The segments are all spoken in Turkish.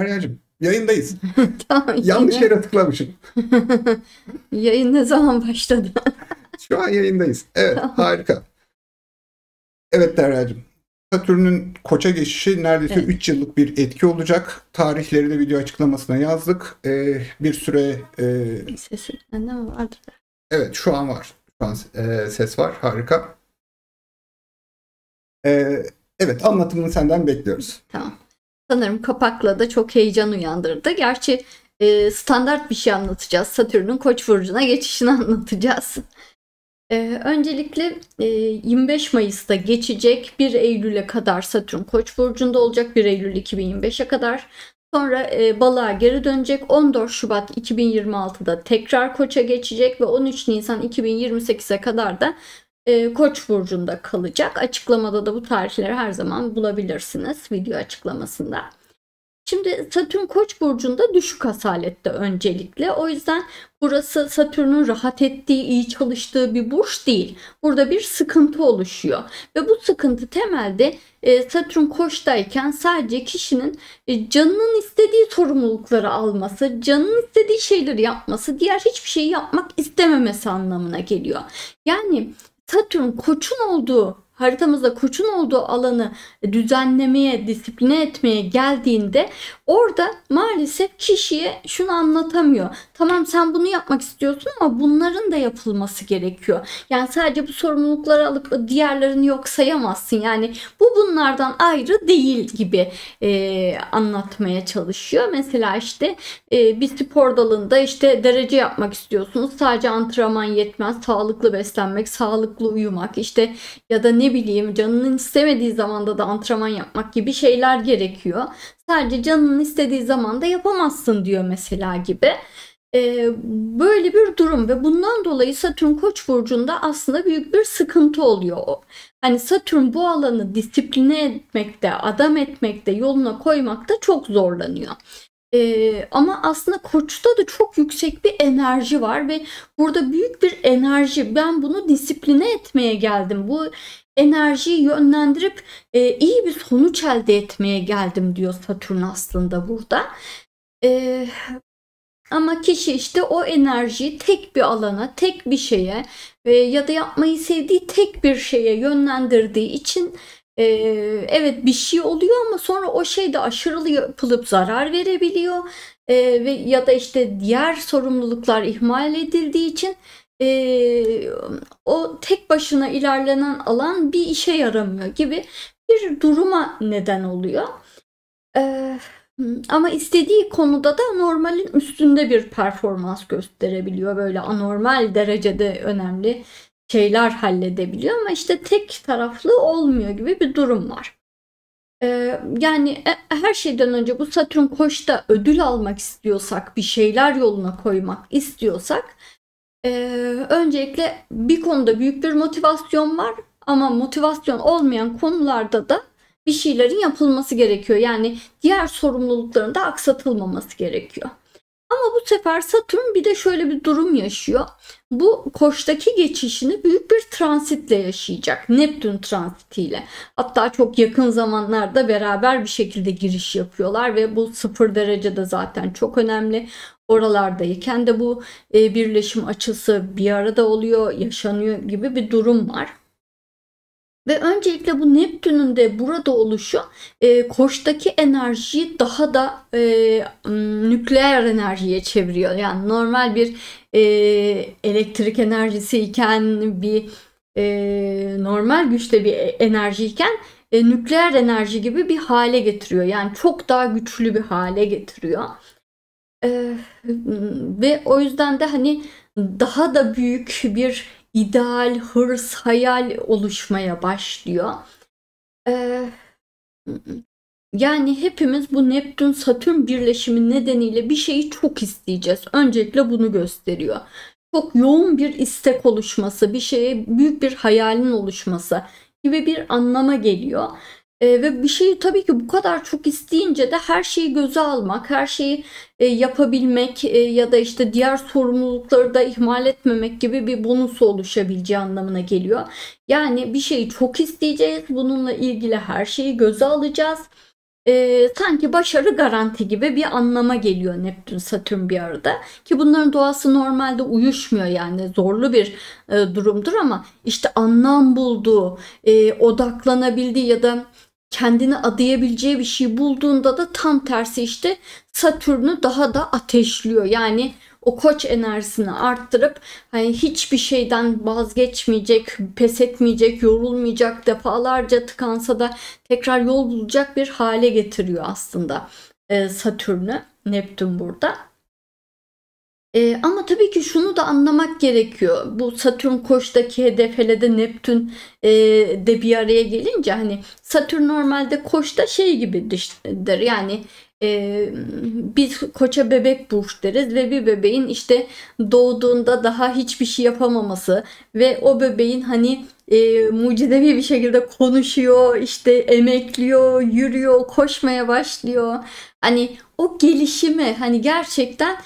Deryacığım, yayındayız. Tamam Yanlış yine. yere tıklamışım. Yayın ne zaman başladı? Şu an yayındayız. Evet, Tamam. harika. Evet Deryacığım. Satürn'ün Koç'a geçişi neredeyse Evet. 3 yıllık bir etki olacak. Tarihleri de video açıklamasına yazdık. Bir süre Sesi bende mi vardı? evet şu an var. Şu an ses var. Harika. E, evet, anlatımını senden bekliyoruz. Tamam. Sanırım kapakla da çok heyecan uyandırdı. Gerçi standart bir şey anlatacağız. Satürn'ün Koç burcuna geçişini anlatacağız. Öncelikle 25 Mayıs'ta geçecek. 1 Eylül'e kadar Satürn Koç burcunda olacak. 1 Eylül 2025'e kadar. Sonra Balığa geri dönecek. 14 Şubat 2026'da tekrar Koç'a geçecek ve 13 Nisan 2028'e kadar da Koç burcunda kalacak. Açıklamada da bu tarihleri her zaman bulabilirsiniz video açıklamasında. Şimdi Satürn Koç burcunda düşük hasalette öncelikle. O yüzden burası Satürn'ün rahat ettiği, iyi çalıştığı bir burç değil. Burada bir sıkıntı oluşuyor. Ve bu sıkıntı temelde Satürn Koç'tayken sadece kişinin canının istediği sorumlulukları alması, canının istediği şeyleri yapması, diğer hiçbir şeyi yapmak istememesi anlamına geliyor. Yani Satürn Koç'un olduğu, haritamızda Koç'un olduğu alanı düzenlemeye, disipline etmeye geldiğinde orada maalesef kişiye şunu anlatamıyor. Tamam, sen bunu yapmak istiyorsun ama bunların da yapılması gerekiyor. Yani sadece bu sorumlulukları alıp diğerlerini yok sayamazsın. Yani bu bunlardan ayrı değil gibi anlatmaya çalışıyor. Mesela işte bir spor dalında işte derece yapmak istiyorsunuz. Sadece antrenman yetmez. Sağlıklı beslenmek, sağlıklı uyumak, işte ya da ne bileyim canının istemediği zamanda da antrenman yapmak gibi şeyler gerekiyor. Sadece canının istediği zamanda yapamazsın diyor mesela gibi. Böyle bir durum ve bundan dolayı Satürn Koç burcunda aslında büyük bir sıkıntı oluyor. Hani Satürn bu alanı disipline etmekte, adam etmekte, yoluna koymakta çok zorlanıyor. Ama aslında Koç'ta da çok yüksek bir enerji var ve burada büyük bir enerji. Ben bunu disipline etmeye geldim. Bu enerjiyi yönlendirip iyi bir sonuç elde etmeye geldim diyor Satürn aslında burada. Ama kişi işte o enerjiyi tek bir alana, tek bir şeye ya da yapmayı sevdiği tek bir şeye yönlendirdiği için evet bir şey oluyor ama sonra o şey de aşırı yapılıp zarar verebiliyor. Ve ya da işte diğer sorumluluklar ihmal edildiği için o tek başına ilerlenen alan bir işe yaramıyor gibi bir duruma neden oluyor. Ama istediği konuda da normalin üstünde bir performans gösterebiliyor. Böyle anormal derecede önemli şeyler halledebiliyor ama işte tek taraflı olmuyor gibi bir durum var. Yani her şeyden önce bu Satürn Koç'ta ödül almak istiyorsak, bir şeyler yoluna koymak istiyorsak öncelikle bir konuda büyük bir motivasyon var ama motivasyon olmayan konularda da bir şeylerin yapılması gerekiyor. Yani diğer sorumlulukların da aksatılmaması gerekiyor. Ama bu sefer Satürn bir de şöyle bir durum yaşıyor. Bu Koç'taki geçişini büyük bir transitle yaşayacak. Neptün transitiyle. Hatta çok yakın zamanlarda beraber bir şekilde giriş yapıyorlar ve bu 0 derecede zaten çok önemli. Oralardayken de bu birleşim açısı bir arada oluyor, yaşanıyor gibi bir durum var. Ve öncelikle bu Neptün'ün de burada oluşu Koç'taki enerjiyi daha da nükleer enerjiye çeviriyor. Yani normal bir elektrik enerjisi iken bir normal güçte bir enerjiyken nükleer enerji gibi bir hale getiriyor. Yani çok daha güçlü bir hale getiriyor. Ve o yüzden de hani daha da büyük bir ideal, hırs, hayal oluşmaya başlıyor. Yani hepimiz bu Neptün-Satürn birleşimi nedeniyle bir şeyi çok isteyeceğiz. Öncelikle bunu gösteriyor. Çok yoğun bir istek oluşması, bir şeye büyük bir hayalin oluşması gibi bir anlama geliyor. Ve bir şeyi tabii ki bu kadar çok isteyince de her şeyi göze almak, her şeyi yapabilmek ya da işte diğer sorumlulukları da ihmal etmemek gibi bir bonusu oluşabileceği anlamına geliyor. Yani bir şeyi çok isteyeceğiz, bununla ilgili her şeyi göze alacağız. Sanki başarı garanti gibi bir anlama geliyor Neptün Satürn bir arada, ki bunların doğası normalde uyuşmuyor, yani zorlu bir durumdur, ama işte anlam bulduğu, odaklanabildiği ya da kendini adayabileceği bir şey bulduğunda da tam tersi işte Satürn'ü daha da ateşliyor. Yani o koç enerjisini arttırıp hani hiçbir şeyden vazgeçmeyecek, pes etmeyecek, yorulmayacak, defalarca tıkansa da tekrar yol bulacak bir hale getiriyor aslında Satürn'ü, Neptün burada. Ama tabii ki şunu da anlamak gerekiyor. Bu Satürn Koç'taki hedef, hele de Neptün de bir araya gelince, hani Satürn normalde Koç'ta şey gibidir. Yani biz Koç'a bebek burç deriz ve bir bebeğin işte doğduğunda daha hiçbir şey yapamaması ve o bebeğin hani mucizevi bir şekilde konuşuyor, işte emekliyor, yürüyor, koşmaya başlıyor. Hani o gelişimi, hani gerçekten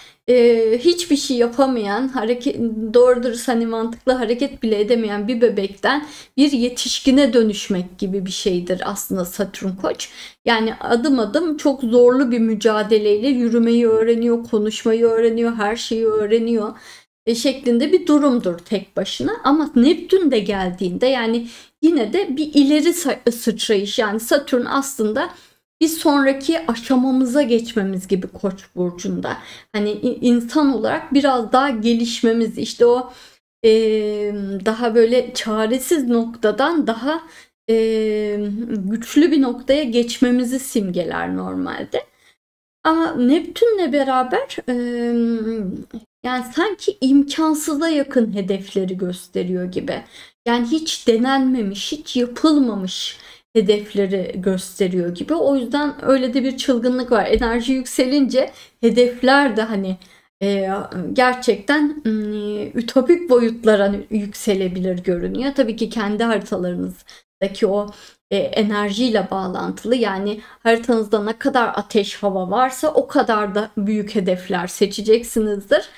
hiçbir şey yapamayan, doğru dürüst hani mantıklı hareket bile edemeyen bir bebekten bir yetişkine dönüşmek gibi bir şeydir aslında Satürn Koç. Yani adım adım çok zorlu bir mücadeleyle yürümeyi öğreniyor, konuşmayı öğreniyor, her şeyi öğreniyor şeklinde bir durumdur tek başına. Ama Neptün de geldiğinde yani yine de bir ileri sıçrayış, yani Satürn aslında bir sonraki aşamamıza geçmemiz gibi Koç burcunda. Hani insan olarak biraz daha gelişmemiz, işte o daha böyle çaresiz noktadan daha güçlü bir noktaya geçmemizi simgeler normalde. Ama Neptün'le beraber yani sanki imkansıza yakın hedefleri gösteriyor gibi. Yani hiç denenmemiş, hiç yapılmamış hedefleri gösteriyor gibi. O yüzden öyle de bir çılgınlık var. Enerji yükselince hedefler de hani gerçekten ütopik boyutlara yükselebilir görünüyor. Tabii ki kendi haritalarınızdaki o enerjiyle bağlantılı. Yani haritanızda ne kadar ateş hava varsa o kadar da büyük hedefler seçeceksinizdir.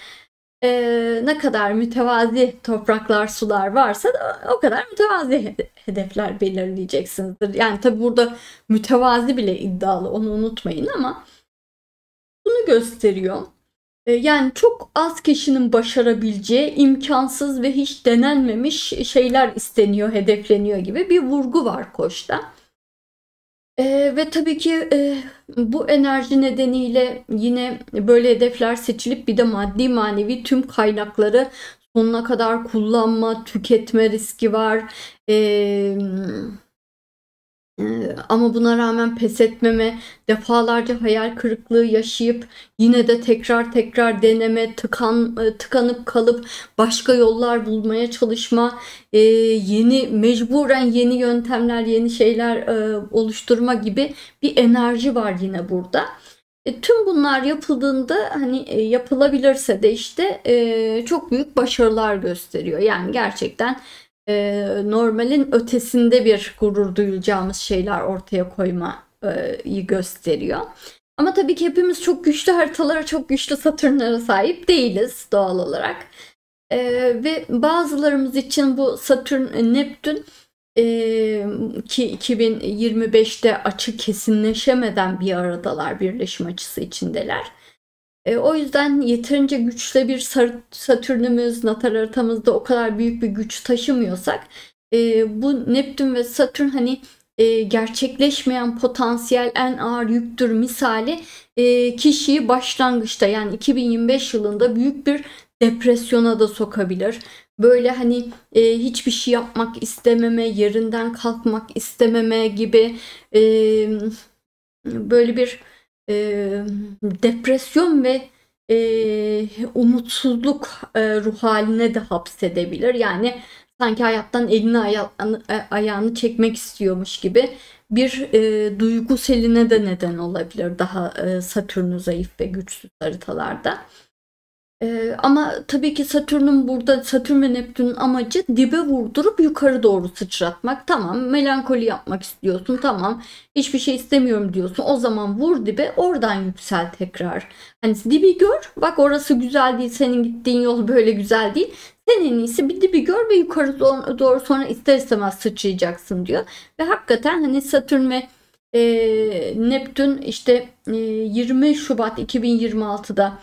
Ne kadar mütevazi topraklar, sular varsa da o kadar mütevazi hedefler belirleyeceksinizdir. Yani tabi burada mütevazi bile iddialı, onu unutmayın, ama bunu gösteriyor. Yani çok az kişinin başarabileceği imkansız ve hiç denenmemiş şeyler isteniyor, hedefleniyor gibi bir vurgu var Koç'ta. Ve tabii ki bu enerji nedeniyle yine böyle hedefler seçilip bir de maddi manevi tüm kaynakları sonuna kadar kullanma, tüketme riski var. Ama buna rağmen pes etmeme, defalarca hayal kırıklığı yaşayıp yine de tekrar deneme, tıkanıp kalıp başka yollar bulmaya çalışma, mecburen yeni yöntemler, yeni şeyler oluşturma gibi bir enerji var yine burada. Tüm bunlar yapıldığında hani yapılabilirse de işte çok büyük başarılar gösteriyor. Yani gerçekten normalin ötesinde bir gurur duyacağımız şeyler ortaya koymayı gösteriyor. Ama tabii ki hepimiz çok güçlü haritalara, çok güçlü Satürn'lere sahip değiliz doğal olarak. Ve bazılarımız için bu Satürn, Neptün ki 2025'te açı kesinleşemeden bir aradalar, birleşim açısı içindeler. O yüzden yeterince güçlü bir Satürn'ümüz, natal haritamızda o kadar büyük bir güç taşımıyorsak bu Neptün ve Satürn hani gerçekleşmeyen potansiyel en ağır yüktür misali kişiyi başlangıçta, yani 2025 yılında büyük bir depresyona da sokabilir. Böyle hani hiçbir şey yapmak istememe, yerinden kalkmak istememe gibi böyle bir depresyon ve umutsuzluk ruh haline de hapsedebilir. Yani sanki hayattan elini ayağını çekmek istiyormuş gibi bir duygu seline de neden olabilir daha Satürn'ü zayıf ve güçsüz haritalarda. Ama tabii ki Satürn'ün burada, Satürn ve Neptün'ün amacı dibe vurdurup yukarı doğru sıçratmak. Tamam, melankoli yapmak istiyorsun, tamam, hiçbir şey istemiyorum diyorsun, o zaman vur dibe, oradan yüksel tekrar. Hani dibi gör, bak orası güzel değil, senin gittiğin yol böyle güzel değil, sen en iyisi bir dibi gör ve yukarı doğru sonra ister istemez sıçrayacaksın diyor. Ve hakikaten hani Satürn ve Neptün işte 20 Şubat 2026'da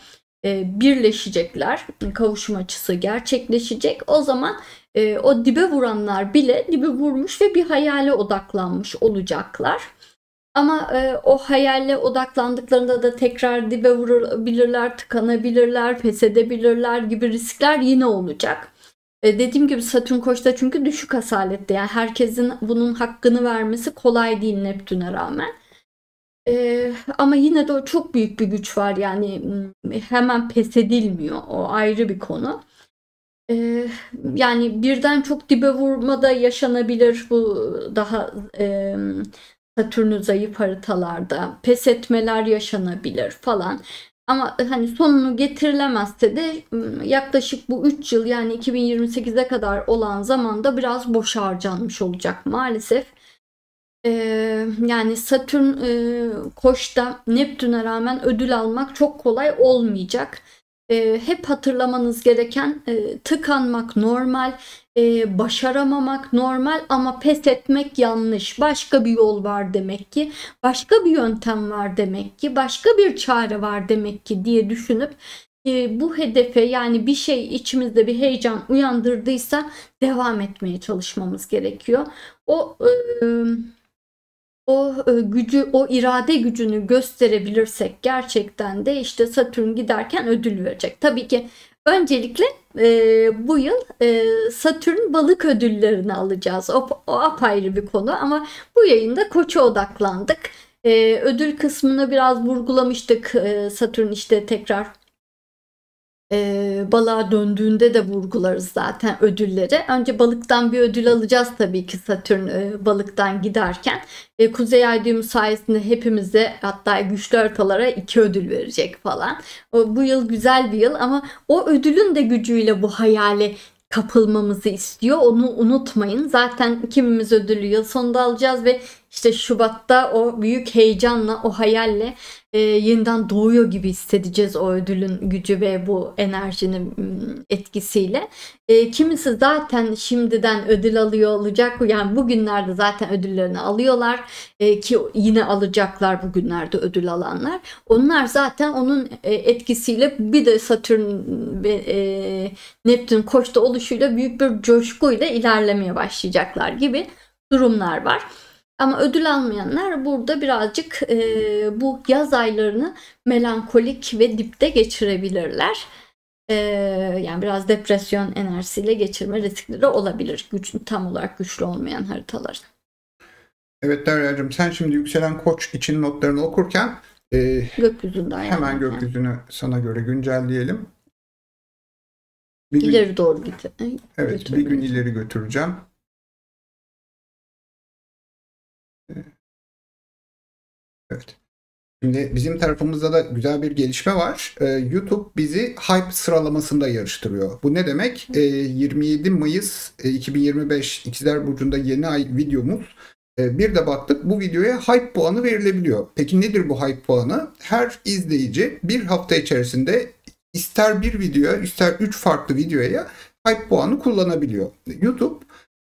birleşecekler. Kavuşum açısı gerçekleşecek. O zaman o dibe vuranlar bile dibe vurmuş ve bir hayale odaklanmış olacaklar. Ama o hayalle odaklandıklarında da tekrar dibe vurabilirler, tıkanabilirler, pes edebilirler gibi riskler yine olacak. Dediğim gibi Satürn Koç'ta çünkü düşük asalette, yani herkesin bunun hakkını vermesi kolay değil Neptün'e rağmen. Ama yine de o çok büyük bir güç var, yani hemen pes edilmiyor, o ayrı bir konu. Yani birden çok dibe vurma da yaşanabilir, bu daha Satürn'ü zayıf haritalarda pes etmeler yaşanabilir falan. Ama hani sonunu getirilemezse de yaklaşık bu 3 yıl, yani 2028'e kadar olan zamanda biraz boş harcanmış olacak maalesef. Yani Satürn Koç'ta Neptün'e rağmen ödül almak çok kolay olmayacak. Hep hatırlamanız gereken, tıkanmak normal, başaramamak normal ama pes etmek yanlış. Başka bir yol var demek ki, başka bir yöntem var demek ki, başka bir çare var demek ki diye düşünüp bu hedefe, yani bir şey içimizde bir heyecan uyandırdıysa devam etmeye çalışmamız gerekiyor. O gücü, o irade gücünü gösterebilirsek gerçekten de işte Satürn giderken ödül verecek. Tabii ki öncelikle bu yıl Satürn balık ödüllerini alacağız. O apayrı bir konu, ama bu yayında Koç'a odaklandık. Ödül kısmını biraz vurgulamıştık. Satürn işte tekrar balığa döndüğünde de vurgularız zaten ödülleri. Önce balıktan bir ödül alacağız tabii ki Satürn balıktan giderken. Kuzey ay düğümü sayesinde hepimize, hatta güçlü haritalara 2 ödül verecek falan. Bu yıl güzel bir yıl, ama o ödülün de gücüyle bu hayale kapılmamızı istiyor. Onu unutmayın. Zaten kimimiz ödülü yıl sonunda alacağız ve işte Şubat'ta o büyük heyecanla, o hayalle yeniden doğuyor gibi hissedeceğiz o ödülün gücü ve bu enerjinin etkisiyle. Kimisi zaten şimdiden ödül alıyor olacak. Yani bugünlerde zaten ödüllerini alıyorlar, ki yine alacaklar bugünlerde ödül alanlar. Onlar zaten onun etkisiyle, bir de Satürn ve Neptün Koç'ta oluşuyla büyük bir coşkuyla ilerlemeye başlayacaklar gibi durumlar var. Ama ödül almayanlar burada birazcık bu yaz aylarını melankolik ve dipte geçirebilirler. Yani biraz depresyon enerjisiyle geçirme riskleri olabilir, tam olarak güçlü olmayan haritaların. Evet Derya'cığım, sen şimdi yükselen Koç için notlarını okurken gökyüzünden hemen gökyüzünü sana göre güncelleyelim. İleri doğru git. Evet, bir gün ileri götüreceğim. Evet. Şimdi bizim tarafımızda da güzel bir gelişme var. YouTube bizi hype sıralamasında yarıştırıyor. Bu ne demek? 27 Mayıs 2025 İkizler Burcu'nda yeni ay videomuz. Bir de baktık, bu videoya hype puanı verilebiliyor. Peki nedir bu hype puanı? Her izleyici bir hafta içerisinde ister bir videoya, ister 3 farklı videoya hype puanı kullanabiliyor. YouTube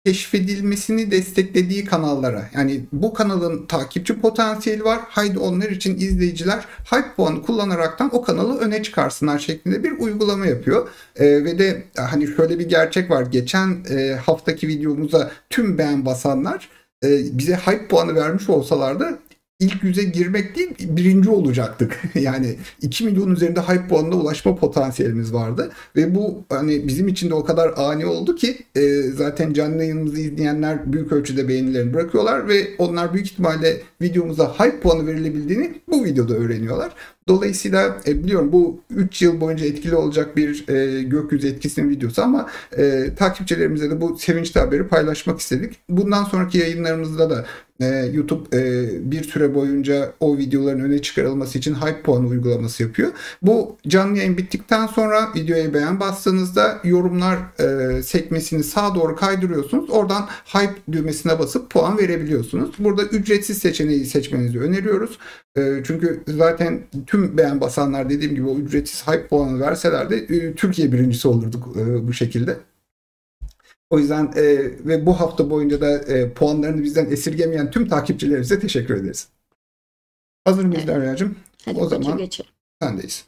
keşfedilmesini desteklediği kanallara, yani bu kanalın takipçi potansiyeli var, haydi onlar için izleyiciler hype puanı kullanaraktan o kanalı öne çıkarsınlar şeklinde bir uygulama yapıyor. Ve de hani şöyle bir gerçek var, geçen haftaki videomuza tüm beğen basanlar bize hype puanı vermiş olsalardı ilk yüze girmek değil, birinci olacaktık. Yani 2 milyon üzerinde hype puanına ulaşma potansiyelimiz vardı. Ve bu hani bizim için de o kadar ani oldu ki zaten canlı yayınımızı izleyenler büyük ölçüde beğenilerini bırakıyorlar ve onlar büyük ihtimalle videomuza hype puanı verilebildiğini bu videoda öğreniyorlar. Dolayısıyla biliyorum bu 3 yıl boyunca etkili olacak bir gökyüzü etkisinin videosu, ama takipçilerimize de bu sevinçli haberi paylaşmak istedik. Bundan sonraki yayınlarımızda da YouTube bir süre boyunca o videoların öne çıkarılması için hype puanı uygulaması yapıyor. Bu canlı yayın bittikten sonra videoya beğen bastığınızda yorumlar sekmesini sağa doğru kaydırıyorsunuz. Oradan hype düğmesine basıp puan verebiliyorsunuz. Burada ücretsiz seçeneği seçmenizi öneriyoruz. Çünkü zaten tüm beğen basanlar, dediğim gibi, o ücretsiz hype puanı verseler de Türkiye birincisi olurduk bu şekilde. O yüzden ve bu hafta boyunca da puanlarını bizden esirgemeyen tüm takipçilerimize teşekkür ederiz. Hazır mıyız Evet. Derya'cığım? Hadi O koça zaman geçelim. sendeyiz.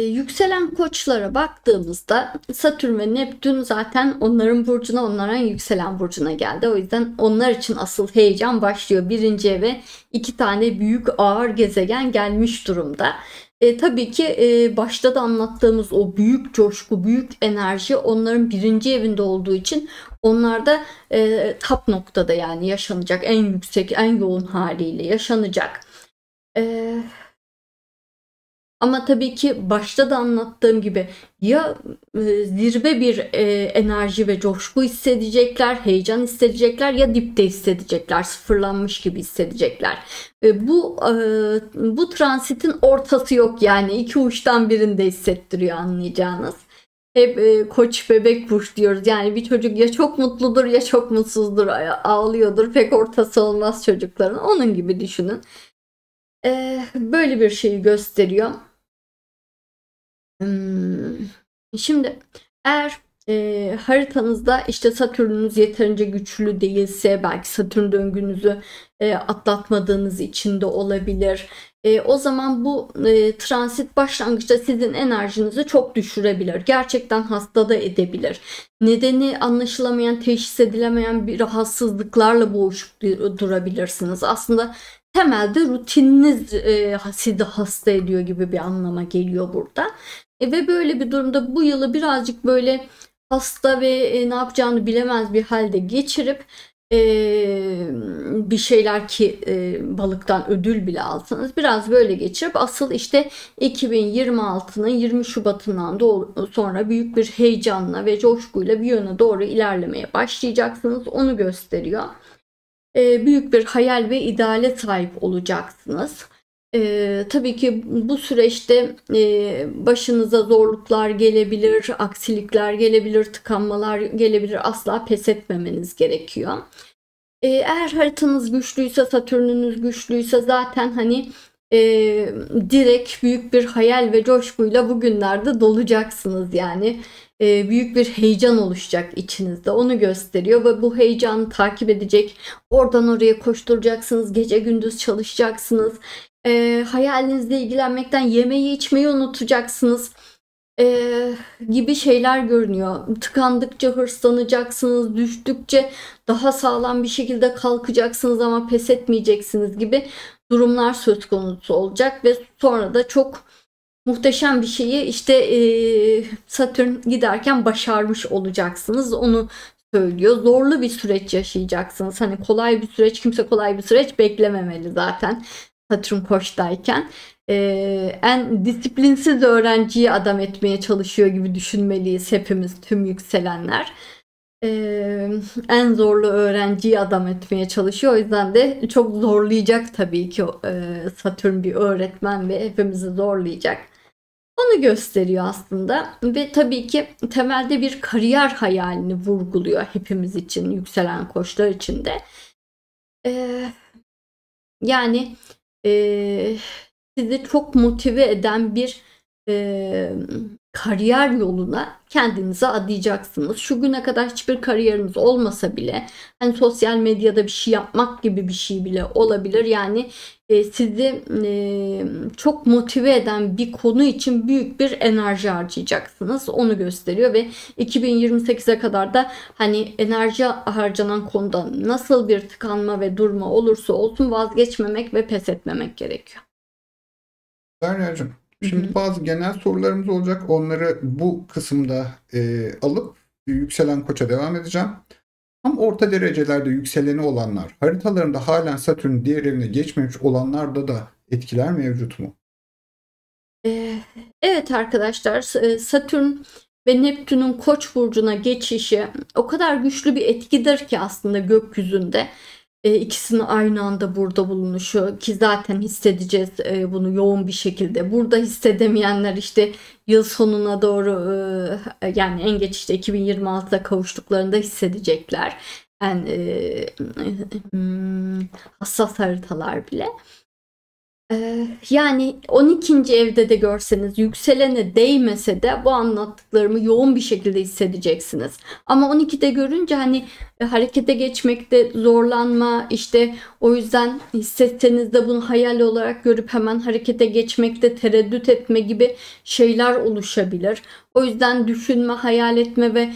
Yükselen koçlara baktığımızda Satürn ve Neptün zaten onların burcuna, onların yükselen burcuna geldi. O yüzden onlar için asıl heyecan başlıyor. Birinci eve 2 tane büyük ağır gezegen gelmiş durumda. Tabii ki başta da anlattığımız o büyük coşku, büyük enerji onların birinci evinde olduğu için onlarda top noktada yani yaşanacak, en yüksek, en yoğun haliyle yaşanacak. Ama tabii ki başta da anlattığım gibi ya zirve bir enerji ve coşku hissedecekler, heyecan hissedecekler ya dipte hissedecekler, sıfırlanmış gibi hissedecekler. Bu transitin ortası yok yani iki uçtan birinde hissettiriyor anlayacağınız. Hep koç bebek burç diyoruz. Yani bir çocuk ya çok mutludur ya çok mutsuzdur, ağlıyordur. Pek ortası olmaz çocukların. Onun gibi düşünün. Böyle bir şeyi gösteriyor. Şimdi eğer haritanızda işte Satürn'ünüz yeterince güçlü değilse belki Satürn döngünüzü atlatmadığınız için de olabilir. O zaman bu transit başlangıçta sizin enerjinizi çok düşürebilir. Gerçekten hasta da edebilir. Nedeni anlaşılamayan, teşhis edilemeyen bir rahatsızlıklarla boğuşup durabilirsiniz. Aslında temelde rutininiz sizi hasta ediyor gibi bir anlama geliyor burada. Ve böyle bir durumda bu yılı birazcık böyle hasta ve ne yapacağını bilemez bir halde geçirip bir şeyler ki balıktan ödül bile alsanız biraz böyle geçirip asıl işte 2026'nın 20 Şubat'ından sonra büyük bir heyecanla ve coşkuyla bir yöne doğru ilerlemeye başlayacaksınız. Onu gösteriyor. Büyük bir hayal ve ideale sahip olacaksınız. Tabii ki bu süreçte başınıza zorluklar gelebilir, aksilikler gelebilir, tıkanmalar gelebilir. Asla pes etmemeniz gerekiyor. Eğer haritanız güçlüyse, Satürn'ünüz güçlüyse zaten hani direkt büyük bir hayal ve coşkuyla bugünlerde dolacaksınız yani. Büyük bir heyecan oluşacak içinizde. Onu gösteriyor ve bu heyecanı takip edecek. Oradan oraya koşturacaksınız. Gece gündüz çalışacaksınız. Hayalinizle ilgilenmekten yemeği içmeyi unutacaksınız. Gibi şeyler görünüyor. Tıkandıkça hırslanacaksınız. Düştükçe daha sağlam bir şekilde kalkacaksınız ama pes etmeyeceksiniz gibi durumlar söz konusu olacak ve sonra da çok muhteşem bir şeyi işte Satürn giderken başarmış olacaksınız. Onu söylüyor. Zorlu bir süreç yaşayacaksınız. Hani kolay bir süreç, kimse kolay bir süreç beklememeli zaten Satürn Koç'tayken. En disiplinsiz öğrenciyi adam etmeye çalışıyor gibi düşünmeliyiz hepimiz, tüm yükselenler. En zorlu öğrenciyi adam etmeye çalışıyor. O yüzden de çok zorlayacak tabii ki Satürn bir öğretmen ve hepimizi zorlayacak. Onu gösteriyor aslında ve tabii ki temelde bir kariyer hayalini vurguluyor hepimiz için, yükselen koçlar için de. Yani sizi çok motive eden bir kariyer yoluna kendinize adayacaksınız. Şu güne kadar hiçbir kariyeriniz olmasa bile hani sosyal medyada bir şey yapmak gibi bir şey bile olabilir. Yani sizi çok motive eden bir konu için büyük bir enerji harcayacaksınız. Onu gösteriyor ve 2028'e kadar da hani enerji harcanan konuda nasıl bir tıkanma ve durma olursa olsun vazgeçmemek ve pes etmemek gerekiyor. Derya'cığım, şimdi bazı genel sorularımız olacak. Onları bu kısımda alıp yükselen koça devam edeceğim. Tam orta derecelerde yükseleni olanlar, haritalarında halen Satürn diğer evine geçmemiş olanlarda da etkiler mevcut mu? Evet arkadaşlar, Satürn ve Neptün'ün Koç burcuna geçişi o kadar güçlü bir etkidir ki aslında gökyüzünde. İkisinin aynı anda burada bulunuşu ki zaten hissedeceğiz bunu yoğun bir şekilde. Burada hissedemeyenler işte yıl sonuna doğru yani en geç işte 2026'da kavuştuklarında hissedecekler. Yani hassas haritalar bile. Yani 12. evde de görseniz yükselene değmese de bu anlattıklarımı yoğun bir şekilde hissedeceksiniz. Ama 12'de görünce hani harekete geçmekte zorlanma, işte o yüzden hissetseniz de bunu hayal olarak görüp hemen harekete geçmekte tereddüt etme gibi şeyler oluşabilir. O yüzden düşünme, hayal etme ve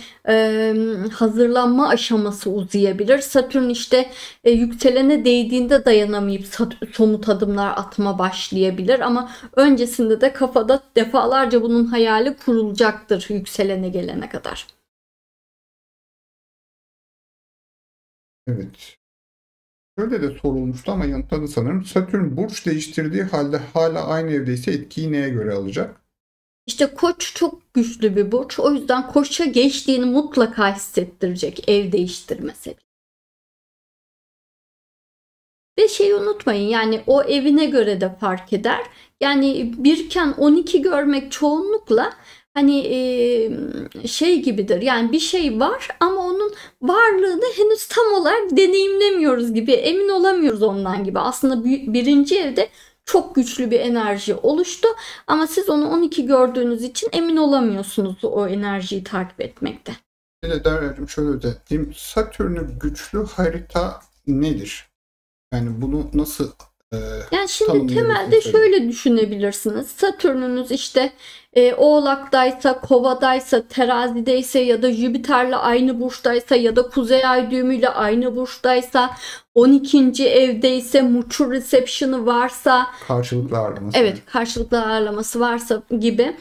hazırlanma aşaması uzayabilir. Satürn işte yükselene değdiğinde dayanamayıp somut adımlar atma başlayabilir ama öncesinde de kafada defalarca bunun hayali kurulacaktır yükselene gelene kadar. Evet. Şöyle de sorulmuştu ama yanıtladı sanırım. Satürn burç değiştirdiği halde hala aynı evdeyse etkiyi neye göre alacak? İşte Koç çok güçlü bir burç. O yüzden Koç'a geçtiğini mutlaka hissettirecek ev değiştirmesi. Ve şeyi unutmayın, yani o evine göre de fark eder. Yani birken 12 görmek çoğunlukla hani şey gibidir. Yani bir şey var ama onun varlığını henüz tam olarak deneyimlemiyoruz gibi, emin olamıyoruz ondan gibi. Aslında birinci evde çok güçlü bir enerji oluştu ama siz onu 12 gördüğünüz için emin olamıyorsunuz o enerjiyi takip etmekte. Şöyle Derya'cığım, şöyle özetleyeyim. Satürn'ün güçlü harita nedir? Yani bunu nasıl Yani şimdi temelde tanımlayabilirsiniz? şöyle düşünebilirsiniz. Satürn'ünüz işte Oğlak'taysa, Kova'daysa, Terazi'deyse ya da Jüpiter'le aynı burçtaysa ya da Kuzey Ay düğümüyle aynı burçtaysa, 12. evdeyse, mutual reception'ı varsa, Karşılıklı ağırlaması. evet, karşılıklı ağırlaması varsa gibi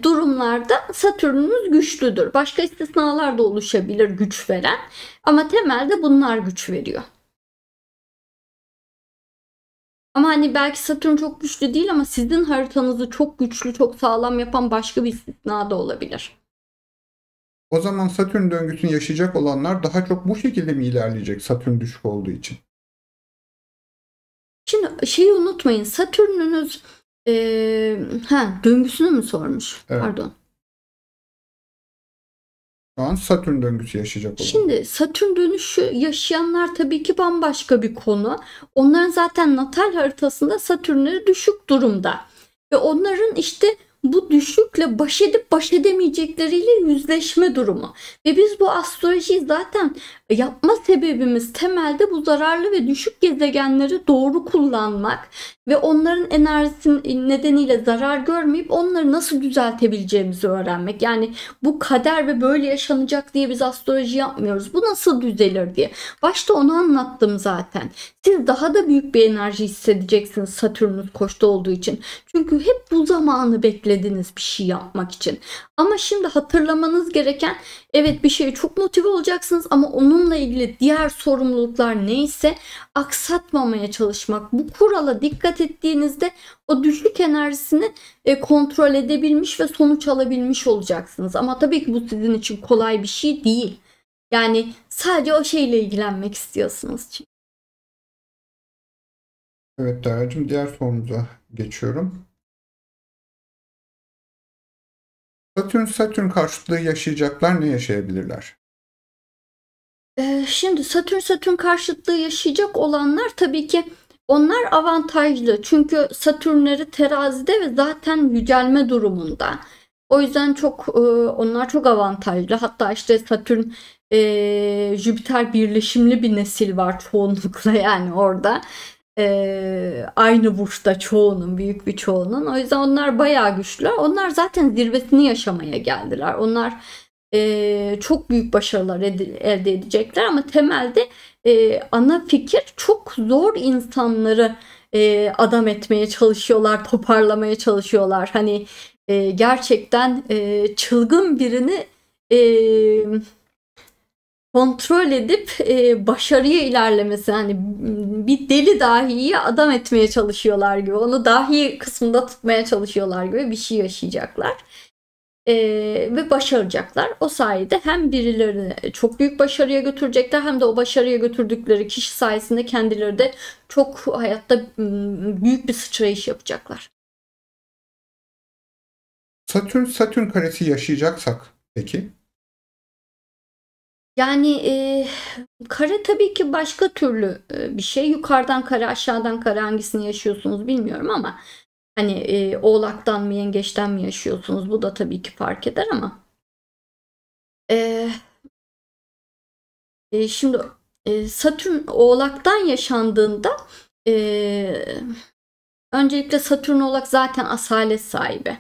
durumlarda Satürn'ünüz güçlüdür. Başka istisnalar da oluşabilir güç veren ama temelde bunlar güç veriyor. Ama hani belki Satürn çok güçlü değil ama sizin haritanızı çok güçlü, çok sağlam yapan başka bir istisna da olabilir. O zaman Satürn döngüsünü yaşayacak olanlar daha çok bu şekilde mi ilerleyecek, Satürn düşük olduğu için? Şimdi şeyi unutmayın, Satürn'ünüz döngüsünü mü sormuş? Evet. Pardon. Şu an Satürn döngüsü yaşayacak olan. Şimdi Satürn dönüşü yaşayanlar tabii ki bambaşka bir konu. Onların zaten natal haritasında Satürnleri düşük durumda. Ve onların işte bu düşükle baş edip baş edemeyecekleriyle yüzleşme durumu. Ve biz bu astrolojiyi zaten yapma sebebimiz temelde bu zararlı ve düşük gezegenleri doğru kullanmak ve onların enerjisi nedeniyle zarar görmeyip onları nasıl düzeltebileceğimizi öğrenmek. Yani bu kader ve böyle yaşanacak diye biz astroloji yapmıyoruz. Bu nasıl düzelir diye. Başta onu anlattım zaten. Siz daha da büyük bir enerji hissedeceksiniz Satürn'ünüz Koç'ta olduğu için. Çünkü hep bu zamanı beklediniz bir şey yapmak için. Ama şimdi hatırlamanız gereken, evet, bir şeye çok motive olacaksınız ama onunla ilgili diğer sorumluluklar neyse aksatmamaya çalışmak. Bu kurala dikkat ettiğinizde o düşük enerjisini kontrol edebilmiş ve sonuç alabilmiş olacaksınız. Ama tabii ki bu sizin için kolay bir şey değil. Yani sadece o şeyle ilgilenmek istiyorsunuz. Evet Derya'cığım, diğer sorumuza geçiyorum. Satürn karşıtlığı yaşayacaklar ne yaşayabilirler? Şimdi Satürn karşıtlığı yaşayacak olanlar tabii ki onlar avantajlı. Çünkü Satürnleri terazide ve zaten yücelme durumunda. O yüzden onlar çok avantajlı. Hatta işte Satürn Jüpiter birleşimli bir nesil var çoğunlukla, yani orada. Aynı burçta çoğunun, büyük bir çoğunun. O yüzden onlar bayağı güçlü. Onlar zaten zirvesini yaşamaya geldiler. Onlar çok büyük başarılar elde edecekler ama temelde ana fikir çok zor insanları adam etmeye çalışıyorlar, toparlamaya çalışıyorlar. Hani gerçekten çılgın birini kontrol edip başarıya ilerlemesi, hani bir deli dahiyi adam etmeye çalışıyorlar gibi, onu dahi kısmında tutmaya çalışıyorlar gibi bir şey yaşayacaklar. Ve başaracaklar. O sayede hem birilerini çok büyük başarıya götürecekler hem de o başarıya götürdükleri kişi sayesinde kendileri de çok hayatta büyük bir sıçrayış yapacaklar. Satürn karesi yaşayacaksak peki? Yani kare tabii ki başka türlü bir şey. Yukarıdan kare, aşağıdan kare hangisini yaşıyorsunuz bilmiyorum ama hani Oğlak'tan mı Yengeç'ten mi yaşıyorsunuz? Bu da tabii ki fark eder ama e, şimdi Satürn Oğlak'tan yaşandığında e, öncelikle Satürn Oğlak zaten asalet sahibi.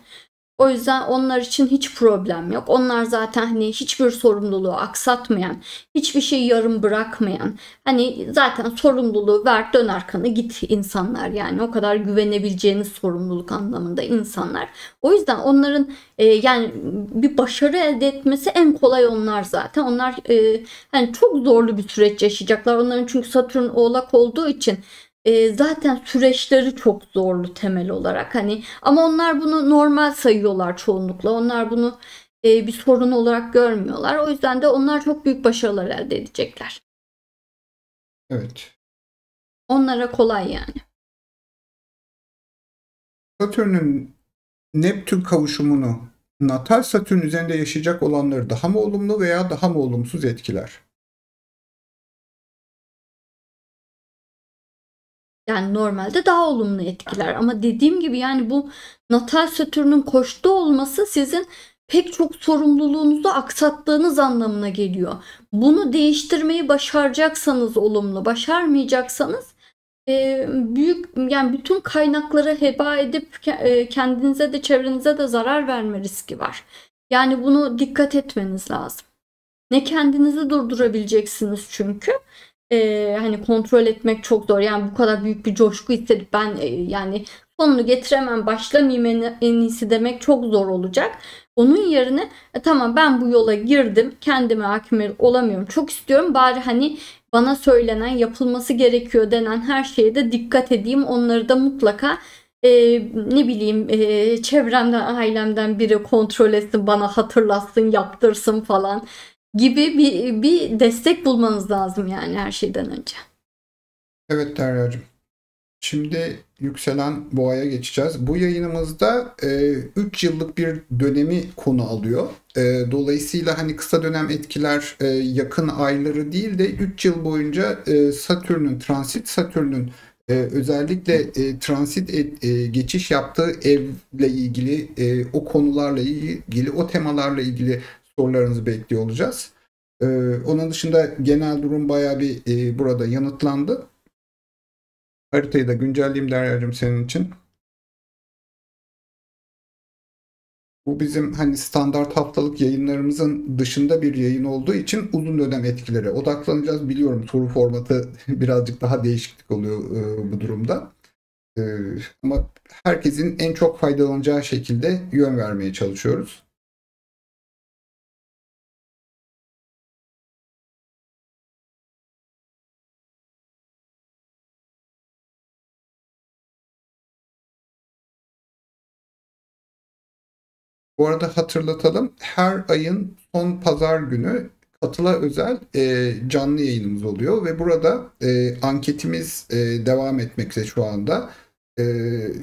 O yüzden onlar için hiç problem yok. Onlar zaten hani hiçbir sorumluluğu aksatmayan, hiçbir şeyi yarım bırakmayan, hani zaten sorumluluğu ver dön arkanı git insanlar, yani o kadar güvenebileceğiniz sorumluluk anlamında insanlar. O yüzden onların yani bir başarı elde etmesi en kolay onlar zaten. Onlar hani çok zorlu bir süreç yaşayacaklar. Onların çünkü Satürn Oğlak olduğu için zaten süreçleri çok zorlu temel olarak, hani ama onlar bunu normal sayıyorlar çoğunlukla. Onlar bunu bir sorun olarak görmüyorlar. O yüzden de onlar çok büyük başarılar elde edecekler. Evet. Onlara kolay yani. Satürn'ün Neptün kavuşumunu natal Satürn üzerinde yaşayacak olanları daha mı olumlu veya daha mı olumsuz etkiler? Yani normalde daha olumlu etkiler ama dediğim gibi yani bu natal Satürn'ün koçta olması sizin pek çok sorumluluğunuzu aksattığınız anlamına geliyor. Bunu değiştirmeyi başaracaksanız olumlu, başarmayacaksanız büyük, yani bütün kaynakları heba edip kendinize de çevrenize de zarar verme riski var. Yani bunu dikkat etmeniz lazım. Ne kendinizi durdurabileceksiniz çünkü. Hani kontrol etmek çok zor. Yani bu kadar büyük bir coşku hissedip ben yani sonunu getiremem, başlamayayım en iyisi demek çok zor olacak. Onun yerine tamam ben bu yola girdim, kendime hakim olamıyorum, çok istiyorum, bari hani bana söylenen, yapılması gerekiyor denen her şeye de dikkat edeyim. Onları da mutlaka ne bileyim çevremden, ailemden biri kontrol etsin, bana hatırlatsın, yaptırsın falan gibi bir destek bulmanız lazım yani her şeyden önce. Evet Derya'cığım. Şimdi yükselen boğaya geçeceğiz. Bu yayınımızda 3 yıllık bir dönemi konu alıyor. Dolayısıyla hani kısa dönem etkiler yakın ayları değil de 3 yıl boyunca Satürn'ün, transit Satürn'ün özellikle geçiş yaptığı evle ilgili, o konularla ilgili, o temalarla ilgili sorularınızı bekliyor olacağız. Onun dışında genel durum bayağı bir burada yanıtlandı. Haritayı da güncelleyeyim Derya'cığım senin için. Bu bizim hani standart haftalık yayınlarımızın dışında bir yayın olduğu için uzun dönem etkilere odaklanacağız. Biliyorum soru formatı birazcık daha değişiklik oluyor bu durumda. E, Ama herkesin en çok faydalanacağı şekilde yön vermeye çalışıyoruz. Bu arada hatırlatalım, her ayın son pazar günü katıla özel canlı yayınımız oluyor ve burada anketimiz devam etmekte şu anda. E,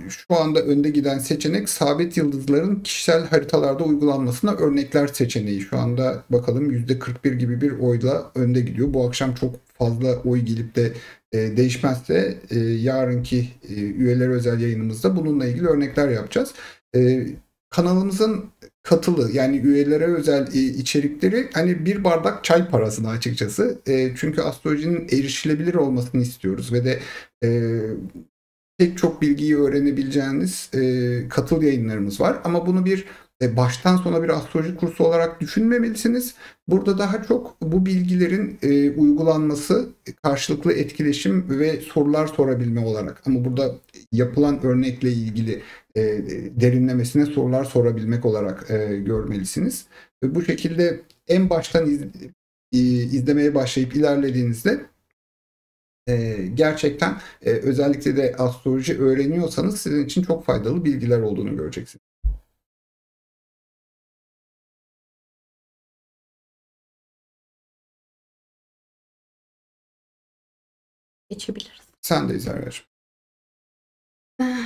Şu anda önde giden seçenek sabit yıldızların kişisel haritalarda uygulanmasına örnekler seçeneği. Şu anda bakalım %41 gibi bir oyla önde gidiyor. Bu akşam çok fazla oy gelip de değişmezse yarınki üyeler özel yayınımızda bununla ilgili örnekler yapacağız. Kanalımızın katılı, yani üyelere özel içerikleri hani bir bardak çay parasına açıkçası. Çünkü astrolojinin erişilebilir olmasını istiyoruz ve de e, pek çok bilgiyi öğrenebileceğiniz katıl yayınlarımız var. Ama bunu bir baştan sona bir astroloji kursu olarak düşünmemelisiniz. Burada daha çok bu bilgilerin uygulanması, karşılıklı etkileşim ve sorular sorabilme olarak. Ama burada yapılan örnekle ilgili derinlemesine sorular sorabilmek olarak görmelisiniz. Ve bu şekilde en baştan izlemeye başlayıp ilerlediğinizde gerçekten özellikle de astroloji öğreniyorsanız sizin için çok faydalı bilgiler olduğunu göreceksiniz. Geçebiliriz. Sen de izah ver.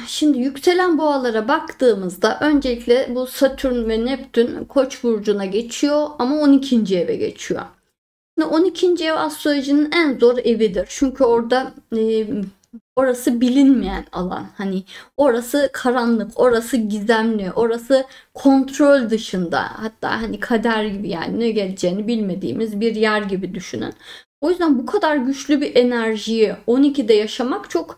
Şimdi yükselen boğalara baktığımızda öncelikle bu Satürn ve Neptün Koç burcuna geçiyor ama 12. eve geçiyor. Şimdi 12. ev astrolojinin en zor evidir. Çünkü orada orası bilinmeyen alan. Hani orası karanlık, orası gizemli, orası kontrol dışında. Hatta hani kader gibi, yani ne geleceğini bilmediğimiz bir yer gibi düşünün. O yüzden bu kadar güçlü bir enerjiyi 12'de yaşamak çok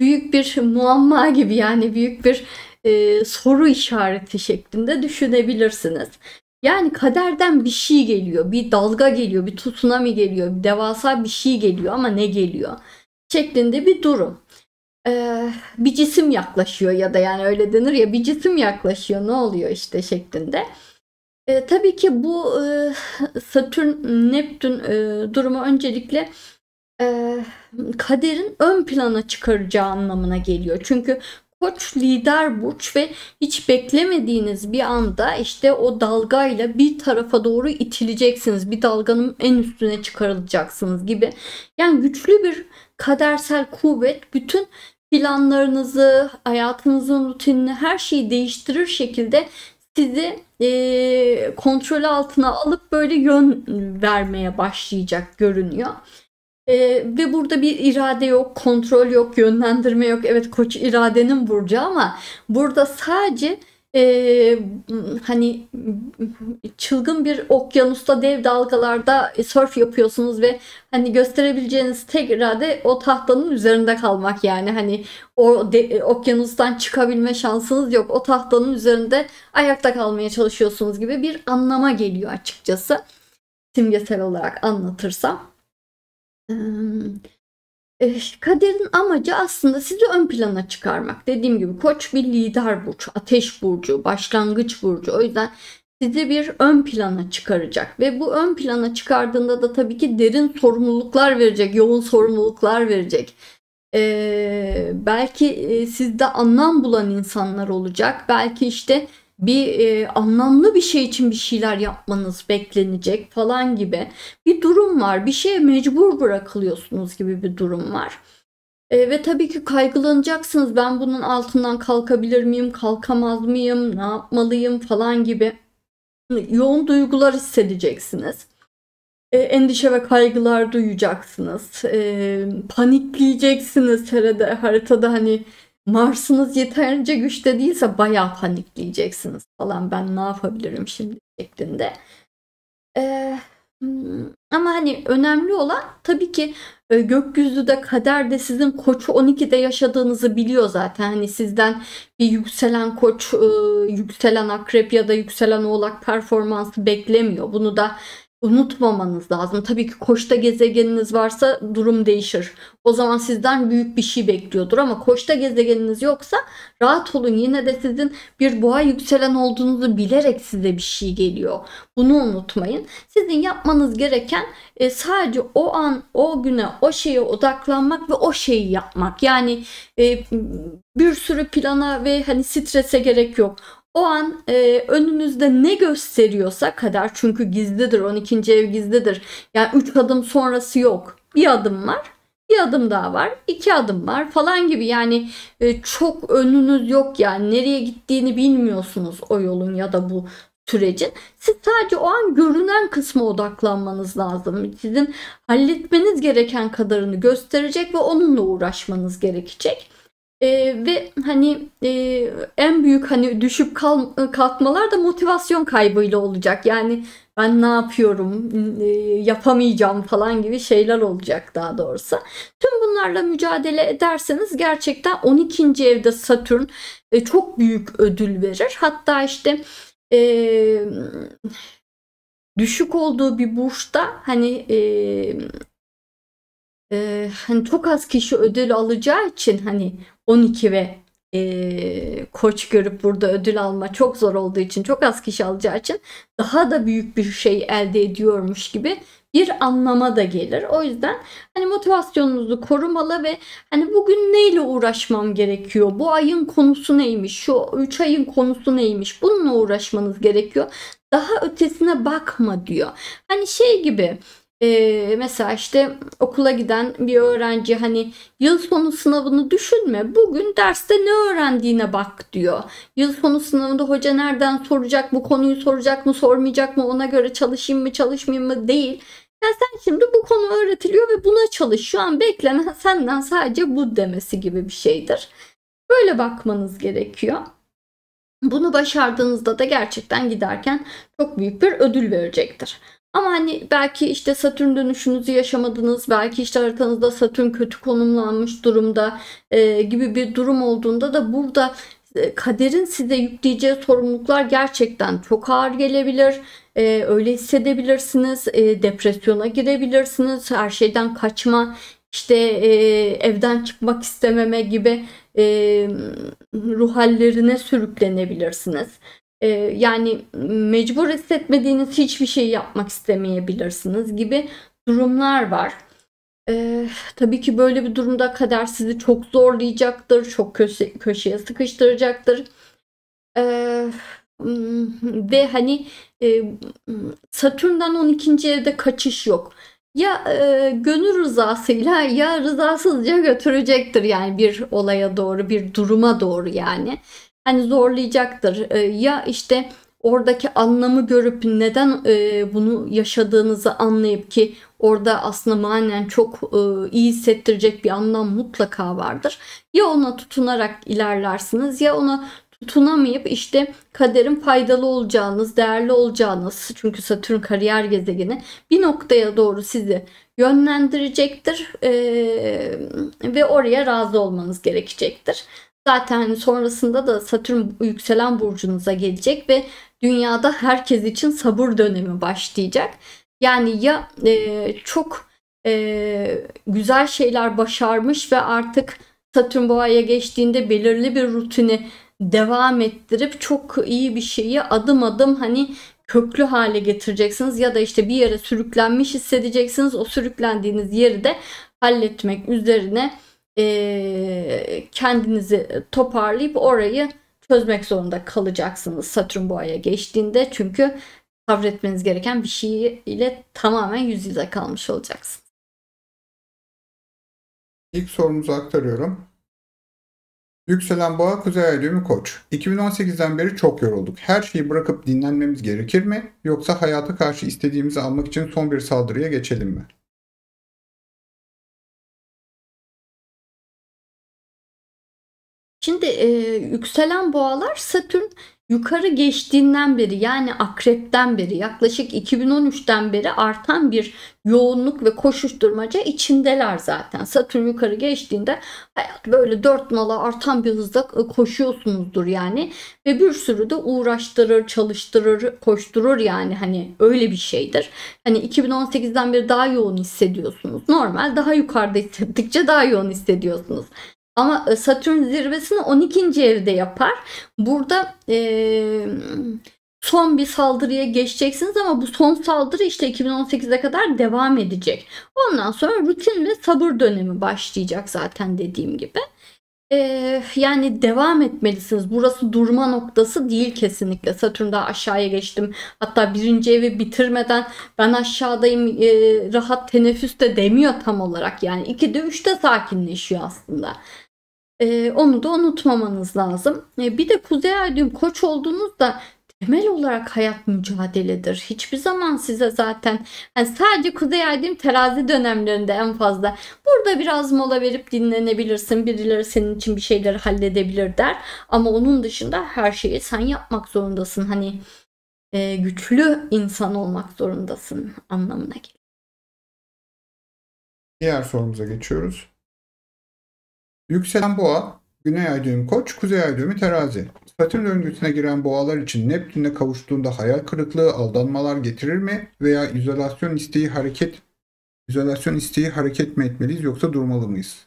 büyük bir muamma gibi, yani büyük bir soru işareti şeklinde düşünebilirsiniz. Yani kaderden bir şey geliyor, bir dalga geliyor, bir tsunami geliyor, bir devasa bir şey geliyor ama ne geliyor şeklinde bir durum. Bir cisim yaklaşıyor, ya da yani öyle denir ya, bir cisim yaklaşıyor, ne oluyor işte şeklinde. Tabii ki bu Satürn Neptün durumu öncelikle kaderin ön plana çıkaracağı anlamına geliyor. Çünkü Koç lider burç ve hiç beklemediğiniz bir anda işte o dalgayla bir tarafa doğru itileceksiniz. Bir dalganın en üstüne çıkarılacaksınız gibi. Yani güçlü bir kadersel kuvvet bütün planlarınızı, hayatınızın rutinini, her şeyi değiştirir şekilde sizi kontrol altına alıp böyle yön vermeye başlayacak görünüyor. Ve burada bir irade yok, kontrol yok, yönlendirme yok. Evet, Koç iradenin burcu ama burada sadece hani çılgın bir okyanusta, dev dalgalarda surf yapıyorsunuz ve hani gösterebileceğiniz tek irade o tahtanın üzerinde kalmak. Yani hani okyanustan çıkabilme şansınız yok. O tahtanın üzerinde ayakta kalmaya çalışıyorsunuz gibi bir anlama geliyor açıkçası, simgesel olarak anlatırsam. Kaderin amacı aslında sizi ön plana çıkarmak. Dediğim gibi Koç bir lider burç, ateş burcu, başlangıç burcu. O yüzden sizi bir ön plana çıkaracak ve bu ön plana çıkardığında da tabii ki derin sorumluluklar verecek, yoğun sorumluluklar verecek. Belki sizde anlam bulan insanlar olacak. Belki işte bir anlamlı bir şey için bir şeyler yapmanız beklenecek falan gibi bir durum var. Bir şeye mecbur bırakılıyorsunuz gibi bir durum var. Ve tabii ki kaygılanacaksınız. Ben bunun altından kalkabilir miyim, kalkamaz mıyım, ne yapmalıyım falan gibi yoğun duygular hissedeceksiniz. Endişe ve kaygılar duyacaksınız. Panikleyeceksiniz haritada, hani Mars'ınız yeterince güçte değilse bayağı panikleyeceksiniz falan. Ben ne yapabilirim şimdi şeklinde. Ee, Ama hani önemli olan tabii ki gökyüzü de, kader de sizin Koç'u 12'de yaşadığınızı biliyor zaten. Hani sizden bir yükselen Koç, yükselen Akrep ya da yükselen Oğlak performansı beklemiyor. Bunu da unutmamanız lazım. Tabii ki Koç'ta gezegeniniz varsa durum değişir. O zaman sizden büyük bir şey bekliyordur ama Koç'ta gezegeniniz yoksa rahat olun. Yine de sizin bir boğa yükselen olduğunuzu bilerek size bir şey geliyor. Bunu unutmayın. Sizin yapmanız gereken sadece o an, o güne, o şeye odaklanmak ve o şeyi yapmak. Yani bir sürü plana ve hani strese gerek yok. O an önünüzde ne gösteriyorsa kader, çünkü gizlidir, 12. ev gizlidir. Yani 3 adım sonrası yok. Bir adım var, bir adım daha var, 2 adım var falan gibi. Yani çok önünüz yok, yani nereye gittiğini bilmiyorsunuz o yolun ya da bu sürecin. Siz sadece o an görünen kısma odaklanmanız lazım. Sizin halletmeniz gereken kadarını gösterecek ve onunla uğraşmanız gerekecek. Ve hani en büyük hani düşüp kalkmalar da motivasyon kaybıyla olacak. Yani ben ne yapıyorum, yapamayacağım falan gibi şeyler olacak daha doğrusu. Tüm bunlarla mücadele ederseniz gerçekten 12. evde Satürn çok büyük ödül verir. Hatta işte düşük olduğu bir burçta hani hani çok az kişi ödül alacağı için, hani 12 ve Koç görüp burada ödül alma çok zor olduğu için, çok az kişi alacağı için daha da büyük bir şey elde ediyormuş gibi bir anlama da gelir. O yüzden hani motivasyonunuzu korumalı ve hani bugün neyle uğraşmam gerekiyor? Bu ayın konusu neymiş? Şu 3 ayın konusu neymiş? Bununla uğraşmanız gerekiyor. Daha ötesine bakma diyor. Hani şey gibi, Mesela işte okula giden bir öğrenci hani yıl sonu sınavını düşünme. Bugün derste ne öğrendiğine bak diyor. Yıl sonu sınavında hoca nereden soracak, bu konuyu soracak mı, sormayacak mı, ona göre çalışayım mı, çalışmayayım mı değil. Ya sen şimdi bu konu öğretiliyor ve buna çalış. Şu an beklenen senden sadece bu demesi gibi bir şeydir. Böyle bakmanız gerekiyor. Bunu başardığınızda da gerçekten giderken çok büyük bir ödül verecektir. Ama hani belki işte Satürn dönüşünüzü yaşamadınız, belki işte haritanızda Satürn kötü konumlanmış durumda gibi bir durum olduğunda da burada kaderin size yükleyeceği sorumluluklar gerçekten çok ağır gelebilir. Öyle hissedebilirsiniz, depresyona girebilirsiniz, her şeyden kaçma, işte evden çıkmak istememe gibi ruh hallerine sürüklenebilirsiniz. Yani mecbur hissetmediğiniz hiçbir şey yapmak istemeyebilirsiniz gibi durumlar var. Tabii ki böyle bir durumda kader sizi çok zorlayacaktır, çok köşeye sıkıştıracaktır. Ve hani Satürn'den 12. evde kaçış yok. Ya gönül rızasıyla ya rızasızca götürecektir yani bir olaya doğru, bir duruma doğru yani. Hani zorlayacaktır. Ya işte oradaki anlamı görüp neden bunu yaşadığınızı anlayıp ki orada aslında manen çok iyi hissettirecek bir anlam mutlaka vardır. Ya ona tutunarak ilerlersiniz ya ona tutunamayıp işte kaderin faydalı olacağınız, değerli olacağınız, çünkü Satürn kariyer gezegeni, bir noktaya doğru sizi yönlendirecektir ve oraya razı olmanız gerekecektir. Zaten sonrasında da Satürn yükselen burcunuza gelecek ve dünyada herkes için sabır dönemi başlayacak. Yani ya çok güzel şeyler başarmış ve artık Satürn Boğa'ya geçtiğinde belirli bir rutini devam ettirip çok iyi bir şeyi adım adım hani köklü hale getireceksiniz ya da işte bir yere sürüklenmiş hissedeceksiniz. O sürüklendiğiniz yeri de halletmek üzerine kendinizi toparlayıp orayı çözmek zorunda kalacaksınız Satürn Boğa'ya geçtiğinde, çünkü sabretmeniz gereken bir şey ile tamamen yüz yüze kalmış olacaksınız. İlk sorumuzu aktarıyorum. Yükselen Boğa, Kuzey Ay düğümü Koç. 2018'den beri çok yorulduk. Her şeyi bırakıp dinlenmemiz gerekir mi? Yoksa hayata karşı istediğimizi almak için son bir saldırıya geçelim mi? Şimdi yükselen boğalar Satürn yukarı geçtiğinden beri, yani akrepten beri, yaklaşık 2013'ten beri artan bir yoğunluk ve koşuşturmaca içindeler zaten. Satürn yukarı geçtiğinde hayat böyle dört nala artan bir hızla koşuyorsunuzdur yani ve bir sürü de uğraştırır, çalıştırır, koşturur, yani hani öyle bir şeydir. Hani 2018'den beri daha yoğun hissediyorsunuz. Normal, daha yukarıda hissettikçe daha yoğun hissediyorsunuz. Ama Satürn zirvesini 12. evde yapar. Burada son bir saldırıya geçeceksiniz ama bu son saldırı işte 2018'e kadar devam edecek. Ondan sonra rutin ve sabır dönemi başlayacak zaten, dediğim gibi. Yani devam etmelisiniz. Burası durma noktası değil kesinlikle. Satürn daha aşağıya geçtim. Hatta birinci evi bitirmeden ben aşağıdayım, rahat teneffüs de demiyor tam olarak. Yani 2'de 3'te sakinleşiyor aslında. Onu da unutmamanız lazım. Bir de Kuzey Ay düğüm Koç olduğunuzda temel olarak hayat mücadeledir. Hiçbir zaman size zaten hani sadece Kuzey Ay düğüm terazi dönemlerinde en fazla burada biraz mola verip dinlenebilirsin. Birileri senin için bir şeyleri halledebilir der. Ama onun dışında her şeyi sen yapmak zorundasın. Hani güçlü insan olmak zorundasın anlamına geliyor. Diğer sorumuza geçiyoruz. Yükselen Boğa, Güney Ay düğümü Koç, Kuzey Ay düğümü Terazi. Satürn döngüsüne giren boğalar için Neptün'e kavuştuğunda hayal kırıklığı, aldanmalar getirir mi? Veya izolasyon isteği hareket mi etmeliyiz, yoksa durmalı mıyız?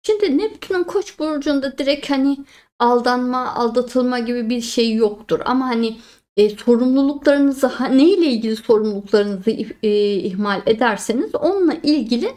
Şimdi Neptün'ün Koç burcunda direkt hani aldanma, aldatılma gibi bir şey yoktur. Ama hani sorumluluklarınızı neyle ilgili sorumluluklarınızı ihmal ederseniz onunla ilgili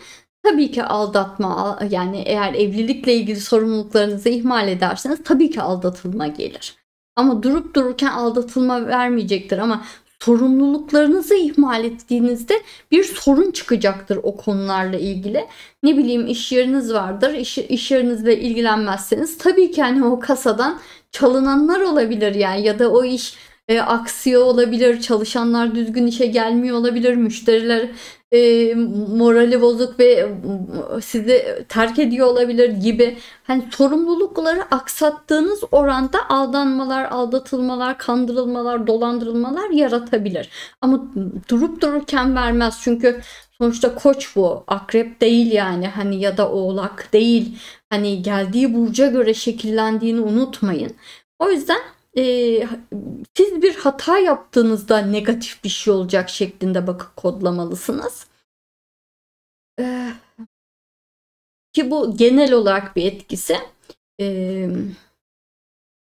tabii ki aldatma, yani eğer evlilikle ilgili sorumluluklarınızı ihmal ederseniz tabii ki aldatılma gelir. Ama durup dururken aldatılma vermeyecektir, ama sorumluluklarınızı ihmal ettiğinizde bir sorun çıkacaktır o konularla ilgili. Ne bileyim, iş yeriniz vardır. İş yerinizle ilgilenmezseniz tabii ki hani o kasadan çalınanlar olabilir yani, ya da o iş aksıyor olabilir, çalışanlar düzgün işe gelmiyor olabilir, müşteriler morali bozuk ve sizi terk ediyor olabilir gibi. Hani sorumlulukları aksattığınız oranda aldanmalar, aldatılmalar, kandırılmalar, dolandırılmalar yaratabilir. Ama durup dururken vermez, çünkü sonuçta Koç bu, Akrep değil yani, hani ya da Oğlak değil. Hani geldiği burca göre şekillendiğini unutmayın. O yüzden siz bir hata yaptığınızda negatif bir şey olacak şeklinde bakıp kodlamalısınız. Ki bu genel olarak bir etkisi.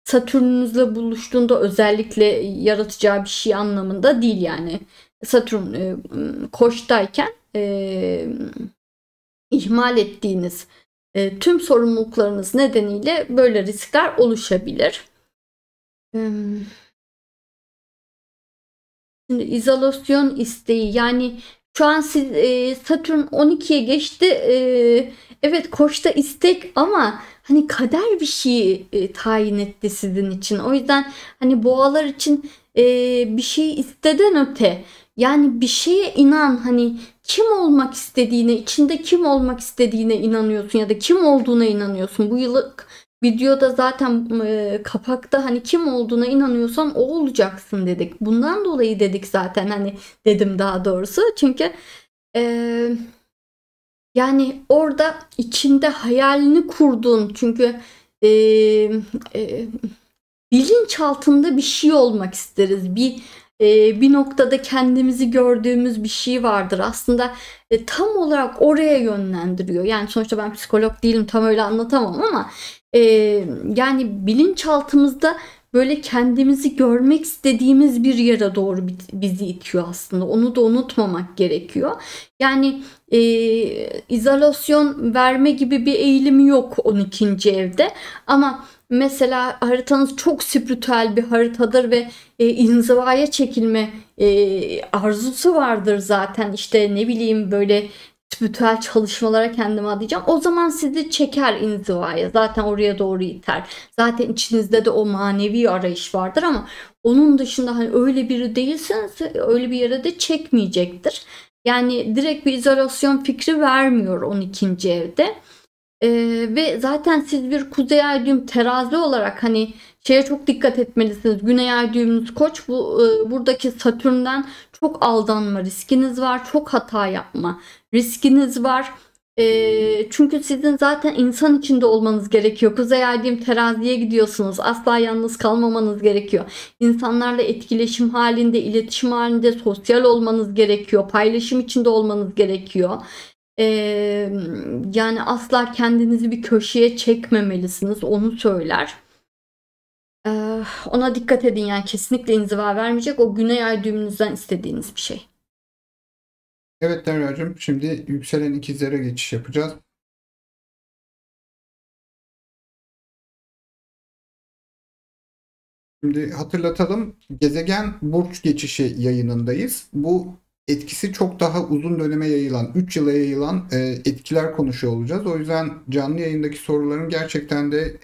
Satürn'ünüzle buluştuğunda özellikle yaratacağı bir şey anlamında değil yani. Satürn Koç'tayken ihmal ettiğiniz tüm sorumluluklarınız nedeniyle böyle riskler oluşabilir. Şimdi izolasyon isteği, yani şu an siz Satürn 12'ye geçti. Evet, Koç'ta istek, ama hani kader bir şey tayin etti sizin için. O yüzden hani boğalar için bir şey isteden öte, yani bir şeye inan, hani kim olmak istediğine, içinde kim olmak istediğine inanıyorsun ya da kim olduğuna inanıyorsun. Bu yıllık videoda zaten kapakta hani kim olduğuna inanıyorsan o olacaksın dedik. Bundan dolayı dedik zaten, hani dedim daha doğrusu. Çünkü yani orada içinde hayalini kurduğun, çünkü bilinç altında bir şey olmak isteriz. Bir noktada kendimizi gördüğümüz bir şey vardır. Aslında tam olarak oraya yönlendiriyor. Yani sonuçta ben psikolog değilim, tam öyle anlatamam, ama yani bilinçaltımızda böyle kendimizi görmek istediğimiz bir yere doğru bizi itiyor aslında. Onu da unutmamak gerekiyor. Yani izolasyon verme gibi bir eğilimi yok 12. evde, ama mesela haritanız çok spiritüel bir haritadır ve inzivaya çekilme arzusu vardır zaten. İşte ne bileyim, böyle spiritüel çalışmalara kendimi adayacağım. O zaman sizi çeker inzivaya. Zaten oraya doğru iter. Zaten içinizde de o manevi arayış vardır, ama onun dışında hani öyle biri değilseniz öyle bir yere de çekmeyecektir. Yani direkt bir izolasyon fikri vermiyor 12. evde. Ve zaten siz bir kuzey ay düğüm terazi olarak hani şeye çok dikkat etmelisiniz. Güney ay düğümünüz Koç, buradaki Satürn'den çok aldanma riskiniz var. Çok hata yapma riskiniz var. Çünkü sizin zaten insan içinde olmanız gerekiyor. Kuzey ay düğüm teraziye gidiyorsunuz. Asla yalnız kalmamanız gerekiyor. İnsanlarla etkileşim halinde, iletişim halinde, sosyal olmanız gerekiyor. Paylaşım içinde olmanız gerekiyor. Yani asla kendinizi bir köşeye çekmemelisiniz, onu söyler. Ona dikkat edin, yani kesinlikle inziva vermeyecek, o güney ay düğümünüzden istediğiniz bir şey. Evet Derya'cığım, şimdi yükselen ikizlere geçiş yapacağız. Şimdi hatırlatalım, gezegen burç geçişi yayınındayız. Bu etkisi çok daha uzun döneme yayılan, 3 yıla yayılan etkiler konuşuyor olacağız. O yüzden canlı yayındaki soruların gerçekten de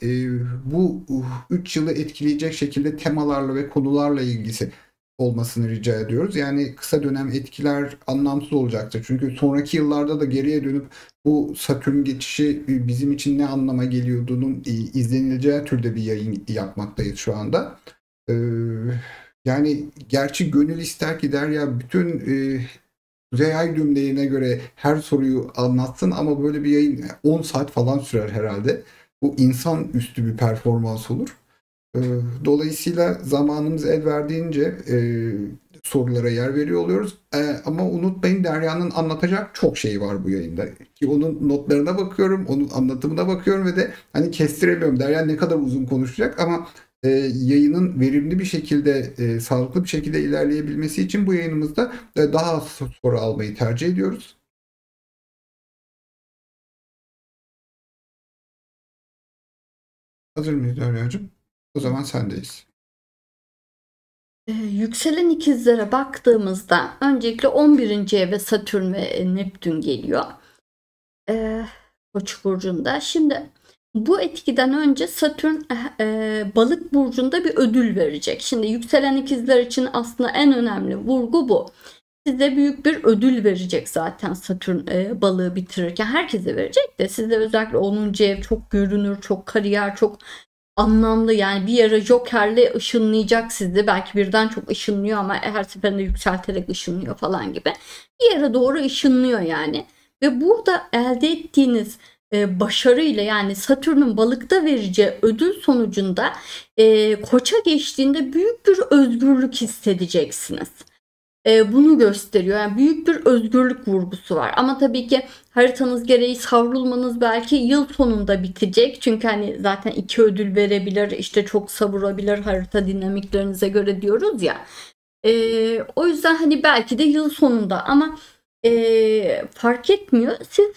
bu 3 yılı etkileyecek şekilde temalarla ve konularla ilgisi olmasını rica ediyoruz. Yani kısa dönem etkiler anlamsız olacaktır. Çünkü sonraki yıllarda da geriye dönüp bu Satürn geçişi bizim için ne anlama geliyorduğunun izlenileceği türde bir yayın yapmaktayız şu anda. Yani gerçi gönül ister ki Derya bütün Kuzey Ay düğümlerine göre her soruyu anlatsın, ama böyle bir yayın 10 saat falan sürer herhalde. Bu insan üstü bir performans olur. Dolayısıyla zamanımız el verdiğince sorulara yer veriyor oluyoruz. Ama unutmayın, Derya'nın anlatacak çok şey var bu yayında. Ki onun notlarına bakıyorum, onun anlatımına bakıyorum ve de hani kestiremiyorum. Derya ne kadar uzun konuşacak, ama yayının verimli bir şekilde, sağlıklı bir şekilde ilerleyebilmesi için bu yayınımızda daha az soru almayı tercih ediyoruz. Hazır mıyız Derya'cığım? O zaman sendeyiz. Yükselen ikizlere baktığımızda öncelikle 11. eve Satürn ve Neptün geliyor. Koç burcunda. Şimdi bu etkiden önce Satürn Balık burcunda bir ödül verecek. Şimdi yükselen ikizler için aslında en önemli vurgu bu. Size büyük bir ödül verecek zaten Satürn balığı bitirirken. Herkese verecek de size özellikle 10. ev çok görünür, çok kariyer, çok anlamlı, yani bir yere jokerle ışınlayacak sizi. Belki birden çok ışınlıyor ama her seferinde yükselterek ışınlıyor falan gibi. Bir yere doğru ışınlıyor yani. Ve burada elde ettiğiniz başarıyla, yani Satürn'ün balıkta vereceği ödül sonucunda Koça geçtiğinde büyük bir özgürlük hissedeceksiniz. Bunu gösteriyor. Yani büyük bir özgürlük vurgusu var. Ama tabii ki haritanız gereği savrulmanız belki yıl sonunda bitecek. Çünkü hani zaten 2 ödül verebilir, işte çok savurabilir harita dinamiklerinize göre diyoruz ya. O yüzden hani belki de yıl sonunda ama fark etmiyor. Siz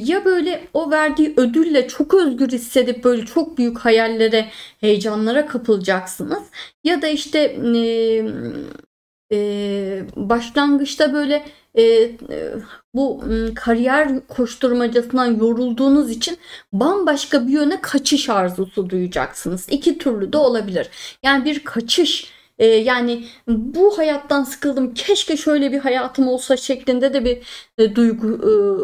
ya böyle o verdiği ödülle çok özgür hissedip böyle çok büyük hayallere, heyecanlara kapılacaksınız. Ya da işte başlangıçta böyle bu kariyer koşturmacasından yorulduğunuz için bambaşka bir yöne kaçış arzusu duyacaksınız. İki türlü de olabilir. Yani bir kaçış, yani bu hayattan sıkıldım, keşke şöyle bir hayatım olsa şeklinde de bir duygu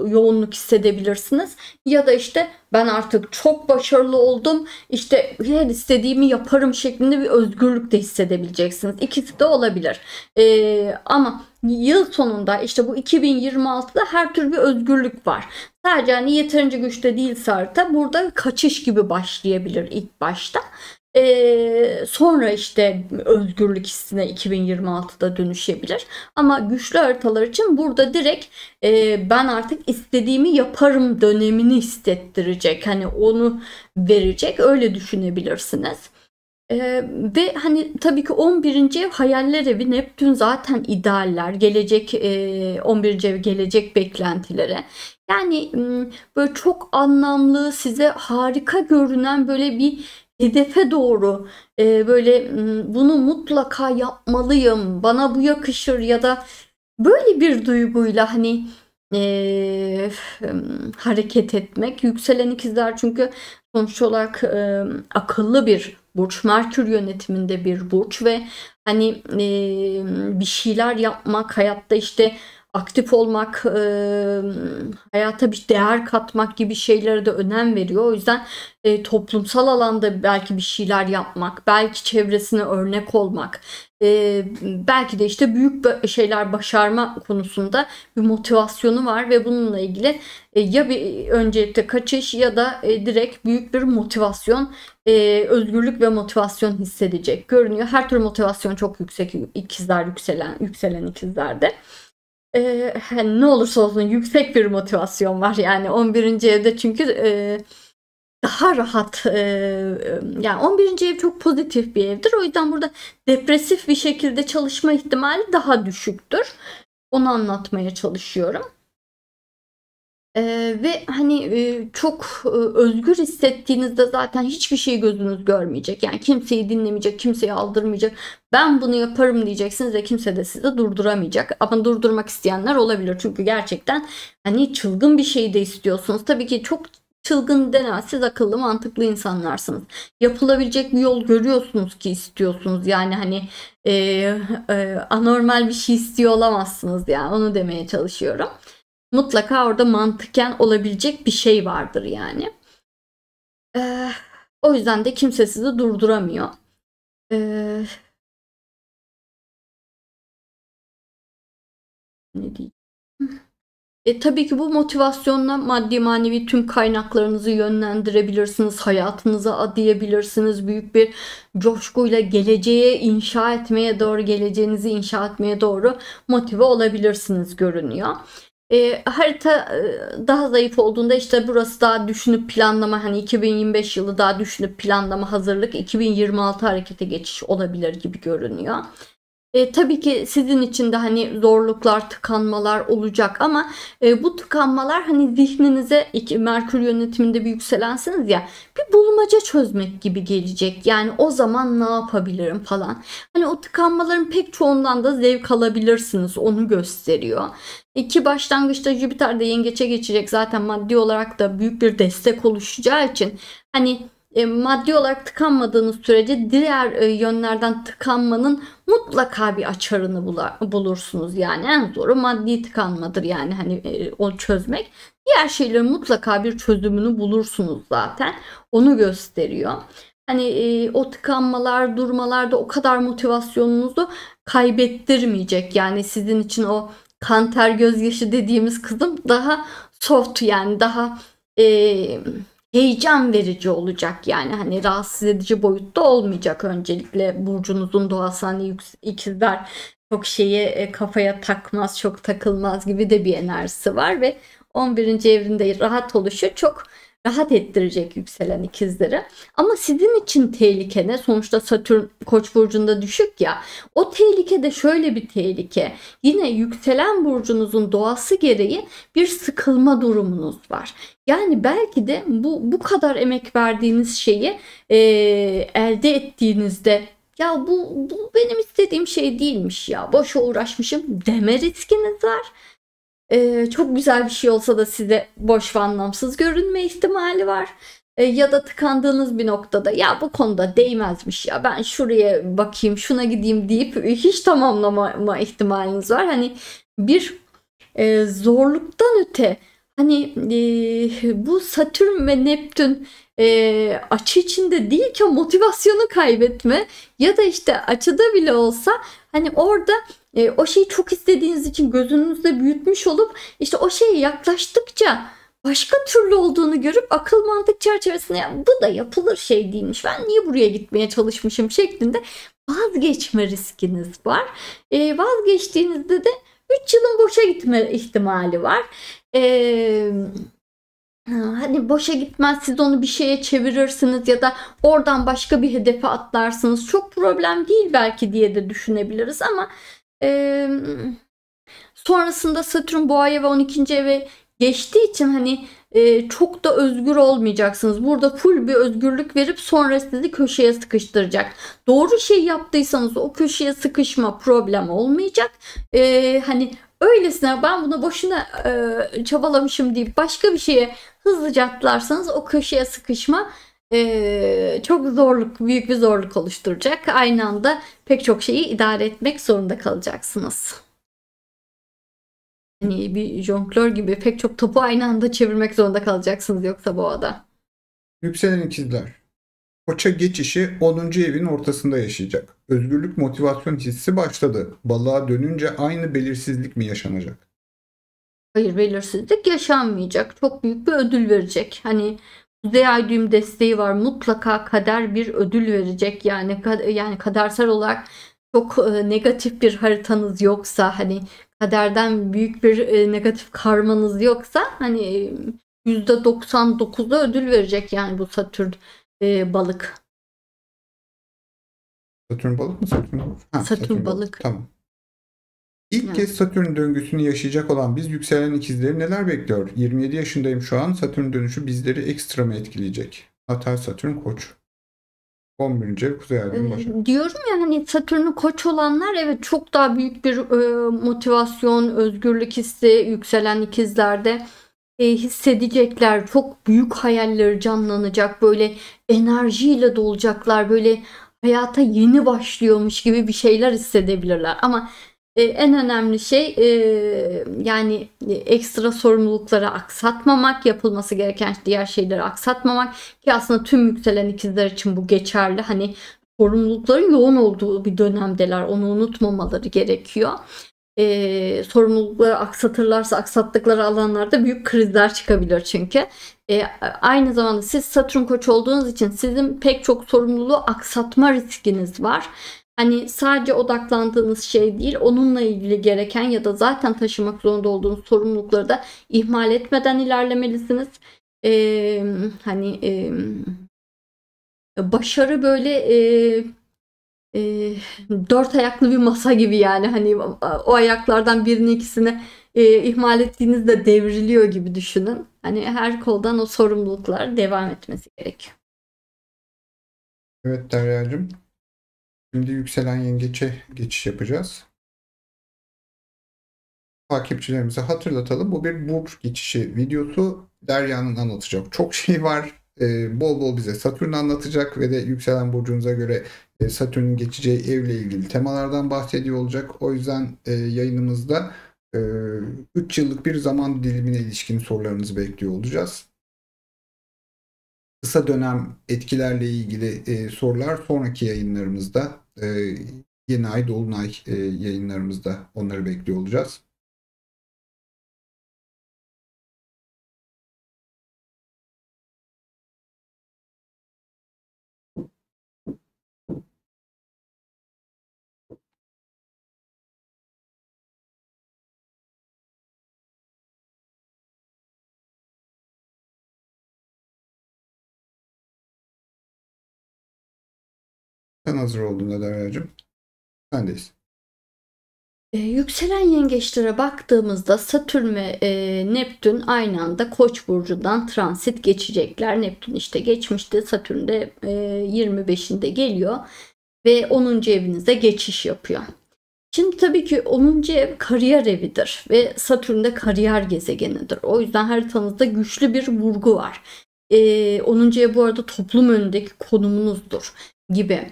yoğunluk hissedebilirsiniz. Ya da işte ben artık çok başarılı oldum, işte her istediğimi yaparım şeklinde bir özgürlük de hissedebileceksiniz. İkisi de olabilir. Ama yıl sonunda işte bu 2026'da her tür bir özgürlük var. Sadece hani yeterince güçte değilse harita burada kaçış gibi başlayabilir ilk başta. Sonra işte özgürlük hissine 2026'da dönüşebilir. Ama güçlü haritalar için burada direkt ben artık istediğimi yaparım dönemini hissettirecek. Hani onu verecek, öyle düşünebilirsiniz. Ve hani tabii ki 11. ev hayaller evi. Neptün zaten idealler, gelecek, 11. ev gelecek beklentilere. Yani böyle çok anlamlı, size harika görünen böyle bir hedefe doğru böyle bunu mutlaka yapmalıyım, bana bu yakışır ya da böyle bir duyguyla hani hareket etmek. Yükselen ikizler çünkü sonuç olarak akıllı bir burç, Merkür yönetiminde bir burç ve hani bir şeyler yapmak, hayatta işte aktif olmak, hayata bir değer katmak gibi şeylere de önem veriyor. O yüzden toplumsal alanda belki bir şeyler yapmak, belki çevresine örnek olmak, belki de işte büyük şeyler başarma konusunda bir motivasyonu var ve bununla ilgili ya bir öncelikle kaçış ya da direkt büyük bir motivasyon, özgürlük ve motivasyon hissedecek görünüyor. Her türlü motivasyon çok yüksek ikizler, yükselen ikizlerde. Hani ne olursa olsun yüksek bir motivasyon var yani 11. evde çünkü daha rahat, yani 11. ev çok pozitif bir evdir. O yüzden burada depresif bir şekilde çalışma ihtimali daha düşüktür. Onu anlatmaya çalışıyorum. Ve hani çok özgür hissettiğinizde zaten hiçbir şey gözünüz görmeyecek. Yani kimseyi dinlemeyecek, kimseyi aldırmayacak. Ben bunu yaparım diyeceksiniz ve kimse de sizi durduramayacak. Ama durdurmak isteyenler olabilir. Çünkü gerçekten hani çılgın bir şey de istiyorsunuz. Tabii ki çok çılgın denemez. Siz akıllı, mantıklı insanlarsınız. Yapılabilecek bir yol görüyorsunuz ki istiyorsunuz. Yani hani anormal bir şey istiyor olamazsınız yani. Onu demeye çalışıyorum. Mutlaka orada mantıken olabilecek bir şey vardır yani. O yüzden de kimse sizi durduramıyor. Ne diyeyim? Tabii ki bu motivasyonla maddi manevi tüm kaynaklarınızı yönlendirebilirsiniz. Hayatınıza adayabilirsiniz. Büyük bir coşkuyla geleceğe inşa etmeye doğru, geleceğinizi inşa etmeye doğru motive olabilirsiniz görünüyor. Harita daha zayıf olduğunda işte burası daha düşünüp planlama, hani 2025 yılı daha düşünüp planlama hazırlık, 2026 harekete geçiş olabilir gibi görünüyor. Tabii ki sizin için de hani zorluklar, tıkanmalar olacak ama bu tıkanmalar hani zihninize, Merkür yönetiminde bir yükselensiniz ya, bir bulmaca çözmek gibi gelecek. Yani o zaman ne yapabilirim falan. Hani o tıkanmaların pek çoğundan da zevk alabilirsiniz. Onu gösteriyor. Ki başlangıçta Jüpiter de yengeçe geçecek. Zaten maddi olarak da büyük bir destek oluşacağı için hani maddi olarak tıkanmadığınız sürece diğer yönlerden tıkanmanın mutlaka bir açarını bulursunuz. Yani en zoru maddi tıkanmadır, yani hani onu çözmek. Diğer şeylerin mutlaka bir çözümünü bulursunuz zaten. Onu gösteriyor. Hani o tıkanmalar, durmalar da o kadar motivasyonunuzu kaybettirmeyecek. Yani sizin için o kan ter gözyaşı dediğimiz kısım daha soft, yani daha heyecan verici olacak. Yani hani rahatsız edici boyutta olmayacak. Öncelikle burcunuzun doğası, hani ikizler çok şeye kafaya takmaz, çok takılmaz gibi de bir enerjisi var ve 11. evrinde rahat oluşu çok rahat ettirecek yükselen ikizleri. Ama sizin için tehlike ne? Sonuçta Satürn Koç burcunda düşük ya. O tehlike de şöyle bir tehlike. Yine yükselen burcunuzun doğası gereği bir sıkılma durumunuz var. Yani belki de bu kadar emek verdiğiniz şeyi elde ettiğinizde, ya bu benim istediğim şey değilmiş, ya boşa uğraşmışım deme riskiniz var. Çok güzel bir şey olsa da size boş ve anlamsız görünme ihtimali var. Ya da tıkandığınız bir noktada ya bu konuda değmezmiş, ya ben şuraya bakayım, şuna gideyim deyip hiç tamamlama ihtimaliniz var. Hani bir zorluktan öte, hani bu Satürn ve Neptün açı içinde değilken motivasyonu kaybetme, ya da işte açıda bile olsa hani orada o şeyi çok istediğiniz için gözünüzde büyütmüş olup işte o şeye yaklaştıkça başka türlü olduğunu görüp akıl mantık çerçevesinde ya bu da yapılır şey değilmiş, ben niye buraya gitmeye çalışmışım şeklinde vazgeçme riskiniz var. Vazgeçtiğinizde de 3 yılın boşa gitme ihtimali var. Hani boşa gitmez, siz onu bir şeye çevirirsiniz ya da oradan başka bir hedefe atlarsınız. Çok problem değil belki diye de düşünebiliriz ama sonrasında Satürn Boğa'ya ve 12. eve geçtiği için hani çok da özgür olmayacaksınız. Burada full bir özgürlük verip sonra sizi köşeye sıkıştıracak. Doğru şey yaptıysanız o köşeye sıkışma problem olmayacak. Hani öylesine ben buna boşuna çabalamışım deyip başka bir şeye hızlıca atlarsanız o köşeye sıkışma çok büyük bir zorluk oluşturacak. Aynı anda pek çok şeyi idare etmek zorunda kalacaksınız. Hani bir jonglör gibi pek çok topu aynı anda çevirmek zorunda kalacaksınız yoksa boğada. Yükselen ikizler. Koça geçişi 10. evin ortasında yaşayacak. Özgürlük motivasyon hissi başladı. Balığa dönünce aynı belirsizlik mi yaşanacak? Hayır, belirsizlik yaşanmayacak. Çok büyük bir ödül verecek. Hani Kuzey Ay düğüm desteği var. Mutlaka kader bir ödül verecek. Yani kadersel olarak çok negatif bir haritanız yoksa, hani kaderden büyük bir negatif karmanız yoksa hani %99'da ödül verecek yani bu Satürn balık. Satürn balık mı? Satürn balık. Satürn balık. Tamam. İlk kez Satürn döngüsünü yaşayacak olan biz yükselen ikizleri neler bekliyor? 27 yaşındayım şu an. Satürn dönüşü bizleri ekstra mı etkileyecek? Natal Satürn Koç. 11. ev Kuzey Ay düğüm Başak. Diyorum ya, hani Satürn'ü Koç olanlar evet çok daha büyük bir motivasyon, özgürlük hissi yükselen ikizlerde hissedecekler. Çok büyük hayalleri canlanacak. Böyle enerjiyle dolacaklar. Böyle hayata yeni başlıyormuş gibi bir şeyler hissedebilirler. Ama en önemli şey yani ekstra sorumlulukları aksatmamak, yapılması gereken diğer şeyleri aksatmamak, ki aslında tüm yükselen ikizler için bu geçerli. Hani sorumlulukların yoğun olduğu bir dönemdeler. Onu unutmamaları gerekiyor. Sorumlulukları aksatırlarsa aksattıkları alanlarda büyük krizler çıkabilir çünkü. Aynı zamanda siz Satürn Koç olduğunuz için sizin pek çok sorumluluğu aksatma riskiniz var. Hani sadece odaklandığınız şey değil, onunla ilgili gereken ya da zaten taşımak zorunda olduğunuz sorumlulukları da ihmal etmeden ilerlemelisiniz. Hani başarı böyle dört ayaklı bir masa gibi, yani hani o ayaklardan birini ikisini ihmal ettiğinizde devriliyor gibi düşünün. Hani her koldan o sorumluluklar devam etmesi gerekiyor. Evet Derya'cığım. Şimdi yükselen yengeçe geçiş yapacağız. Takipçilerimize hatırlatalım. Bu bir burç geçişi videosu. Derya'nın anlatacak çok şey var. Bol bol bize Satürn anlatacak ve de yükselen burcunuza göre Satürn'ün geçeceği evle ilgili temalardan bahsediyor olacak. O yüzden yayınımızda 3 yıllık bir zaman dilimine ilişkin sorularınızı bekliyor olacağız. Kısa dönem etkilerle ilgili sorular sonraki yayınlarımızda, yeni ay, dolunay yayınlarımızda onları bekliyor olacağız. Sen hazır olduğunda Derya'cığım, sendeyiz. Yükselen yengeçlere baktığımızda Satürn ve Neptün aynı anda Koç burcundan transit geçecekler. Neptün işte geçmişti, Satürn de 25'inde geliyor ve 10. evinize geçiş yapıyor. Şimdi tabii ki 10. ev kariyer evidir ve Satürn de kariyer gezegenidir. O yüzden haritanızda güçlü bir vurgu var. 10. ev bu arada toplum önündeki konumunuzdur gibi.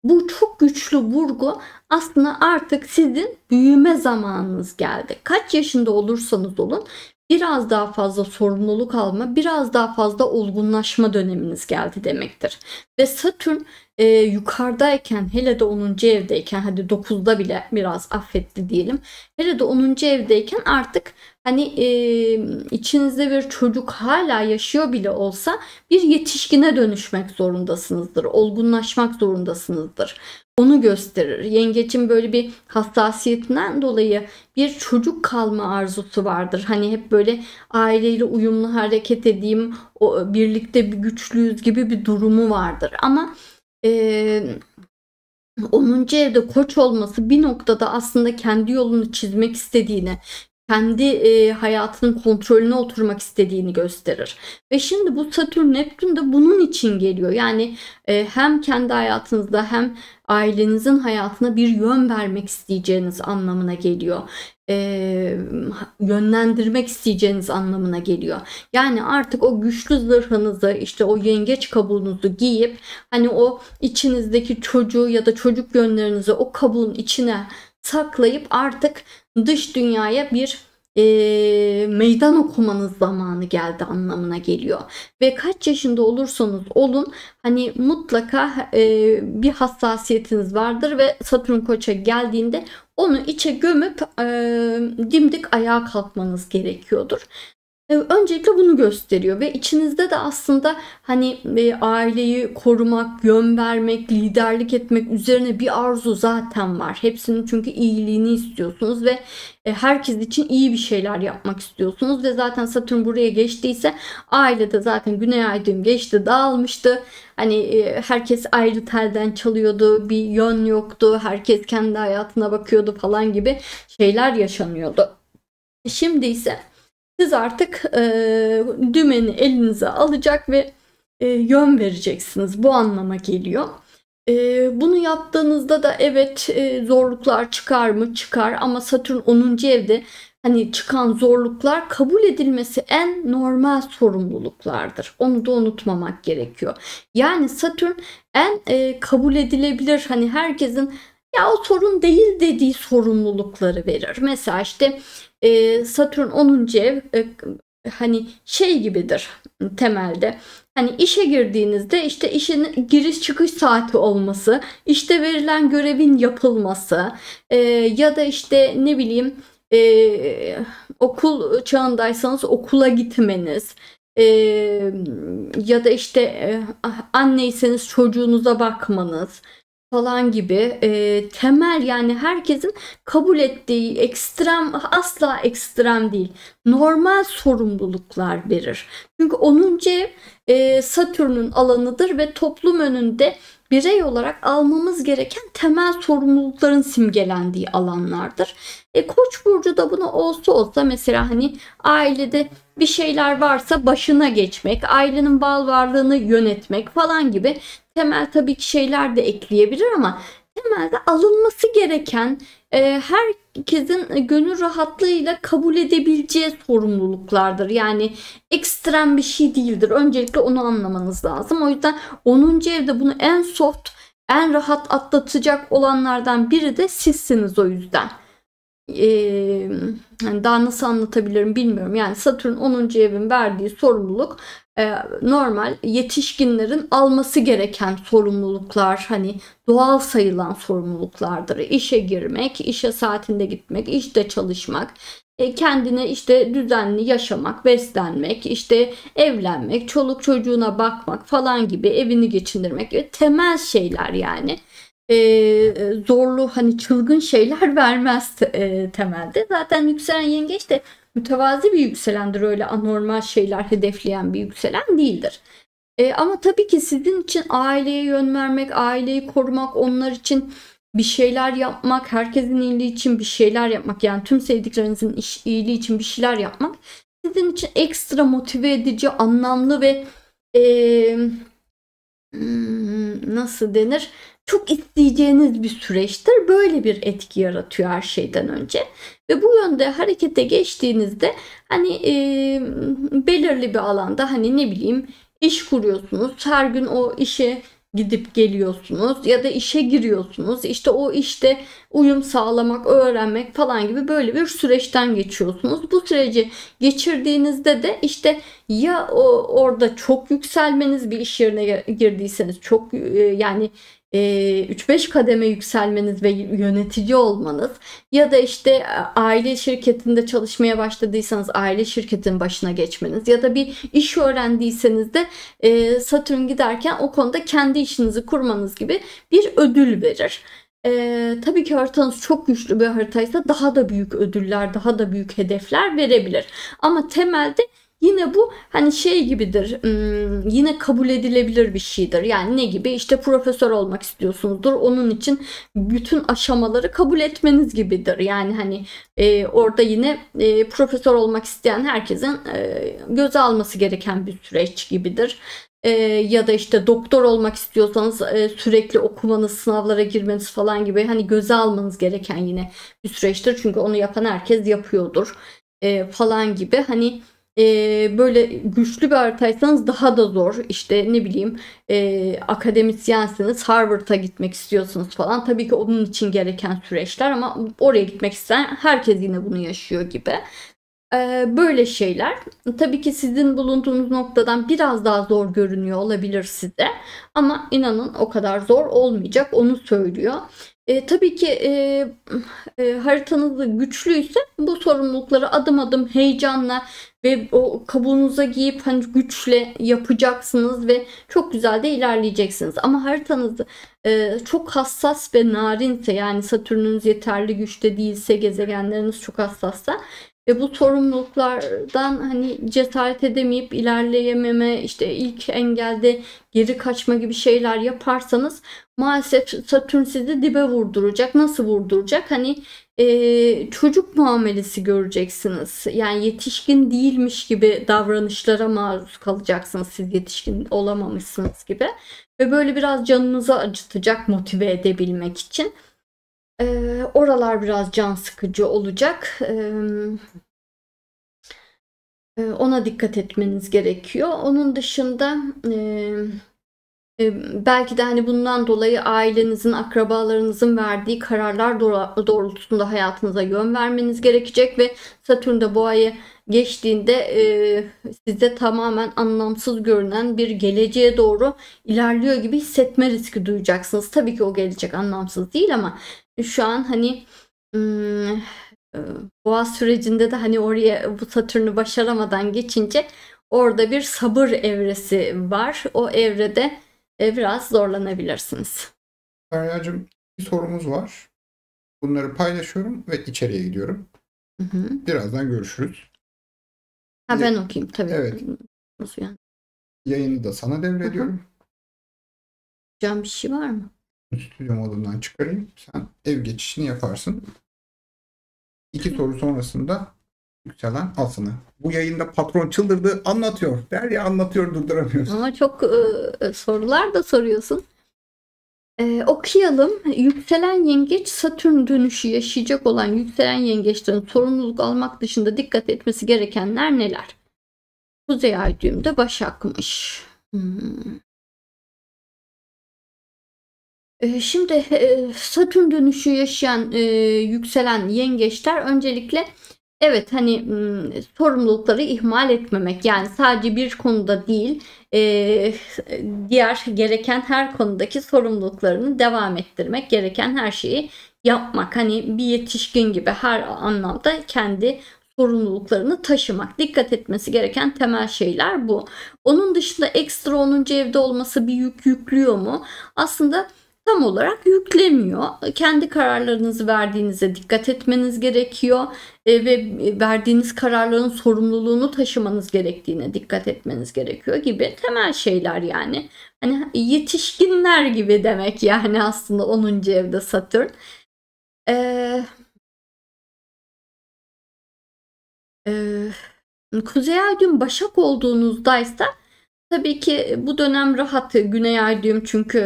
Bu çok güçlü vurgu aslında artık sizin büyüme zamanınız geldi. Kaç yaşında olursanız olun biraz daha fazla sorumluluk alma, biraz daha fazla olgunlaşma döneminiz geldi demektir. Ve Satürn yukarıdayken, hele de 10. evdeyken, hadi 9'da bile biraz affetti diyelim. Hele de 10. evdeyken artık hani içinizde bir çocuk hala yaşıyor bile olsa bir yetişkine dönüşmek zorundasınızdır. Olgunlaşmak zorundasınızdır. Onu gösterir. Yengeçin böyle bir hassasiyetinden dolayı bir çocuk kalma arzusu vardır. Hani hep böyle aileyle uyumlu hareket edeyim, birlikte bir güçlüyüz gibi bir durumu vardır. Ama 10. evde Koç olması bir noktada aslında kendi yolunu çizmek istediğini, kendi hayatının kontrolüne oturmak istediğini gösterir. Ve şimdi bu Satürn Neptün de bunun için geliyor. Yani hem kendi hayatınızda hem ailenizin hayatına bir yön vermek isteyeceğiniz anlamına geliyor. Yönlendirmek isteyeceğiniz anlamına geliyor. Yani artık o güçlü zırhınızı, işte o yengeç kabuğunuzu giyip hani o içinizdeki çocuğu ya da çocuk yönlerinizi o kabuğun içine saklayıp artık dış dünyaya bir meydan okumanız zamanı geldi anlamına geliyor. Ve kaç yaşında olursanız olun hani mutlaka bir hassasiyetiniz vardır ve Satürn Koç'a geldiğinde onu içe gömüp dimdik ayağa kalkmanız gerekiyordur. Öncelikle bunu gösteriyor ve içinizde de aslında hani aileyi korumak, yön vermek, liderlik etmek üzerine bir arzu zaten var. Hepsinin çünkü iyiliğini istiyorsunuz ve herkes için iyi bir şeyler yapmak istiyorsunuz ve zaten Satürn buraya geçtiyse ailede zaten Güney Ay düğüm geçti, dağılmıştı. Hani herkes ayrı telden çalıyordu, bir yön yoktu, herkes kendi hayatına bakıyordu falan gibi şeyler yaşanıyordu. Şimdi ise siz artık dümeni elinize alacak ve yön vereceksiniz. Bu anlama geliyor. Bunu yaptığınızda da evet zorluklar çıkar mı? Çıkar, ama Satürn 10. evde hani çıkan zorluklar kabul edilmesi en normal sorumluluklardır. Onu da unutmamak gerekiyor. Yani Satürn en kabul edilebilir, hani herkesin ya o sorun değil dediği sorumlulukları verir. Mesela işte Satürn 10. ev hani şey gibidir temelde. Hani işe girdiğinizde işte işin giriş çıkış saati olması, işte verilen görevin yapılması ya da işte ne bileyim okul çağındaysanız okula gitmeniz ya da işte anneyseniz çocuğunuza bakmanız falan gibi temel, yani herkesin kabul ettiği ekstrem, asla ekstrem değil, normal sorumluluklar verir. Çünkü 10. ev Satürn'ün alanıdır ve toplum önünde birey olarak almamız gereken temel sorumlulukların simgelendiği alanlardır. Koç burcu da bunu olsa mesela hani ailede bir şeyler varsa başına geçmek, ailenin mal varlığını yönetmek falan gibi temel tabii ki şeyler de ekleyebilir ama temelde alınması gereken, herkesin gönül rahatlığıyla kabul edebileceği sorumluluklardır. Yani ekstrem bir şey değildir. Öncelikle onu anlamanız lazım. O yüzden 10. evde bunu en soft, en rahat atlatacak olanlardan biri de sizsiniz o yüzden. Yani daha nasıl anlatabilirim bilmiyorum. Yani Satürn 10. evin verdiği sorumluluk normal yetişkinlerin alması gereken sorumluluklar, hani doğal sayılan sorumluluklardır. İşe girmek, işe saatinde gitmek, işte çalışmak, kendine işte düzenli yaşamak, beslenmek, işte evlenmek, çoluk çocuğuna bakmak falan gibi, evini geçindirmek, temel şeyler yani. Zorlu, hani çılgın şeyler vermez temelde. Zaten yükselen yengeç de mütevazi bir yükselendir. Öyle anormal şeyler hedefleyen bir yükselen değildir. Ama tabii ki sizin için aileye yön vermek, aileyi korumak, onlar için bir şeyler yapmak, herkesin iyiliği için bir şeyler yapmak, yani tüm sevdiklerinizin iyiliği için bir şeyler yapmak sizin için ekstra motive edici, anlamlı ve nasıl denir? Çok isteyeceğiniz bir süreçtir. Böyle bir etki yaratıyor her şeyden önce. Ve bu yönde harekete geçtiğinizde hani belirli bir alanda, hani ne bileyim, iş kuruyorsunuz. Her gün o işe gidip geliyorsunuz ya da işe giriyorsunuz. İşte o işte uyum sağlamak, öğrenmek falan gibi böyle bir süreçten geçiyorsunuz. Bu süreci geçirdiğinizde de işte ya orada çok yükselmeniz, bir iş yerine girdiyseniz çok yani 3-5 kademe yükselmeniz ve yönetici olmanız, ya da işte aile şirketinde çalışmaya başladıysanız aile şirketinin başına geçmeniz, ya da bir iş öğrendiyseniz de Satürn giderken o konuda kendi işinizi kurmanız gibi bir ödül verir. Tabii ki haritanız çok güçlü bir haritaysa daha da büyük ödüller, daha da büyük hedefler verebilir. Ama temelde yine bu hani şey gibidir, yine kabul edilebilir bir şeydir. Yani ne gibi? İşte profesör olmak istiyorsunuzdur. Onun için bütün aşamaları kabul etmeniz gibidir. Yani hani orada yine profesör olmak isteyen herkesin göze alması gereken bir süreç gibidir. Ya da işte doktor olmak istiyorsanız sürekli okumanız, sınavlara girmeniz falan gibi hani göze almanız gereken yine bir süreçtir. Çünkü onu yapan herkes yapıyordur falan gibi. Hani böyle güçlü bir haritaysanız daha da zor. İşte ne bileyim, akademisyensiniz, Harvard'a gitmek istiyorsunuz falan. Tabii ki onun için gereken süreçler, ama oraya gitmek isteyen herkes yine bunu yaşıyor gibi. Böyle şeyler. Tabii ki sizin bulunduğunuz noktadan biraz daha zor görünüyor olabilir size. Ama inanın o kadar zor olmayacak, onu söylüyor. Tabii ki haritanız güçlüyse bu sorumlulukları adım adım heyecanla ve o kabuğunuza giyip hani güçle yapacaksınız ve çok güzel de ilerleyeceksiniz. Ama haritanız çok hassas ve narinse, yani Satürn'ünüz yeterli güçte değilse, gezegenleriniz çok hassassa ve bu sorumluluklardan hani cesaret edemeyip ilerleyememe, işte ilk engelde geri kaçma gibi şeyler yaparsanız maalesef Satürn sizi dibe vurduracak. Nasıl vurduracak? Hani çocuk muamelesi göreceksiniz. Yani yetişkin değilmiş gibi davranışlara maruz kalacaksınız. Siz yetişkin olamamışsınız gibi. Ve böyle biraz canınızı acıtacak motive edebilmek için. Oralar biraz can sıkıcı olacak. Ona dikkat etmeniz gerekiyor. Onun dışında belki de hani bundan dolayı ailenizin, akrabalarınızın verdiği kararlar doğrultusunda hayatınıza yön vermeniz gerekecek ve Satürn de Boğa'ya geçtiğinde size tamamen anlamsız görünen bir geleceğe doğru ilerliyor gibi hissetme riski duyacaksınız. Tabii ki o gelecek anlamsız değil, ama şu an hani Boğa sürecinde de hani oraya bu Satürn'ü başaramadan geçince orada bir sabır evresi var. O evrede biraz zorlanabilirsiniz. Derya'cığım, bir sorumuz var. Bunları paylaşıyorum ve içeriye gidiyorum. Hı hı. Birazdan görüşürüz. Ha, ben okuyayım tabii. Evet. Nasıl yani? Yayını da sana devrediyorum. Can bir şey var mı? Stüdyo modundan çıkarayım. Sen ev geçişini yaparsın. 2 soru sonrasında yükselen al sana. Bu yayında patron çıldırdı, anlatıyor. Derya anlatıyor, durduramıyoruz. Ama çok sorular da soruyorsun. Okuyalım. Yükselen yengeç Satürn dönüşü yaşayacak olan yükselen yengeçlerin sorumluluk almak dışında dikkat etmesi gerekenler neler? Kuzey ay düğümde Başak'mış. Şimdi Satürn dönüşü yaşayan yükselen yengeçler öncelikle evet hani sorumlulukları ihmal etmemek, yani sadece bir konuda değil diğer gereken her konudaki sorumluluklarını devam ettirmek, gereken her şeyi yapmak, hani bir yetişkin gibi her anlamda kendi sorumluluklarını taşımak, dikkat etmesi gereken temel şeyler bu. Onun dışında ekstra 10. evde olması bir yük yüklüyor mu? Aslında tam olarak yüklemiyor. Kendi kararlarınızı verdiğinize dikkat etmeniz gerekiyor ve verdiğiniz kararların sorumluluğunu taşımanız gerektiğine dikkat etmeniz gerekiyor gibi temel şeyler yani. Hani yetişkinler gibi demek yani aslında 10. evde Satürn. Kuzey ay düğüm Başak olduğunuzdaysa tabii ki bu dönem rahat. Güney ay düğüm çünkü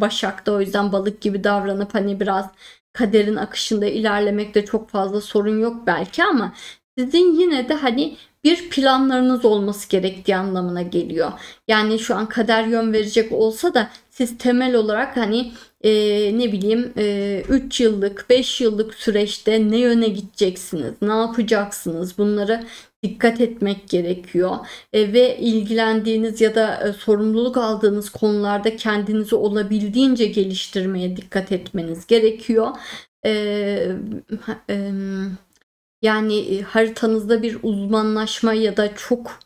Başak'ta, o yüzden balık gibi davranıp hani biraz kaderin akışında ilerlemekte çok fazla sorun yok belki, ama sizin yine de hani bir planlarınız olması gerektiği anlamına geliyor. Yani şu an kader yön verecek olsa da siz temel olarak hani ne bileyim 3 yıllık 5 yıllık süreçte ne yöne gideceksiniz, ne yapacaksınız, bunları dikkat etmek gerekiyor. Ve ilgilendiğiniz ya da sorumluluk aldığınız konularda kendinizi olabildiğince geliştirmeye dikkat etmeniz gerekiyor. Yani haritanızda bir uzmanlaşma ya da çok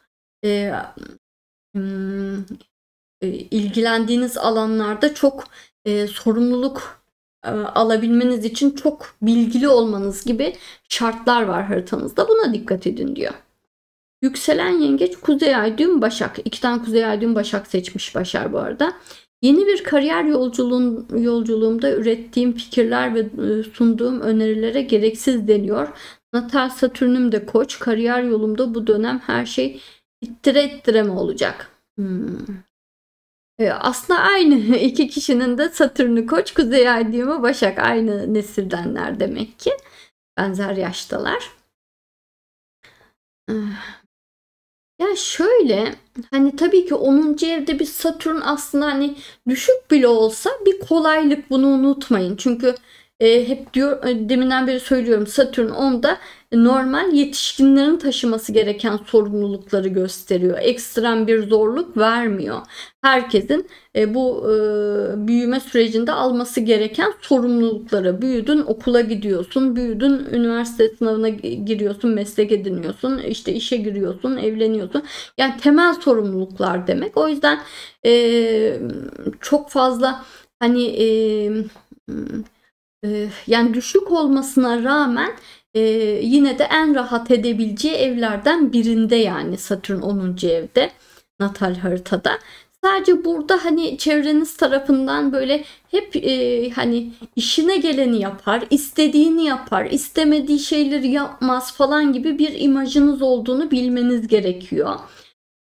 ilgilendiğiniz alanlarda çok sorumluluk alabilmeniz için çok bilgili olmanız gibi şartlar var haritanızda. Buna dikkat edin diyor. Yükselen yengeç Kuzey ay düğüm Başak. 2 tane Kuzey ay düğüm Başak seçmiş Başar bu arada. Yeni bir kariyer yolculuğumda ürettiğim fikirler ve sunduğum önerilere gereksiz deniyor. Natal Satürn'üm de Koç. Kariyer yolumda bu dönem her şey ittire mi olacak? Aslında aynı iki kişinin de Satürn'ü Koç, Kuzey ay düğümü Başak, aynı nesildenler demek ki. Benzer yaştalar. Ya şöyle, hani tabii ki 10. evde bir Satürn aslında hani düşük bile olsa bir kolaylık, bunu unutmayın. Çünkü hep diyor, deminden beri söylüyorum, Satürn 10'da normal yetişkinlerin taşıması gereken sorumlulukları gösteriyor. Ekstrem bir zorluk vermiyor. Herkesin bu büyüme sürecinde alması gereken sorumlulukları. Büyüdün, okula gidiyorsun, büyüdün, üniversite sınavına giriyorsun, meslek ediniyorsun, işte işe giriyorsun, evleniyorsun. Yani temel sorumluluklar demek. O yüzden çok fazla hani yani düşük olmasına rağmen yine de en rahat edebileceği evlerden birinde, yani Satürn 10. evde natal haritada. Sadece burada hani çevreniz tarafından böyle hep hani işine geleni yapar, istediğini yapar, istemediği şeyleri yapmaz falan gibi bir imajınız olduğunu bilmeniz gerekiyor.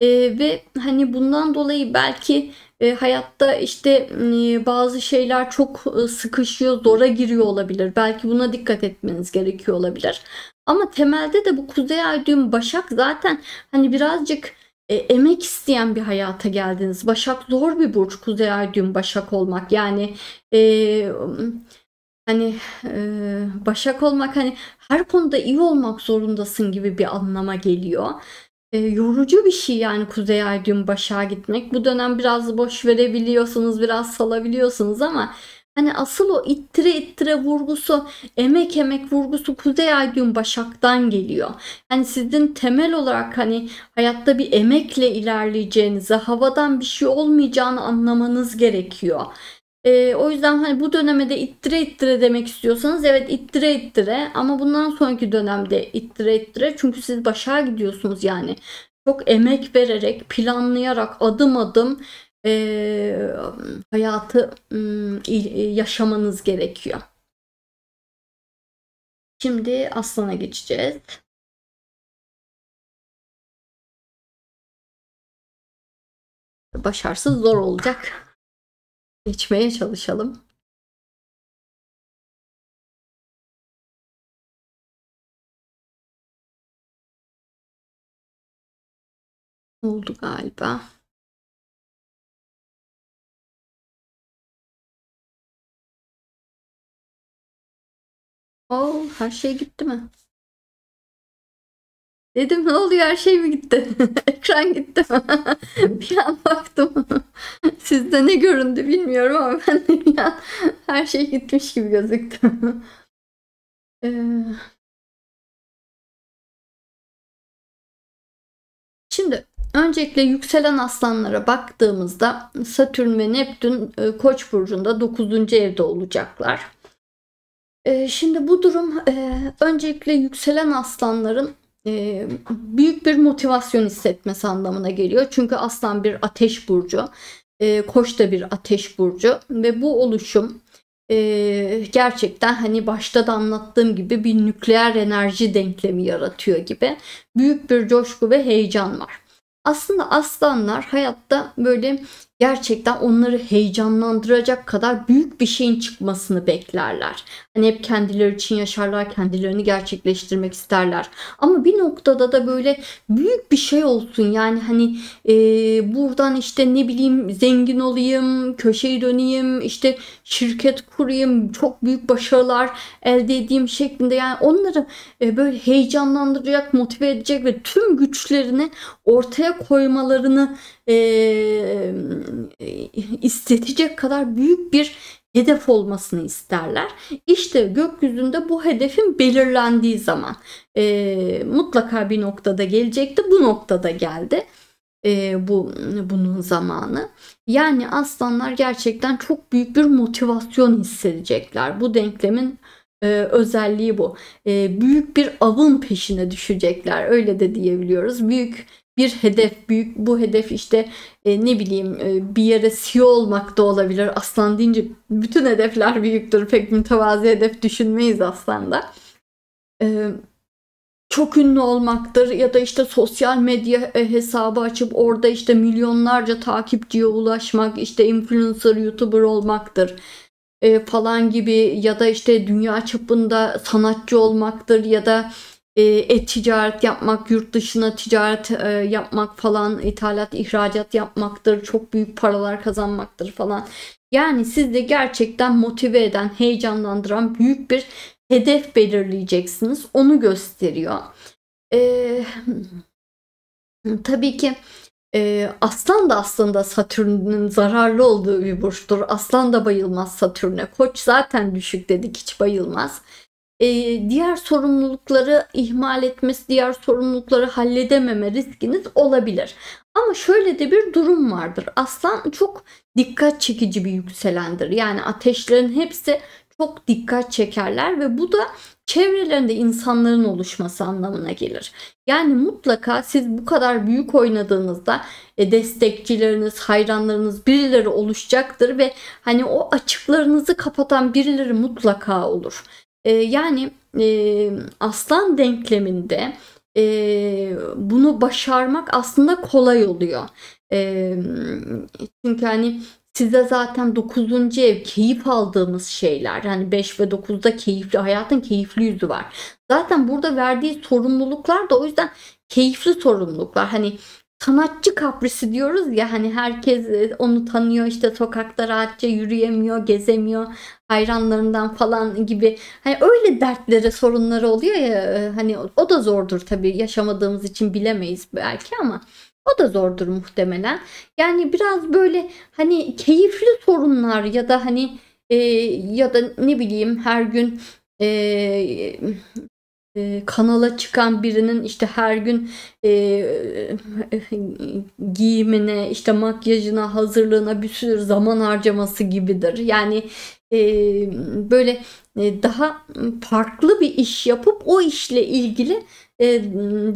Ve hani bundan dolayı belki hayatta işte bazı şeyler çok sıkışıyor, zora giriyor olabilir. Belki buna dikkat etmeniz gerekiyor olabilir. Ama temelde de bu Kuzey ay düğüm Başak zaten hani birazcık emek isteyen bir hayata geldiniz. Başak zor bir burç, Kuzey ay düğüm Başak olmak. Yani hani Başak olmak, hani her konuda iyi olmak zorundasın gibi bir anlama geliyor. Yorucu bir şey yani Kuzey ay düğüm Başak'a gitmek. Bu dönem biraz boş verebiliyorsunuz, biraz salabiliyorsunuz, ama hani asıl o ittire vurgusu, emek vurgusu Kuzey ay düğüm Başak'tan geliyor. Hani sizin temel olarak hani hayatta bir emekle ilerleyeceğinizi, havadan bir şey olmayacağını anlamanız gerekiyor. O yüzden hani bu döneme de ittire ittire demek istiyorsanız evet ittire ittire, ama bundan sonraki dönemde ittire ittire, çünkü siz başa gidiyorsunuz yani. Çok emek vererek, planlayarak, adım adım hayatı yaşamanız gerekiyor. Şimdi Aslan'a geçeceğiz. Başarısız zor olacak. Geçmeye çalışalım. Oldu galiba. Her şey gitti mi? Dedim ne oluyor, her şey mi gitti? Ekran gitti mi? Bir an baktım. Sizde ne göründü bilmiyorum ama ben de bir an her şey gitmiş gibi gözüktü. Şimdi öncelikle yükselen aslanlara baktığımızda Satürn ve Neptün Koç burcunda 9. evde olacaklar. Şimdi bu durum öncelikle yükselen aslanların büyük bir motivasyon hissetmesi anlamına geliyor. Çünkü aslan bir ateş burcu, koç da bir ateş burcu ve bu oluşum gerçekten hani başta da anlattığım gibi bir nükleer enerji denklemi yaratıyor gibi büyük bir coşku ve heyecan var. Aslında aslanlar hayatta böyle gerçekten onları heyecanlandıracak kadar büyük bir şeyin çıkmasını beklerler. Hani hep kendileri için yaşarlar, kendilerini gerçekleştirmek isterler. Ama bir noktada da böyle büyük bir şey olsun, yani hani buradan işte ne bileyim zengin olayım, köşeyi döneyim, işte şirket kurayım, çok büyük başarılar elde edeyim şeklinde, yani onları böyle heyecanlandıracak, motive edecek ve tüm güçlerini ortaya koymalarını istetecek kadar büyük bir hedef olmasını isterler. İşte gökyüzünde bu hedefin belirlendiği zaman mutlaka bir noktada gelecekti. Bu noktada geldi. Bunun zamanı. Yani aslanlar gerçekten çok büyük bir motivasyon hissedecekler. Bu denklemin özelliği bu. Büyük bir avın peşine düşecekler. Öyle de diyebiliyoruz. Büyük bir hedef, bu hedef işte ne bileyim bir yere CEO olmak da olabilir. Aslan deyince bütün hedefler büyüktür. Pek mütevazi hedef düşünmeyiz aslında. Çok ünlü olmaktır ya da işte sosyal medya hesabı açıp orada işte milyonlarca takipçiye ulaşmak, işte influencer, YouTuber olmaktır falan gibi, ya da işte dünya çapında sanatçı olmaktır ya da ticaret yapmak, yurt dışına ticaret yapmak falan, ithalat, ihracat yapmaktır, çok büyük paralar kazanmaktır falan. Yani sizi gerçekten motive eden, heyecanlandıran büyük bir hedef belirleyeceksiniz. Onu gösteriyor. Tabii ki Aslan da aslında Satürn'ün zararlı olduğu bir burçtur. Aslan da bayılmaz Satürn'e. Koç zaten düşük dedik, hiç bayılmaz. Diğer sorumlulukları ihmal etmesi, diğer sorumlulukları halledememe riskiniz olabilir. Ama şöyle de bir durum vardır. Aslan çok dikkat çekici bir yükselendir. Yani ateşlerin hepsi çok dikkat çekerler ve bu da çevrelerinde insanların oluşması anlamına gelir. Yani mutlaka siz bu kadar büyük oynadığınızda destekçileriniz, hayranlarınız, birileri oluşacaktır ve hani o açıklarınızı kapatan birileri mutlaka olur. Yani aslan denkleminde bunu başarmak aslında kolay oluyor. Çünkü hani size zaten 9. ev keyif aldığımız şeyler. Yani 5 ve 9'da keyifli, hayatın keyifli yüzü var. Zaten burada verdiği sorumluluklar da o yüzden keyifli sorumluluklar. Hani sanatçı kaprisi diyoruz ya, hani herkes onu tanıyor, işte sokakta rahatça yürüyemiyor, gezemiyor, hayranlarından falan gibi. Hani öyle dertleri, sorunları oluyor ya, hani o da zordur tabii, yaşamadığımız için bilemeyiz belki ama o da zordur muhtemelen. Yani biraz böyle hani keyifli sorunlar ya da hani ya da ne bileyim her gün kanala çıkan birinin işte her gün giyimine, işte makyajına, hazırlığına bir sürü zaman harcaması gibidir. Yani böyle daha farklı bir iş yapıp o işle ilgili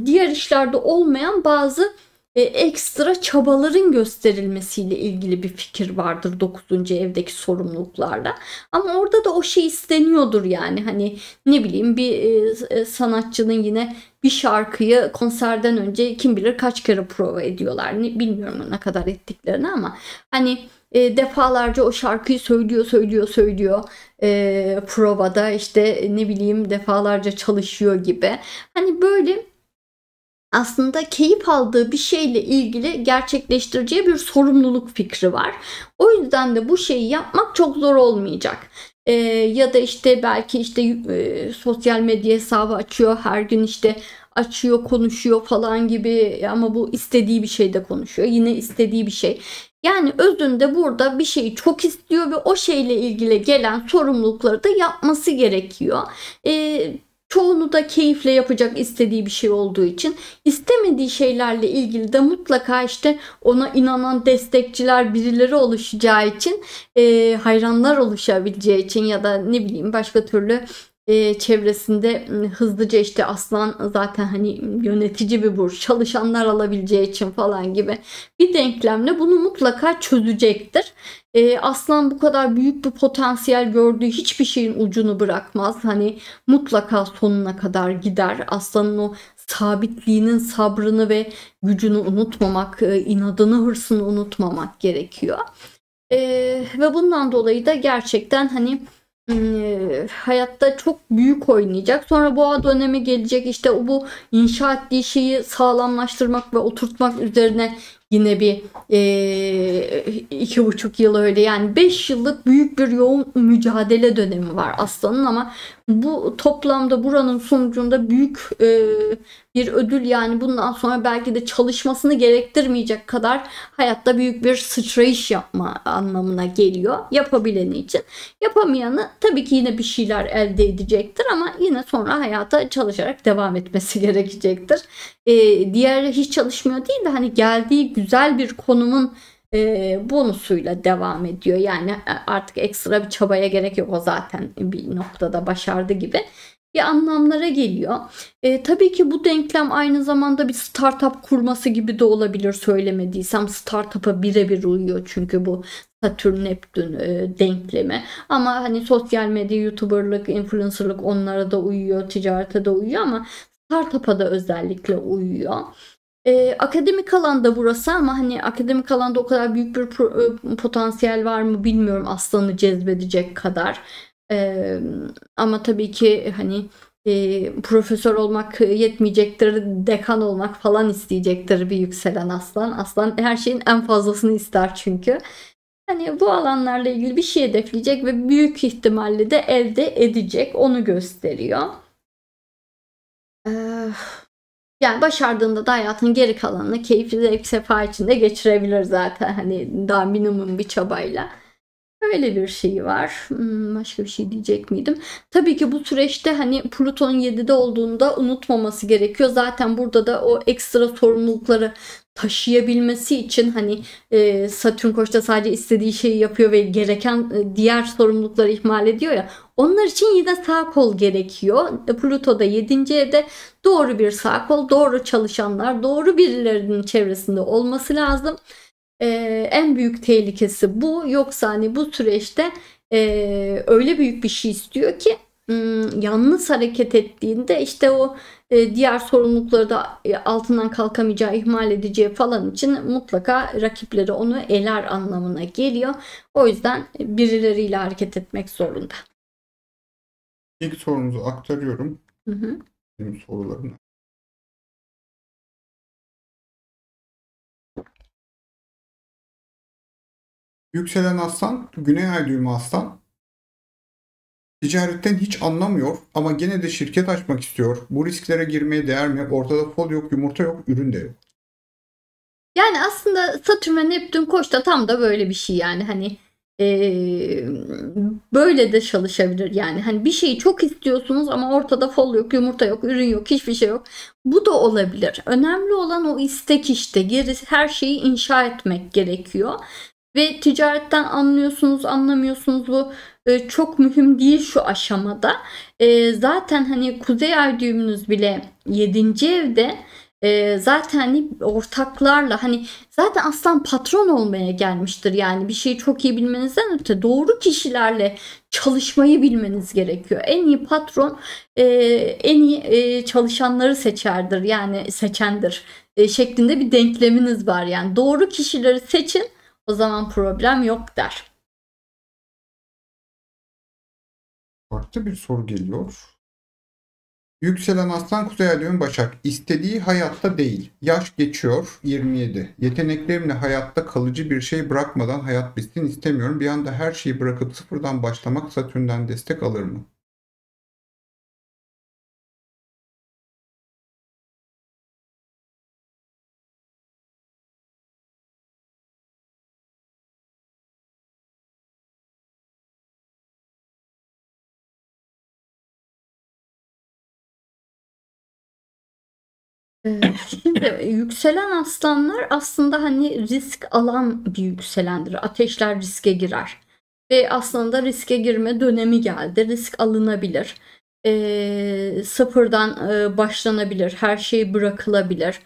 diğer işlerde olmayan bazı ekstra çabaların gösterilmesiyle ilgili bir fikir vardır 9. evdeki sorumluluklarla. Ama orada da o şey isteniyordur yani, hani ne bileyim, bir sanatçının yine bir şarkıyı konserden önce kim bilir kaç kere prova ediyorlar. Bilmiyorum ne kadar ettiklerini, ama hani defalarca o şarkıyı söylüyor. Provada işte ne bileyim defalarca çalışıyor gibi. Hani böyle aslında keyif aldığı bir şeyle ilgili gerçekleştireceği bir sorumluluk fikri var. O yüzden de bu şeyi yapmak çok zor olmayacak. Ya da işte belki işte sosyal medya hesabı açıyor, her gün işte açıyor, konuşuyor falan gibi, ama bu istediği bir şeyde konuşuyor. Yine istediği bir şey. Yani özünde burada bir şeyi çok istiyor ve o şeyle ilgili gelen sorumlulukları da yapması gerekiyor. Çoğunu da keyifle yapacak, istediği bir şey olduğu için. İstemediği şeylerle ilgili de mutlaka işte ona inanan destekçiler, birileri oluşacağı için, hayranlar oluşabileceği için ya da ne bileyim başka türlü çevresinde hızlıca işte aslan zaten hani yönetici bir burç, çalışanlar alabileceği için falan gibi bir denklemle bunu mutlaka çözecektir. Aslan bu kadar büyük bir potansiyel gördüğü hiçbir şeyin ucunu bırakmaz. Hani mutlaka sonuna kadar gider. Aslanın o sabitliğinin sabrını ve gücünü unutmamak, inadını, hırsını unutmamak gerekiyor. Ve bundan dolayı da gerçekten hani hayatta çok büyük oynayacak. Sonra boğa dönemi gelecek. İşte bu inşa ettiği şeyi sağlamlaştırmak ve oturtmak üzerine yine bir 2,5 yıl öyle, yani 5 yıllık büyük bir yoğun mücadele dönemi var aslanın, ama bu toplamda buranın sonucunda büyük bir ödül, yani bundan sonra belki de çalışmasını gerektirmeyecek kadar hayatta büyük bir sıçrayış yapma anlamına geliyor yapabileni için. Yapamayanı tabii ki yine bir şeyler elde edecektir, ama yine sonra hayata çalışarak devam etmesi gerekecektir. Diğer hiç çalışmıyor değil de hani geldiği güzel bir konumun bonusuyla devam ediyor. Yani artık ekstra bir çabaya gerek yok, o zaten bir noktada başardı gibi bir anlamlara geliyor. Tabii ki bu denklem aynı zamanda bir startup kurması gibi de olabilir, söylemediysem. Startup'a birebir uyuyor çünkü bu Satürn Neptün denklemi. Ama hani sosyal medya, YouTuber'lık, influencer'lık onlara da uyuyor, ticarete de uyuyor, ama startup'a da özellikle uyuyor. Akademik alanda burası, ama hani akademik alanda o kadar büyük bir potansiyel var mı bilmiyorum aslanı cezbedecek kadar. Ama tabii ki hani profesör olmak yetmeyecektir, dekan olmak falan isteyecektir bir yükselen aslan. Aslan her şeyin en fazlasını ister çünkü. Hani bu alanlarla ilgili bir şey hedefleyecek ve büyük ihtimalle de elde edecek, onu gösteriyor. Yani başardığında da hayatın geri kalanını keyifli, zevk, sefa içinde geçirebilir zaten, hani daha minimum bir çabayla. Öyle bir şey var. Başka bir şey diyecek miydim? Tabii ki bu süreçte hani Plüton'un 7'de olduğunda unutmaması gerekiyor. Zaten burada da o ekstra sorumlulukları taşıyabilmesi için hani Satürn Koç'ta sadece istediği şeyi yapıyor ve gereken diğer sorumlulukları ihmal ediyor ya. Onlar için yine sağ kol gerekiyor. Plüto da 7. evde, doğru bir sağ kol, doğru çalışanlar, doğru birilerinin çevresinde olması lazım. En büyük tehlikesi bu. Yoksa hani bu süreçte öyle büyük bir şey istiyor ki yalnız hareket ettiğinde işte o diğer sorumlulukları da altından kalkamayacağı, ihmal edeceği falan için mutlaka rakipleri onu eler anlamına geliyor. O yüzden birileriyle hareket etmek zorunda. İlk sorumuzu aktarıyorum. Hı hı. Benim sorularım. Yükselen aslan, Güney Ay düğümü aslan. Ticaretten hiç anlamıyor ama gene de şirket açmak istiyor. Bu risklere girmeye değer mi? Ortada fol yok, yumurta yok, ürün de yok. Yani aslında Satürn ve Neptün Koç'ta tam da böyle bir şey, yani hani Böyle de çalışabilir yani. Hani bir şeyi çok istiyorsunuz ama ortada fol yok, yumurta yok, ürün yok, hiçbir şey yok. Bu da olabilir. Önemli olan o istek işte. Gerisi her şeyi inşa etmek gerekiyor. Ve ticaretten anlıyorsunuz, anlamıyorsunuz, bu çok mühim değil şu aşamada. Zaten hani Kuzey Ay düğümünüz bile 7. evde. Zaten hani ortaklarla, hani zaten aslan patron olmaya gelmiştir, yani bir şeyi çok iyi bilmenizden öte doğru kişilerle çalışmayı bilmeniz gerekiyor. En iyi patron en iyi çalışanları seçerdir, yani seçendir şeklinde bir denkleminiz var. Yani doğru kişileri seçin, o zaman problem yok der. Farklı bir soru geliyor. Yükselen Aslan, Kuzey Ay düğüm Başak. İstediği hayatta değil. Yaş geçiyor, 27. Yeteneklerimle hayatta kalıcı bir şey bırakmadan hayat bitsin istemiyorum. Bir anda her şeyi bırakıp sıfırdan başlamak Satürn'den destek alır mı? Şimdi yükselen aslanlar aslında hani risk alan bir yükselendir. Ateşler riske girer. Ve aslında riske girme dönemi geldi. Risk alınabilir. Sıfırdan başlanabilir. Her şey bırakılabilir.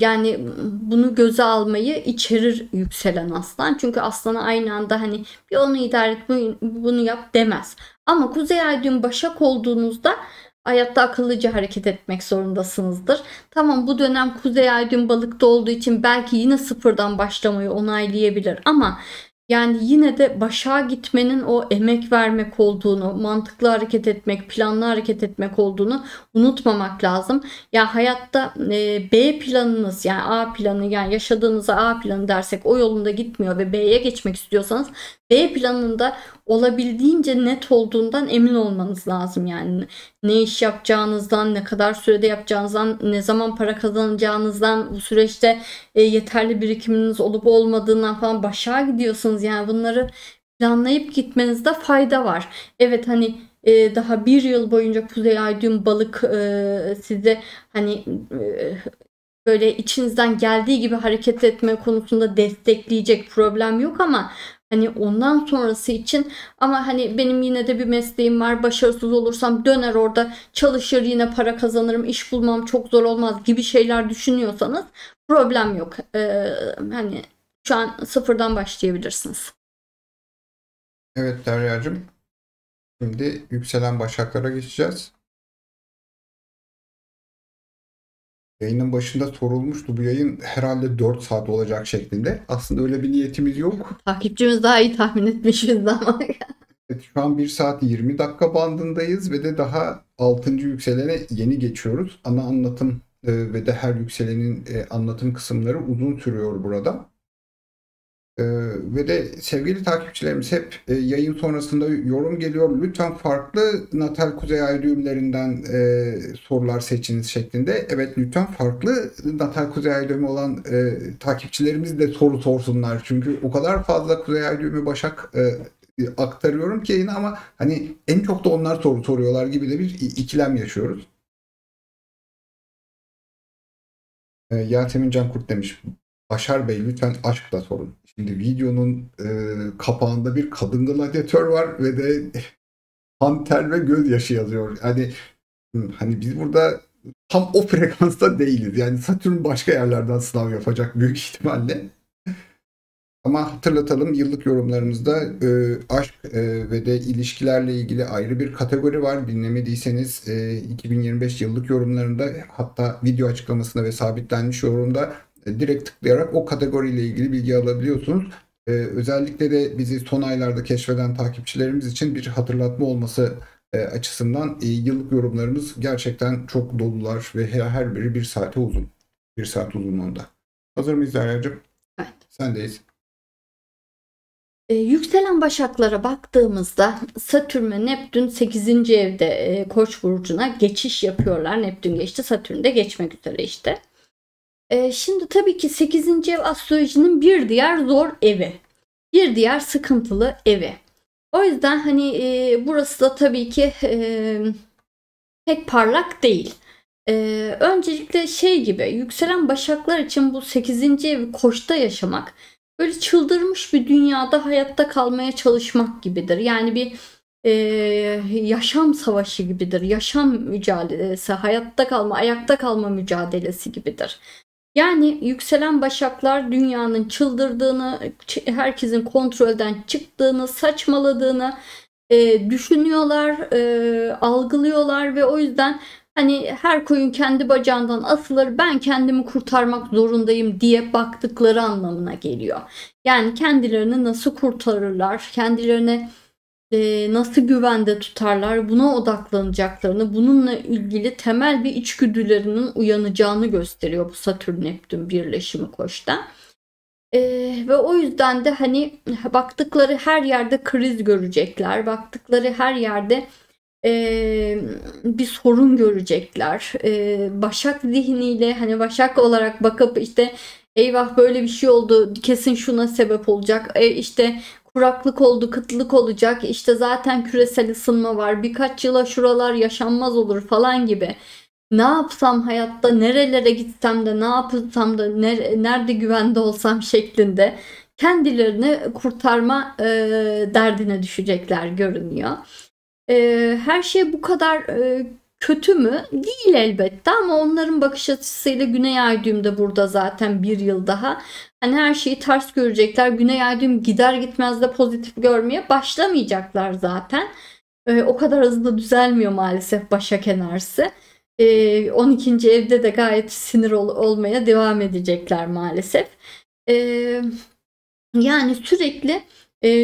Yani bunu göze almayı içerir yükselen aslan. Çünkü aslana aynı anda hani bir onu idare et, bunu yap demez. Ama Kuzey Ay düğüm Başak olduğunuzda hayatta akıllıca hareket etmek zorundasınızdır. Tamam, bu dönem Kuzey Ay düğüm Balık'ta olduğu için belki yine sıfırdan başlamayı onaylayabilir ama yani yine de Başak'a gitmenin o emek vermek olduğunu, mantıklı hareket etmek, planlı hareket etmek olduğunu unutmamak lazım. Ya hayatta B planınız, yani A planı, yani yaşadığınıza A planı dersek o yolunda gitmiyor ve B'ye geçmek istiyorsanız B planında olabildiğince net olduğundan emin olmanız lazım. Yani ne iş yapacağınızdan, ne kadar sürede yapacağınızdan, ne zaman para kazanacağınızdan, bu süreçte yeterli birikiminiz olup olmadığından falan Başak'a gidiyorsunuz. Yani bunları planlayıp gitmenizde fayda var. Evet, hani daha bir yıl boyunca Kuzey Ay düğüm Balık size hani böyle içinizden geldiği gibi hareket etme konusunda destekleyecek, problem yok ama hani ondan sonrası için, ama hani benim yine de bir mesleğim var, başarısız olursam döner orada çalışır yine para kazanırım, iş bulmam çok zor olmaz gibi şeyler düşünüyorsanız problem yok. Hani şu an sıfırdan başlayabilirsiniz. Evet Derya'cığım. Şimdi yükselen Başaklara geçeceğiz. Yayının başında sorulmuştu. Bu yayın herhalde 4 saat olacak şeklinde. Aslında öyle bir niyetimiz yok. Takipçimiz daha iyi tahmin etmişiz ama. Evet, şu an 1 saat 20 dakika bandındayız ve de daha 6. yükselene yeni geçiyoruz. Ana anlatım ve de her yükselenin anlatım kısımları uzun sürüyor burada. Ve de sevgili takipçilerimiz, hep yayın sonrasında yorum geliyor. Lütfen farklı natal kuzey ay düğümlerinden sorular seçiniz şeklinde. Evet, lütfen farklı natal kuzey ay düğümü olan takipçilerimiz de soru sorsunlar. Çünkü o kadar fazla kuzey ay düğümü Başak aktarıyorum ki yayına, ama hani en çok da onlar soru soruyorlar gibi de bir ikilem yaşıyoruz. Yasemin Cankurt demiş. Başar Bey, lütfen aşkla sorun. Şimdi videonun kapağında bir kadın gladyatör var ve de kan, ter ve gözyaşı yazıyor. Hani biz burada tam o frekansta değiliz. Yani Satürn başka yerlerden sınav yapacak büyük ihtimalle. Ama hatırlatalım, yıllık yorumlarımızda aşk ve de ilişkilerle ilgili ayrı bir kategori var. Dinlemediyseniz 2025 yıllık yorumlarında, hatta video açıklamasında ve sabitlenmiş yorumda direkt tıklayarak o kategoriyle ilgili bilgi alabiliyorsunuz. Özellikle de bizi son aylarda keşfeden takipçilerimiz için bir hatırlatma olması açısından yıllık yorumlarımız gerçekten çok dolular ve her biri 1 saate uzun. 1 saat uzunluğunda. Hazır mıyız Derya'cığım? Evet. Sendeyiz. Yükselen Başaklara baktığımızda Satürn ve Neptün 8. evde Koç burcuna geçiş yapıyorlar. Neptün geçti, Satürn de geçmek üzere işte. Şimdi tabii ki 8. ev astrolojinin bir diğer zor evi. Bir diğer sıkıntılı evi. O yüzden hani burası da tabii ki pek parlak değil. Öncelikle şey gibi, yükselen başaklar için bu 8. evi Koç'ta yaşamak böyle çıldırmış bir dünyada hayatta kalmaya çalışmak gibidir. Yani bir yaşam savaşı gibidir. Yaşam mücadelesi, hayatta kalma, ayakta kalma mücadelesi gibidir. Yani yükselen başaklar dünyanın çıldırdığını, herkesin kontrolden çıktığını, saçmaladığını düşünüyorlar, algılıyorlar ve o yüzden hani her koyun kendi bacağından asılır, ben kendimi kurtarmak zorundayım diye baktıkları anlamına geliyor. Yani kendilerini nasıl kurtarırlar, kendilerine nasıl güvende tutarlar, buna odaklanacaklarını, bununla ilgili temel bir içgüdülerinin uyanacağını gösteriyor bu Satürn-Neptün birleşimi Koç'ta. Ve o yüzden de hani baktıkları her yerde kriz görecekler, baktıkları her yerde bir sorun görecekler. Başak zihniyle, hani Başak olarak bakıp işte eyvah böyle bir şey oldu, kesin şuna sebep olacak, işte kuraklık oldu, kıtlık olacak, işte zaten küresel ısınma var, birkaç yıla şuralar yaşanmaz olur falan gibi. Ne yapsam hayatta, nerelere gitsem de, ne yapsam da, nerede güvende olsam şeklinde kendilerini kurtarma derdine düşecekler görünüyor. Her şey bu kadar kötü mü? Değil elbette, ama onların bakış açısıyla Güney Ay düğüm de burada zaten bir yıl daha. Hani her şeyi ters görecekler. Güney Ay düğüm gider gitmez de pozitif görmeye başlamayacaklar zaten. O kadar hızlı düzelmiyor maalesef Başak enerjisi. 12. evde de gayet sinir olmaya devam edecekler maalesef. Yani sürekli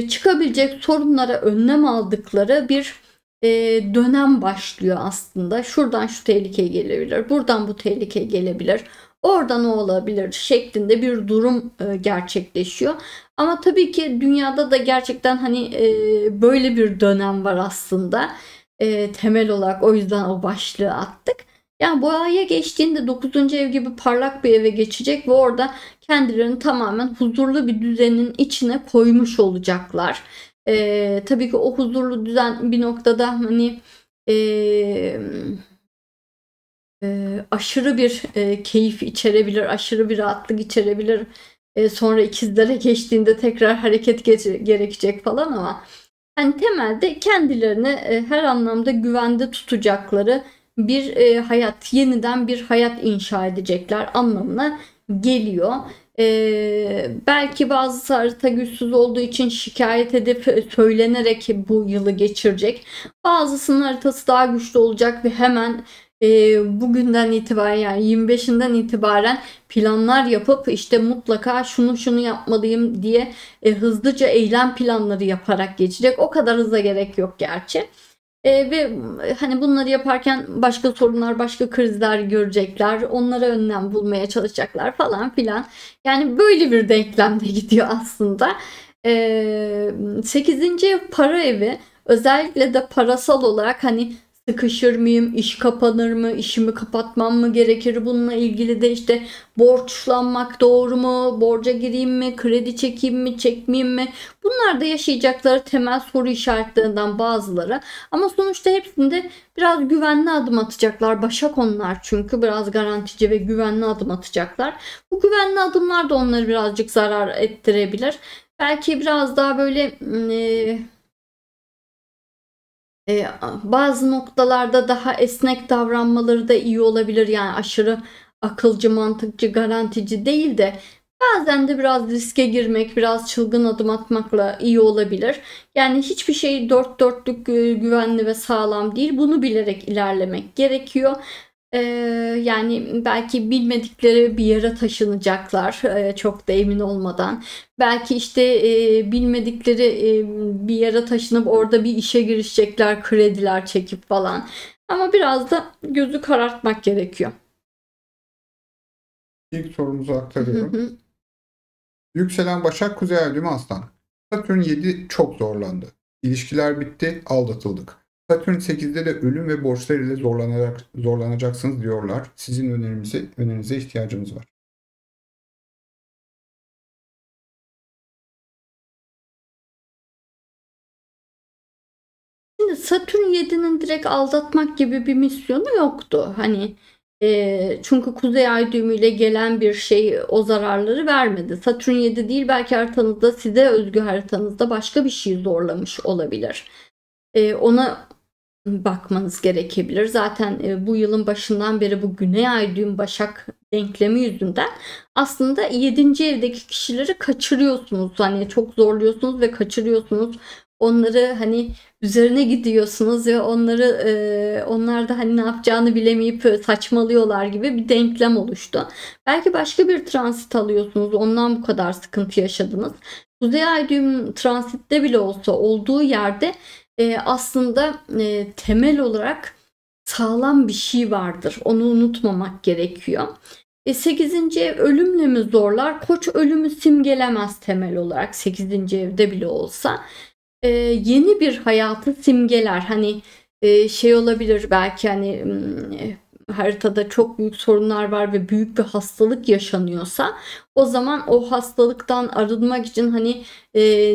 çıkabilecek sorunlara önlem aldıkları bir dönem başlıyor aslında. Şuradan şu tehlike gelebilir, buradan bu tehlike gelebilir, oradan o olabilir şeklinde bir durum gerçekleşiyor. Ama tabii ki dünyada da gerçekten hani böyle bir dönem var aslında. Temel olarak o yüzden o başlığı attık. Yani bu aya geçtiğinde 9. ev gibi parlak bir eve geçecek ve orada kendilerini tamamen huzurlu bir düzenin içine koymuş olacaklar. Tabii ki o huzurlu düzen bir noktada hani aşırı bir keyif içerebilir, aşırı bir rahatlık içerebilir. Sonra ikizlere geçtiğinde tekrar hareket gerekecek falan, ama hani temelde kendilerini her anlamda güvende tutacakları bir hayat, yeniden bir hayat inşa edecekler anlamına geliyor. Belki bazısı harita güçsüz olduğu için şikayet edip söylenerek bu yılı geçirecek. Bazısının haritası daha güçlü olacak ve hemen bugünden itibaren, yani 25'inden itibaren planlar yapıp işte mutlaka şunu yapmalıyım diye hızlıca eylem planları yaparak geçecek. O kadar hıza gerek yok gerçi. Ve hani bunları yaparken başka sorunlar, başka krizler görecekler. Onlara önlem bulmaya çalışacaklar falan filan. Yani böyle bir denklemde gidiyor aslında. 8. ev para evi. Özellikle de parasal olarak hani sıkışır mıyım, iş kapanır mı, işimi kapatmam mı gerekir? Bununla ilgili de işte borçlanmak doğru mu, borca gireyim mi, kredi çekeyim mi, çekmeyeyim mi? Bunlar da yaşayacakları temel soru işaretlerinden bazıları. Ama sonuçta hepsinde biraz güvenli adım atacaklar. Başak onlar çünkü biraz garantici ve güvenli adım atacaklar. Bu güvenli adımlar da onları birazcık zarar ettirebilir. Belki biraz daha böyle bazı noktalarda daha esnek davranmaları da iyi olabilir. Yani aşırı akılcı, mantıkçı, garantici değil de bazen de biraz riske girmek, biraz çılgın adım atmakla iyi olabilir. Yani hiçbir şey dört dörtlük güvenli ve sağlam değil. Bunu bilerek ilerlemek gerekiyor. Yani belki bilmedikleri bir yere taşınacaklar, çok da emin olmadan. Belki işte bilmedikleri bir yere taşınıp orada bir işe girişecekler, krediler çekip falan. Ama biraz da gözü karartmak gerekiyor. İlk sorumuzu aktarıyorum. Yükselen Başak, Kuzey Ay düğümü Aslan. Satürn 7 çok zorlandı. İlişkiler bitti, aldatıldık. Satürn 8'de de ölüm ve borçlar ile zorlanacaksınız diyorlar. Sizin önerinize ihtiyacımız var. Şimdi Satürn 7'nin direkt aldatmak gibi bir misyonu yoktu. Hani çünkü Kuzey Ay düğümüyle gelen bir şey o zararları vermedi. Satürn 7 değil, belki haritanızda, size özgü haritanızda başka bir şey zorlamış olabilir. Ona bakmanız gerekebilir. Zaten bu yılın başından beri bu Güney Ay düğüm Başak denklemi yüzünden aslında 7. evdeki kişileri kaçırıyorsunuz. Hani çok zorluyorsunuz ve kaçırıyorsunuz. Onları hani üzerine gidiyorsunuz ve onlar da hani ne yapacağını bilemeyip saçmalıyorlar gibi bir denklem oluştu. Belki başka bir transit alıyorsunuz. Ondan bu kadar sıkıntı yaşadınız. Kuzey Ay düğüm transitte bile olsa olduğu yerde aslında temel olarak sağlam bir şey vardır. Onu unutmamak gerekiyor. 8. ev ölümle mi zorlar? Koç ölümü simgelemez temel olarak 8. evde bile olsa. Yeni bir hayatı simgeler. Hani şey olabilir belki, hani haritada çok büyük sorunlar var ve büyük bir hastalık yaşanıyorsa, o zaman o hastalıktan arınmak için hani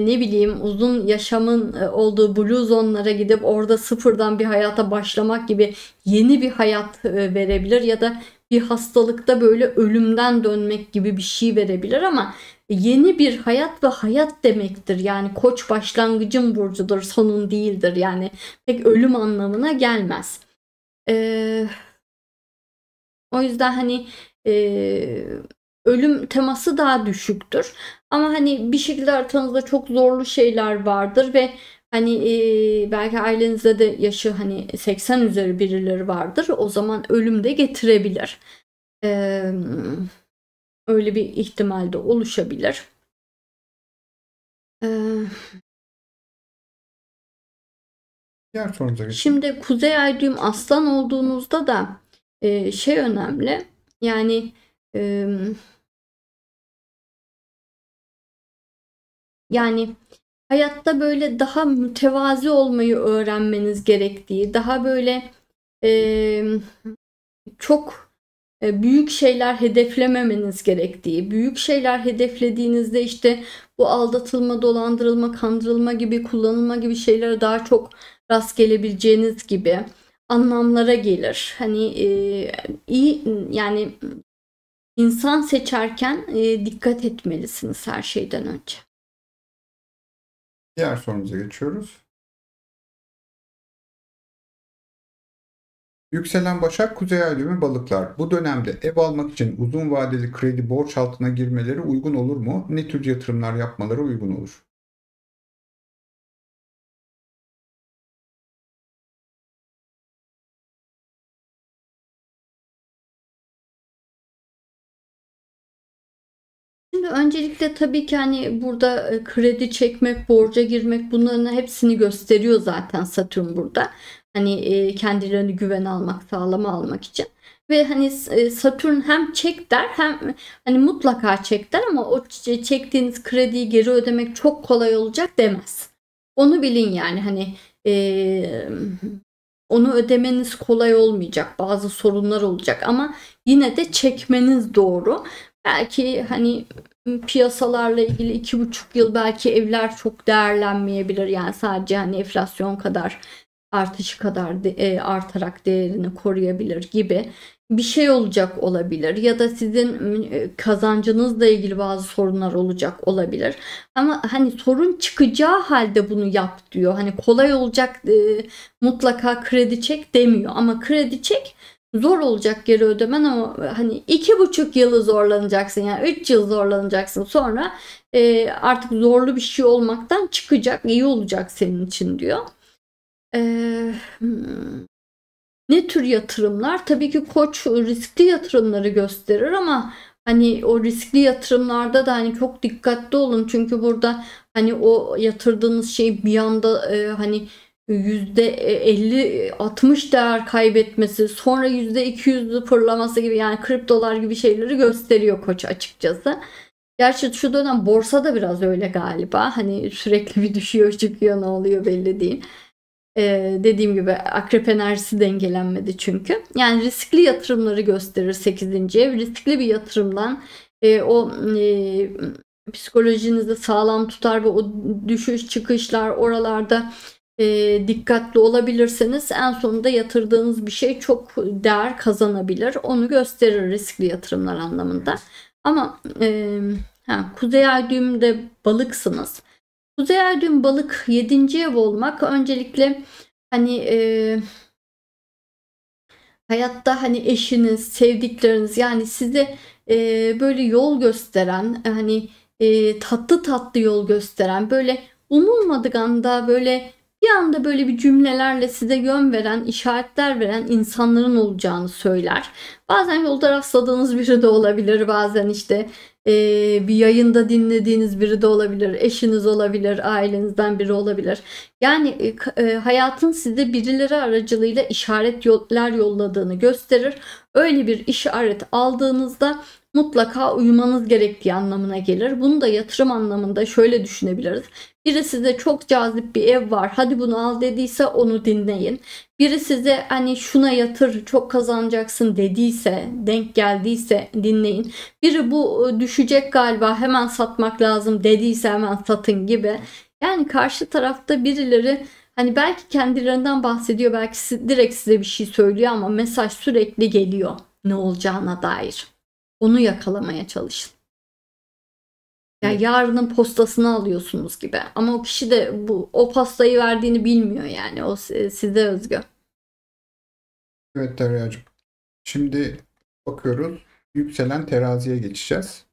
ne bileyim uzun yaşamın olduğu blue zone'lara gidip orada sıfırdan bir hayata başlamak gibi yeni bir hayat verebilir, ya da bir hastalıkta böyle ölümden dönmek gibi bir şey verebilir, ama yeni bir hayat ve hayat demektir. Yani Koç başlangıcın burcudur, sonun değildir. Yani pek ölüm anlamına gelmez. O yüzden hani ölüm teması daha düşüktür. Ama hani bir şekilde haritanızda çok zorlu şeyler vardır ve hani belki ailenizde de yaşı hani 80 üzeri birileri vardır. O zaman ölüm de getirebilir. Öyle bir ihtimal de oluşabilir. Diğer sorumuza geçelim. Şimdi Kuzey Ay düğüm Aslan olduğunuzda da şey önemli. Yani hayatta böyle daha mütevazi olmayı öğrenmeniz gerektiği, daha böyle çok büyük şeyler hedeflememeniz gerektiği, büyük şeyler hedeflediğinizde işte bu aldatılma, dolandırılma, kandırılma gibi, kullanılma gibi şeylere daha çok rast gelebileceğiniz gibi anlamlara gelir. Hani iyi, yani insan seçerken dikkat etmelisiniz her şeyden önce. Diğer sorumuza geçiyoruz. Yükselen Başak, Kuzey Ay düğümü Balıklar. Bu dönemde ev almak için uzun vadeli kredi borç altına girmeleri uygun olur mu? Ne tür yatırımlar yapmaları uygun olur? Şimdi öncelikle tabii ki hani burada kredi çekmek, borca girmek, bunların hepsini gösteriyor zaten Satürn burada. Hani kendilerini güven almak, sağlama almak için. Ve hani Satürn hem çek der, hem hani mutlaka çek der, ama o çektiğiniz krediyi geri ödemek çok kolay olacak demez. Onu bilin yani, hani onu ödemeniz kolay olmayacak. Bazı sorunlar olacak ama yine de çekmeniz doğru. Belki hani piyasalarla ilgili 2,5 yıl belki evler çok değerlenmeyebilir. Yani sadece hani enflasyon kadar, artışı kadar artarak değerini koruyabilir gibi bir şey olacak olabilir. Ya da sizin kazancınızla ilgili bazı sorunlar olacak olabilir. Ama hani sorun çıkacağı halde bunu yap diyor. Hani kolay olacak, mutlaka kredi çek demiyor. Ama kredi çek, zor olacak geri ödemen, ama hani 2,5 yılı zorlanacaksın, yani 3 yıl zorlanacaksın, sonra artık zorlu bir şey olmaktan çıkacak, iyi olacak senin için diyor. Ne tür yatırımlar? Tabii ki Koç riskli yatırımları gösterir, ama hani o riskli yatırımlarda da hani çok dikkatli olun, çünkü burada hani o yatırdığınız şey bir anda hani %50-60 değer kaybetmesi, sonra %200 fırlaması gibi, yani kriptolar gibi şeyleri gösteriyor Koç açıkçası. Gerçi şu dönem borsa da biraz öyle galiba. Hani sürekli bir düşüyor çıkıyor, ne oluyor belli değil. Dediğim gibi akrep enerjisi dengelenmedi çünkü. Yani riskli yatırımları gösterir 8. ev. Riskli bir yatırımdan o psikolojinizi sağlam tutar ve o düşüş çıkışlar, oralarda dikkatli olabilirseniz en sonunda yatırdığınız bir şey çok değer kazanabilir. Onu gösterir riskli yatırımlar anlamında. Ama Kuzey Ay düğümde balıksınız. Kuzey Ay düğüm balık 7. ev olmak öncelikle hani hayatta hani eşiniz, sevdikleriniz yani size böyle yol gösteren hani tatlı tatlı yol gösteren böyle umulmadık anda böyle bir anda böyle bir cümlelerle size yön veren, işaretler veren insanların olacağını söyler. Bazen yolda rastladığınız biri de olabilir. Bazen işte bir yayında dinlediğiniz biri de olabilir. Eşiniz olabilir, ailenizden biri olabilir. Yani hayatın size birileri aracılığıyla işaretler yolladığını gösterir. Öyle bir işaret aldığınızda mutlaka uyumanız gerektiği anlamına gelir. Bunu da yatırım anlamında şöyle düşünebiliriz. Biri size çok cazip bir ev var, hadi bunu al dediyse onu dinleyin. Biri size hani şuna yatır çok kazanacaksın dediyse, denk geldiyse dinleyin. Biri bu düşecek galiba hemen satmak lazım dediyse hemen satın gibi. Yani karşı tarafta birileri hani belki kendilerinden bahsediyor, belki direkt size bir şey söylüyor ama mesaj sürekli geliyor ne olacağına dair. Onu yakalamaya çalışın. Yani yarının postasını alıyorsunuz gibi. Ama o kişi de o pastayı verdiğini bilmiyor yani. O size özgü. Evet Derya'cığım. Şimdi bakıyoruz. Yükselen teraziye geçeceğiz.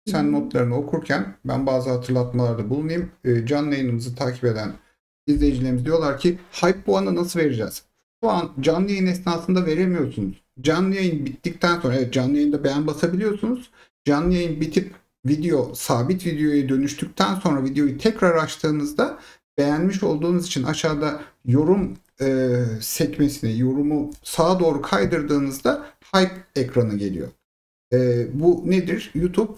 Sen notlarını okurken ben bazı hatırlatmalarda bulunayım. Canlı yayınımızı takip eden izleyicilerimiz diyorlar ki hype puanı nasıl vereceğiz? Şu an canlı yayın esnasında veremiyorsunuz. Canlı yayın bittikten sonra evet canlı yayında beğen basabiliyorsunuz. Canlı yayın bitip sabit videoya dönüştükten sonra videoyu tekrar açtığınızda beğenmiş olduğunuz için aşağıda yorum sekmesini, yorumu sağa doğru kaydırdığınızda hype ekranı geliyor. Bu nedir? YouTube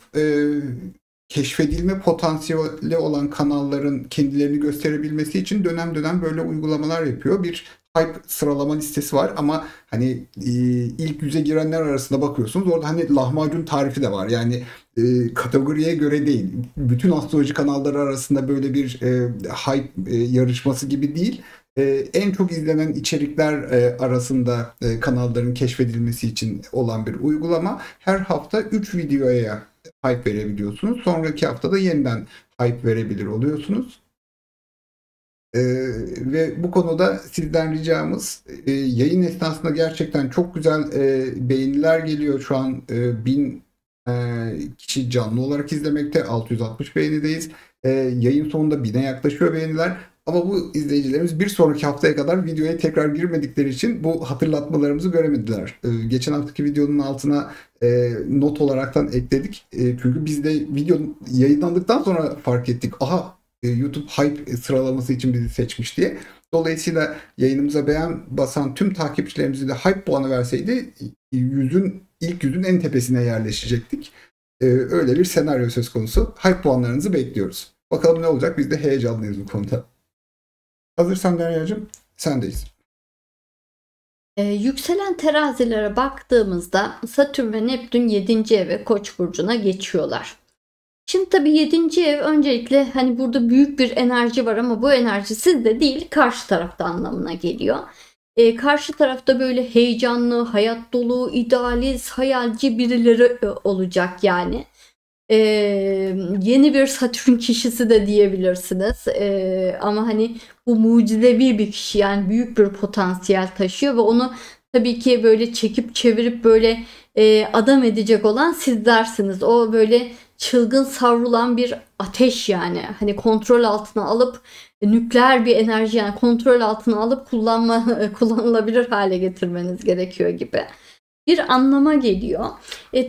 keşfedilme potansiyeli olan kanalların kendilerini gösterebilmesi için dönem dönem böyle uygulamalar yapıyor. Bir hype sıralama listesi var ama hani ilk yüze girenler arasında bakıyorsunuz orada hani lahmacun tarifi de var. Yani kategoriye göre değil. Bütün astroloji kanalları arasında böyle bir hype yarışması gibi değil. En çok izlenen içerikler arasında kanalların keşfedilmesi için olan bir uygulama. Her hafta 3 videoya hype verebiliyorsunuz. Sonraki haftada yeniden hype verebilir oluyorsunuz. Ve bu konuda sizden ricamız yayın esnasında gerçekten çok güzel beğeniler geliyor. Şu an 1000 kişi canlı olarak izlemekte. 660 beğenideyiz. Yayın sonunda 1000'e yaklaşıyor beğeniler. Ama bu izleyicilerimiz bir sonraki haftaya kadar videoya tekrar girmedikleri için bu hatırlatmalarımızı göremediler. Geçen haftaki videonun altına not olaraktan ekledik. Çünkü biz de video yayınlandıktan sonra fark ettik. Aha YouTube hype sıralaması için bizi seçmiş diye. Dolayısıyla yayınımıza beğen basan tüm takipçilerimize de hype puanı verseydi ilk yüzün en tepesine yerleşecektik. Öyle bir senaryo söz konusu. Hype puanlarınızı bekliyoruz. Bakalım ne olacak? Biz de heyecanlıyız bu konuda. Hazırsan Derya'cığım sendeyiz. Yükselen terazilere baktığımızda Satürn ve Neptün 7. eve Koç burcuna geçiyorlar. Şimdi tabii 7. ev öncelikle hani burada büyük bir enerji var ama bu enerji sizde değil karşı tarafta anlamına geliyor. Karşı tarafta böyle heyecanlı, hayat dolu, idealist, hayalci birileri olacak yani. Yeni bir Satürn kişisi de diyebilirsiniz. Ama hani bu mucizevi bir kişi yani büyük bir potansiyel taşıyor ve onu tabii ki böyle çekip çevirip böyle adam edecek olan sizlersiniz. O böyle çılgın savrulan bir ateş yani. Hani kontrol altına alıp nükleer bir enerji yani kontrol altına alıp kullanılabilir hale getirmeniz gerekiyor gibi bir anlama geliyor.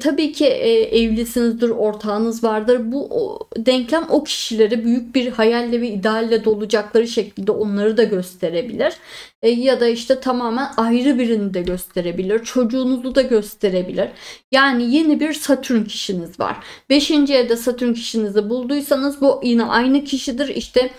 Tabii ki evlisinizdir, ortağınız vardır. Bu denklem o kişileri büyük bir hayalle ve idealle dolacakları şekilde onları da gösterebilir. Ya da işte tamamen ayrı birini de gösterebilir. Çocuğunuzu da gösterebilir. Yani yeni bir Satürn kişiniz var. 5. evde Satürn kişinizi bulduysanız bu yine aynı kişidir. İşte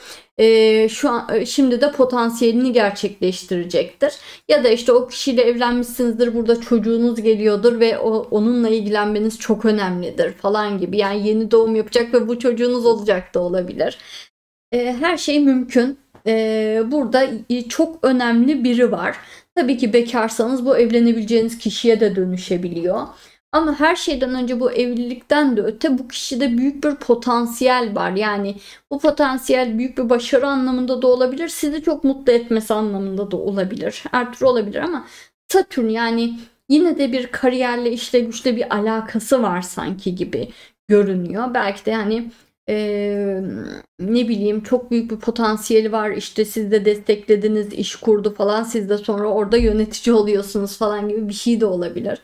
şu an şimdi de potansiyelini gerçekleştirecektir. Ya da işte o kişiyle evlenmişsinizdir. Burada çocuğunuz geliyordur ve onunla ilgilenmeniz çok önemlidir falan gibi. Yani yeni doğum yapacak ve bu çocuğunuz olacak da olabilir. Her şey mümkün. burada çok önemli biri var. Tabii ki bekarsanız bu evlenebileceğiniz kişiye de dönüşebiliyor. Ama her şeyden önce bu evlilikten de öte bu kişide büyük bir potansiyel var. Yani bu potansiyel büyük bir başarı anlamında da olabilir. Sizi çok mutlu etmesi anlamında da olabilir. Her türlü olabilir ama Satürn yani yine de bir kariyerle işle güçle bir alakası var sanki gibi görünüyor. Belki de yani ne bileyim çok büyük bir potansiyeli var. İşte siz de desteklediniz, iş kurdu falan. Siz de sonra orada yönetici oluyorsunuz falan gibi bir şey de olabilir.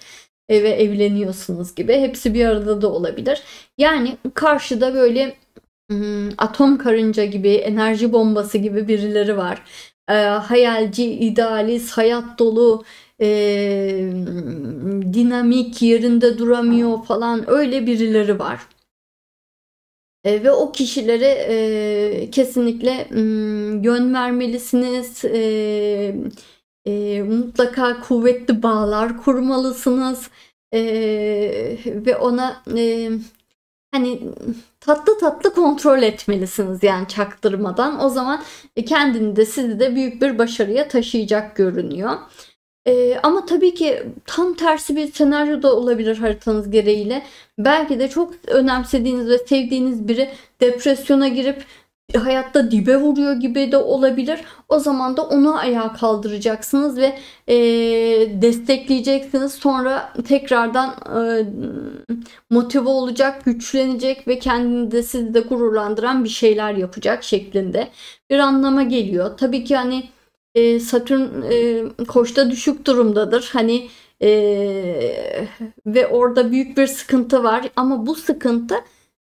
Ve evleniyorsunuz gibi. Hepsi bir arada da olabilir. Yani karşıda böyle atom karınca gibi, enerji bombası gibi birileri var. Hayalci, idealist, hayat dolu, dinamik, yerinde duramıyor falan öyle birileri var. Ve o kişilere kesinlikle yön vermelisiniz. Mutlaka kuvvetli bağlar kurmalısınız. Ve ona hani tatlı tatlı kontrol etmelisiniz yani çaktırmadan. O zaman kendini de sizi de büyük bir başarıya taşıyacak görünüyor. Ama tabii ki tam tersi bir senaryo da olabilir haritanız gereğiyle. Belki de çok önemsediğiniz ve sevdiğiniz biri depresyona girip hayatta dibe vuruyor gibi de olabilir. O zaman da onu ayağa kaldıracaksınız ve destekleyeceksiniz. Sonra tekrardan motive olacak, güçlenecek ve kendini de sizi de gururlandıran bir şeyler yapacak şeklinde bir anlama geliyor. Tabii ki hani Satürn Koç'ta düşük durumdadır. Hani ve orada büyük bir sıkıntı var ama bu sıkıntı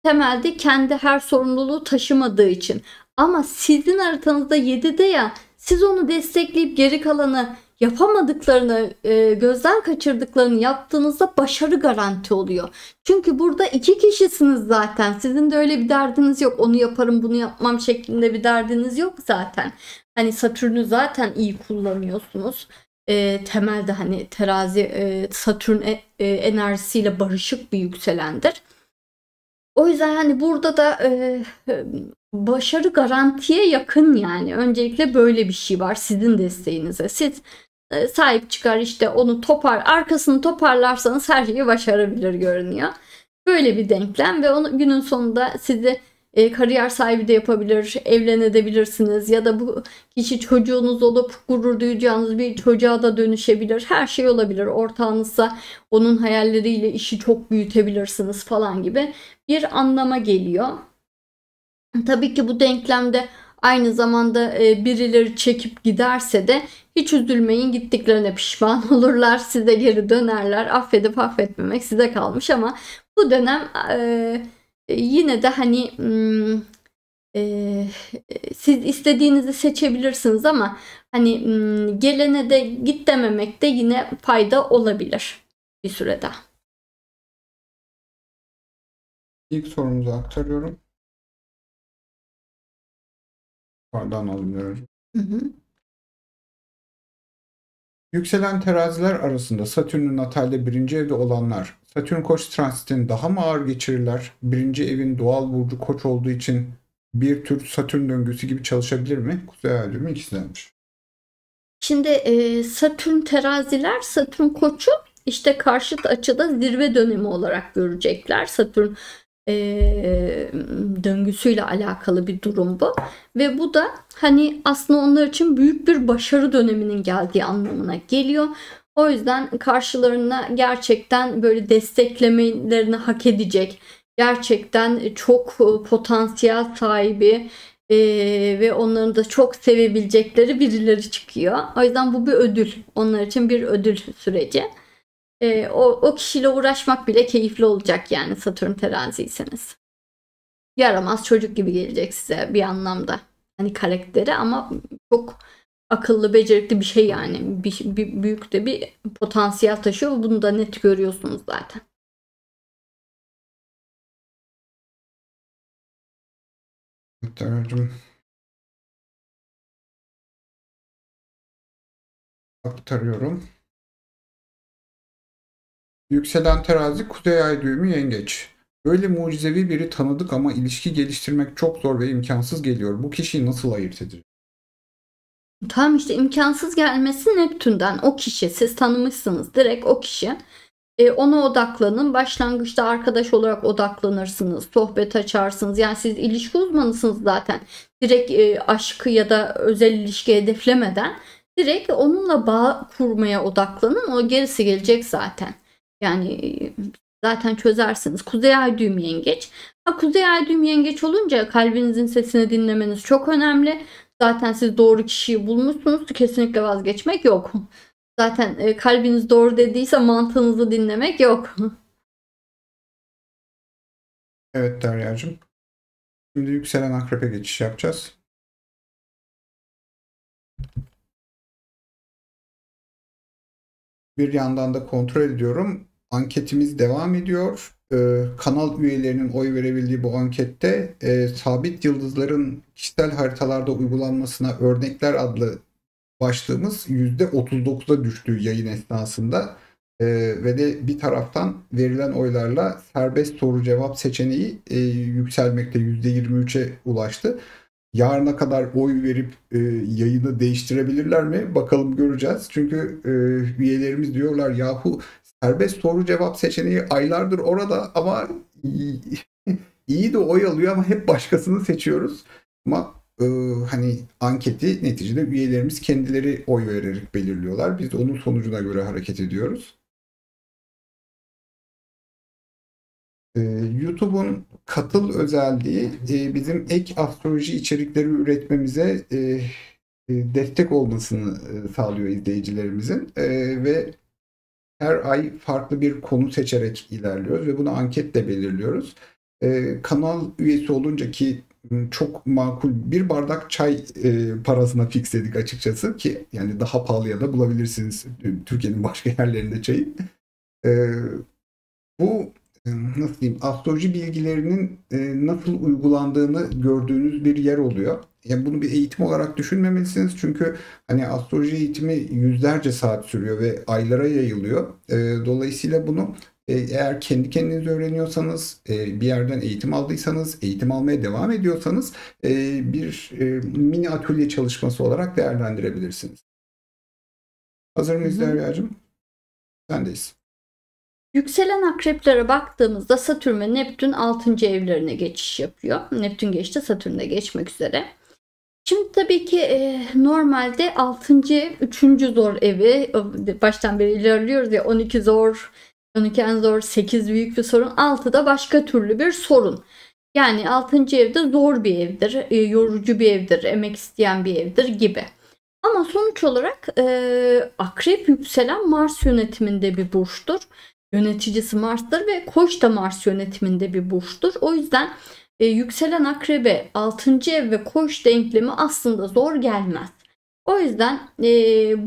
temelde kendi her sorumluluğu taşımadığı için. Ama sizin haritanızda 7'de ya siz onu destekleyip geri kalanı yapamadıklarını, gözden kaçırdıklarını yaptığınızda başarı garanti oluyor. Çünkü burada iki kişisiniz zaten. Sizin de öyle bir derdiniz yok. Onu yaparım, bunu yapmam şeklinde bir derdiniz yok zaten. Hani Satürn'ü zaten iyi kullanıyorsunuz. Temelde hani terazi Satürn enerjisiyle barışık bir yükselendir. O yüzden hani burada da başarı garantiye yakın yani. Öncelikle böyle bir şey var sizin desteğinize. Siz sahip çıkar işte onu arkasını toparlarsanız her şeyi başarabilir görünüyor. Böyle bir denklem ve onun günün sonunda sizi kariyer sahibi de yapabilir, evlenebilirsiniz ya da bu kişi çocuğunuz olup gurur duyacağınız bir çocuğa da dönüşebilir. Her şey olabilir. Ortağınızsa onun hayalleriyle işi çok büyütebilirsiniz falan gibi bir anlama geliyor. Tabii ki bu denklemde aynı zamanda birileri çekip giderse de hiç üzülmeyin, gittiklerine pişman olurlar, size geri dönerler. Affedip affetmemek size kalmış ama bu dönem yine de hani siz istediğinizi seçebilirsiniz ama hani gelene de git dememekte yine fayda olabilir bir sürede. İlk sorumuzu aktarıyorum. Pardon alıyorum. Yükselen teraziler arasında Satürn'ün natalde birinci evde olanlar Satürn Koç transitini daha mı ağır geçirirler? Birinci evin doğal burcu Koç olduğu için bir tür Satürn döngüsü gibi çalışabilir mi? Kuzey Ay düğümü ikizlenmiş. Şimdi Satürn teraziler Satürn Koç'u işte karşıt açıda zirve dönemi olarak görecekler. Satürn döngüsüyle alakalı bir durum bu. Ve bu da hani aslında onlar için büyük bir başarı döneminin geldiği anlamına geliyor. O yüzden karşılarına gerçekten böyle desteklemelerini hak edecek, gerçekten çok potansiyel sahibi ve onların da çok sevebilecekleri birileri çıkıyor. O yüzden bu bir ödül. Onlar için bir ödül süreci. O kişiyle uğraşmak bile keyifli olacak yani Satürn teraziyseniz. Yaramaz çocuk gibi gelecek size bir anlamda. Hani karakteri ama çok akıllı, becerikli bir şey yani. Büyük de bir potansiyel taşıyor. Bunu da net görüyorsunuz zaten. Aktarıyorum. Yükselen terazi Kuzey Ay düğümü yengeç. Böyle mucizevi biri tanıdık ama ilişki geliştirmek çok zor ve imkansız geliyor. Bu kişiyi nasıl ayırt edeceğiz? Tam işte imkansız gelmesi Neptün'den. O kişi, siz tanımışsınız direkt o kişi. Ona odaklanın. Başlangıçta arkadaş olarak odaklanırsınız. Sohbet açarsınız. Yani siz ilişki uzmanısınız zaten. Direkt aşkı ya da özel ilişki hedeflemeden direkt onunla bağ kurmaya odaklanın. O gerisi gelecek zaten. Yani zaten çözersiniz. Kuzey ay düğüm yengeç. Kuzey ay düğüm yengeç olunca kalbinizin sesini dinlemeniz çok önemli. Zaten siz doğru kişiyi bulmuşsunuz. Kesinlikle vazgeçmek yok. Zaten kalbiniz doğru dediyse mantığınızı dinlemek yok. Evet Derya'cığım. Şimdi yükselen akrebe geçiş yapacağız. Bir yandan da kontrol ediyorum. Anketimiz devam ediyor. Kanal üyelerinin oy verebildiği bu ankette sabit yıldızların kişisel haritalarda uygulanmasına örnekler adlı başlığımız %39'a düştü yayın esnasında. Ve de bir taraftan verilen oylarla serbest soru cevap seçeneği yükselmekte, %23'e ulaştı. Yarına kadar oy verip yayını değiştirebilirler mi? Bakalım, göreceğiz. Çünkü üyelerimiz diyorlar yahu serbest soru cevap seçeneği aylardır orada ama iyi de oy alıyor ama hep başkasını seçiyoruz. Ama hani anketi neticede üyelerimiz kendileri oy vererek belirliyorlar. Biz de onun sonucuna göre hareket ediyoruz. YouTube'un katıl özelliği bizim ek astroloji içerikleri üretmemize destek olmasını sağlıyor izleyicilerimizin. Ve her ay farklı bir konu seçerek ilerliyoruz ve bunu anketle belirliyoruz. Kanal üyesi olunca ki çok makul bir bardak çay parasına fixledik açıkçası, ki yani daha pahalıya da bulabilirsiniz Türkiye'nin başka yerlerinde çayı. Bu nasıl diyeyim, astroloji bilgilerinin nasıl uygulandığını gördüğünüz bir yer oluyor. Yani bunu bir eğitim olarak düşünmemelisiniz çünkü hani astroloji eğitimi yüzlerce saat sürüyor ve aylara yayılıyor. Dolayısıyla bunu eğer kendi kendinize öğreniyorsanız, bir yerden eğitim aldıysanız, eğitim almaya devam ediyorsanız bir mini atölye çalışması olarak değerlendirebilirsiniz. Hazır mıyız Derya'cığım? Sendeyiz. Yükselen akreplere baktığımızda Satürn ve Neptün 6. evlerine geçiş yapıyor. Neptün geçti, Satürn de geçmek üzere. Şimdi tabii ki normalde 6. ev 3. zor evi, baştan beri ilerliyoruz ya, 12 zor, 12 en zor, 8 büyük bir sorun, 6 da başka türlü bir sorun. Yani 6. evde zor bir evdir, yorucu bir evdir, emek isteyen bir evdir gibi. Ama sonuç olarak akrep yükselen Mars yönetiminde bir burçtur. Yöneticisi Mars'tır ve Koç da Mars yönetiminde bir burçtur. O yüzden yükselen akrebe 6. ev ve Koç denklemi aslında zor gelmez. O yüzden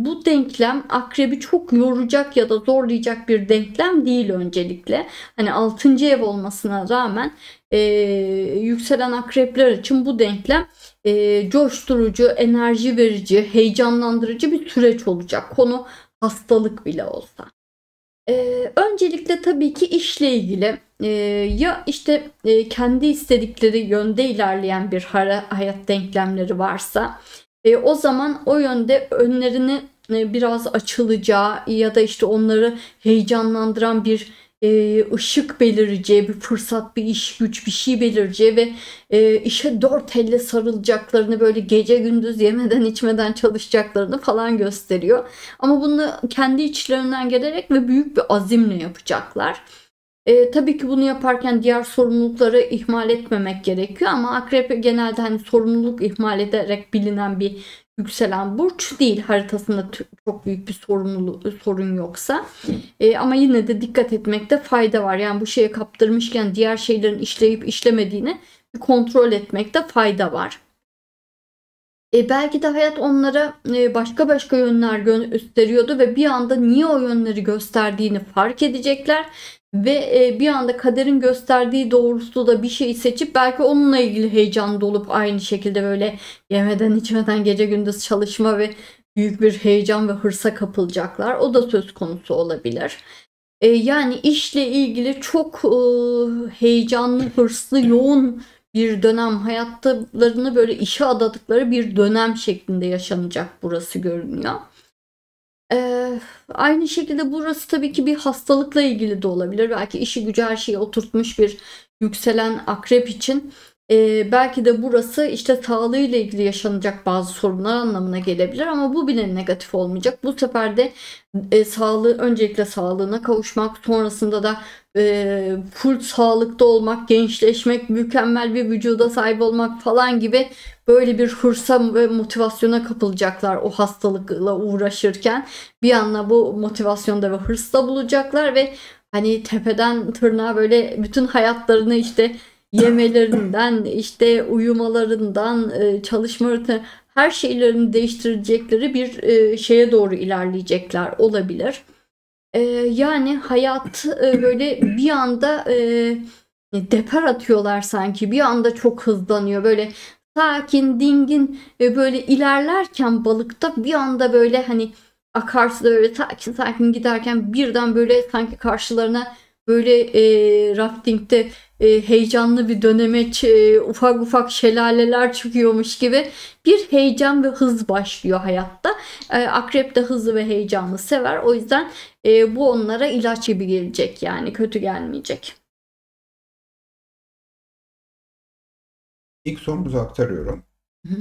bu denklem akrebi çok yoracak ya da zorlayacak bir denklem değil öncelikle. Hani 6. ev olmasına rağmen yükselen akrepler için bu denklem coşturucu, enerji verici, heyecanlandırıcı bir süreç olacak. Konu hastalık bile olsa. Öncelikle tabii ki işle ilgili ya işte kendi istedikleri yönde ilerleyen bir hayat denklemleri varsa o zaman o yönde önlerini biraz açılacağı ya da işte onları heyecanlandıran bir ışık belireceği, bir fırsat, bir iş güç, bir şey belireceği ve işe dört elle sarılacaklarını, böyle gece gündüz yemeden içmeden çalışacaklarını falan gösteriyor. Ama bunu kendi içlerinden gelerek ve büyük bir azimle yapacaklar. Tabii ki bunu yaparken diğer sorumlulukları ihmal etmemek gerekiyor ama akrep genelde hani sorumluluk ihmal ederek bilinen bir yükselen burç değil, haritasında çok büyük bir sorun yoksa. Ama yine de dikkat etmekte fayda var. Yani bu şeye kaptırmışken diğer şeylerin işleyip işlemediğini bir kontrol etmekte fayda var. Belki de hayat onlara başka yönler gösteriyordu ve bir anda niye o yönleri gösterdiğini fark edecekler ve bir anda kaderin gösterdiği doğrultuda bir şey seçip belki onunla ilgili heyecan dolup aynı şekilde böyle yemeden içmeden gece gündüz çalışma ve büyük bir heyecan ve hırsa kapılacaklar. O da söz konusu olabilir. Yani işle ilgili çok heyecanlı, hırslı, yoğun bir dönem, hayatlarını böyle işe adadıkları bir dönem şeklinde yaşanacak burası görünüyor. Aynı şekilde burası tabii ki bir hastalıkla ilgili de olabilir. Belki işi gücü her şeyi oturtmuş bir yükselen akrep için belki de burası işte sağlığıyla ilgili yaşanacak bazı sorunlar anlamına gelebilir ama bu bile negatif olmayacak. Bu sefer de öncelikle sağlığına kavuşmak, sonrasında da full sağlıkta olmak, gençleşmek, mükemmel bir vücuda sahip olmak falan gibi böyle bir hırsa ve motivasyona kapılacaklar o hastalıkla uğraşırken. Bir anda bu motivasyonda ve hırsla bulacaklar ve hani tepeden tırnağa böyle bütün hayatlarını işte yemelerinden, işte uyumalarından, çalışmalarından her şeylerini değiştirecekleri bir şeye doğru ilerleyecekler olabilir. Yani hayat böyle bir anda depar atıyorlar sanki. Bir anda çok hızlanıyor. Böyle sakin, dingin böyle ilerlerken balıkta bir anda böyle hani akarsuda böyle sakin sakin giderken birden böyle sanki karşılarına böyle raftingde heyecanlı bir dönemeç, ufak ufak şelaleler çıkıyormuş gibi bir heyecan ve hız başlıyor hayatta. Akrep de hızlı ve heyecanlı sever. O yüzden bu onlara ilaç gibi gelecek, yani kötü gelmeyecek. İlk sorumuzu aktarıyorum. Hı.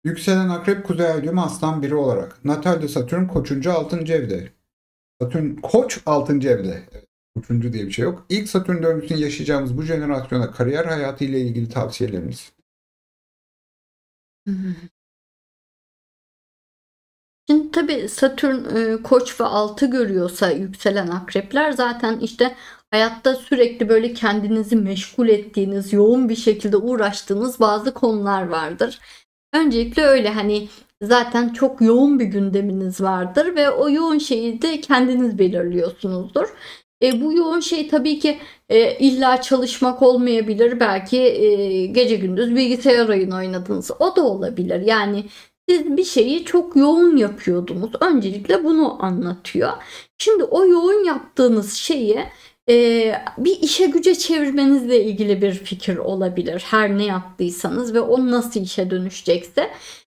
Yükselen akrep kuzey ay düğümü aslan biri olarak. Natalde Satürn koçuncu 6. evde. Satürn koç 6. evde. Evet, koçuncu diye bir şey yok. İlk Satürn döngüsünü yaşayacağımız bu jenerasyona kariyer hayatı ile ilgili tavsiyeleriniz. Hı. Şimdi tabii Satürn Koç ve 6 görüyorsa yükselen akrepler zaten işte hayatta sürekli böyle kendinizi meşgul ettiğiniz, yoğun bir şekilde uğraştığınız bazı konular vardır. Öncelikle öyle hani zaten çok yoğun bir gündeminiz vardır ve o yoğun şeyi de kendiniz belirliyorsunuzdur. Bu yoğun şey tabii ki illa çalışmak olmayabilir. Belki gece gündüz bilgisayar oyunu oynadınız. O da olabilir. Yani siz bir şeyi çok yoğun yapıyordunuz. Öncelikle bunu anlatıyor. Şimdi o yoğun yaptığınız şeyi bir işe güce çevirmenizle ilgili bir fikir olabilir. Her ne yaptıysanız ve o nasıl işe dönüşecekse.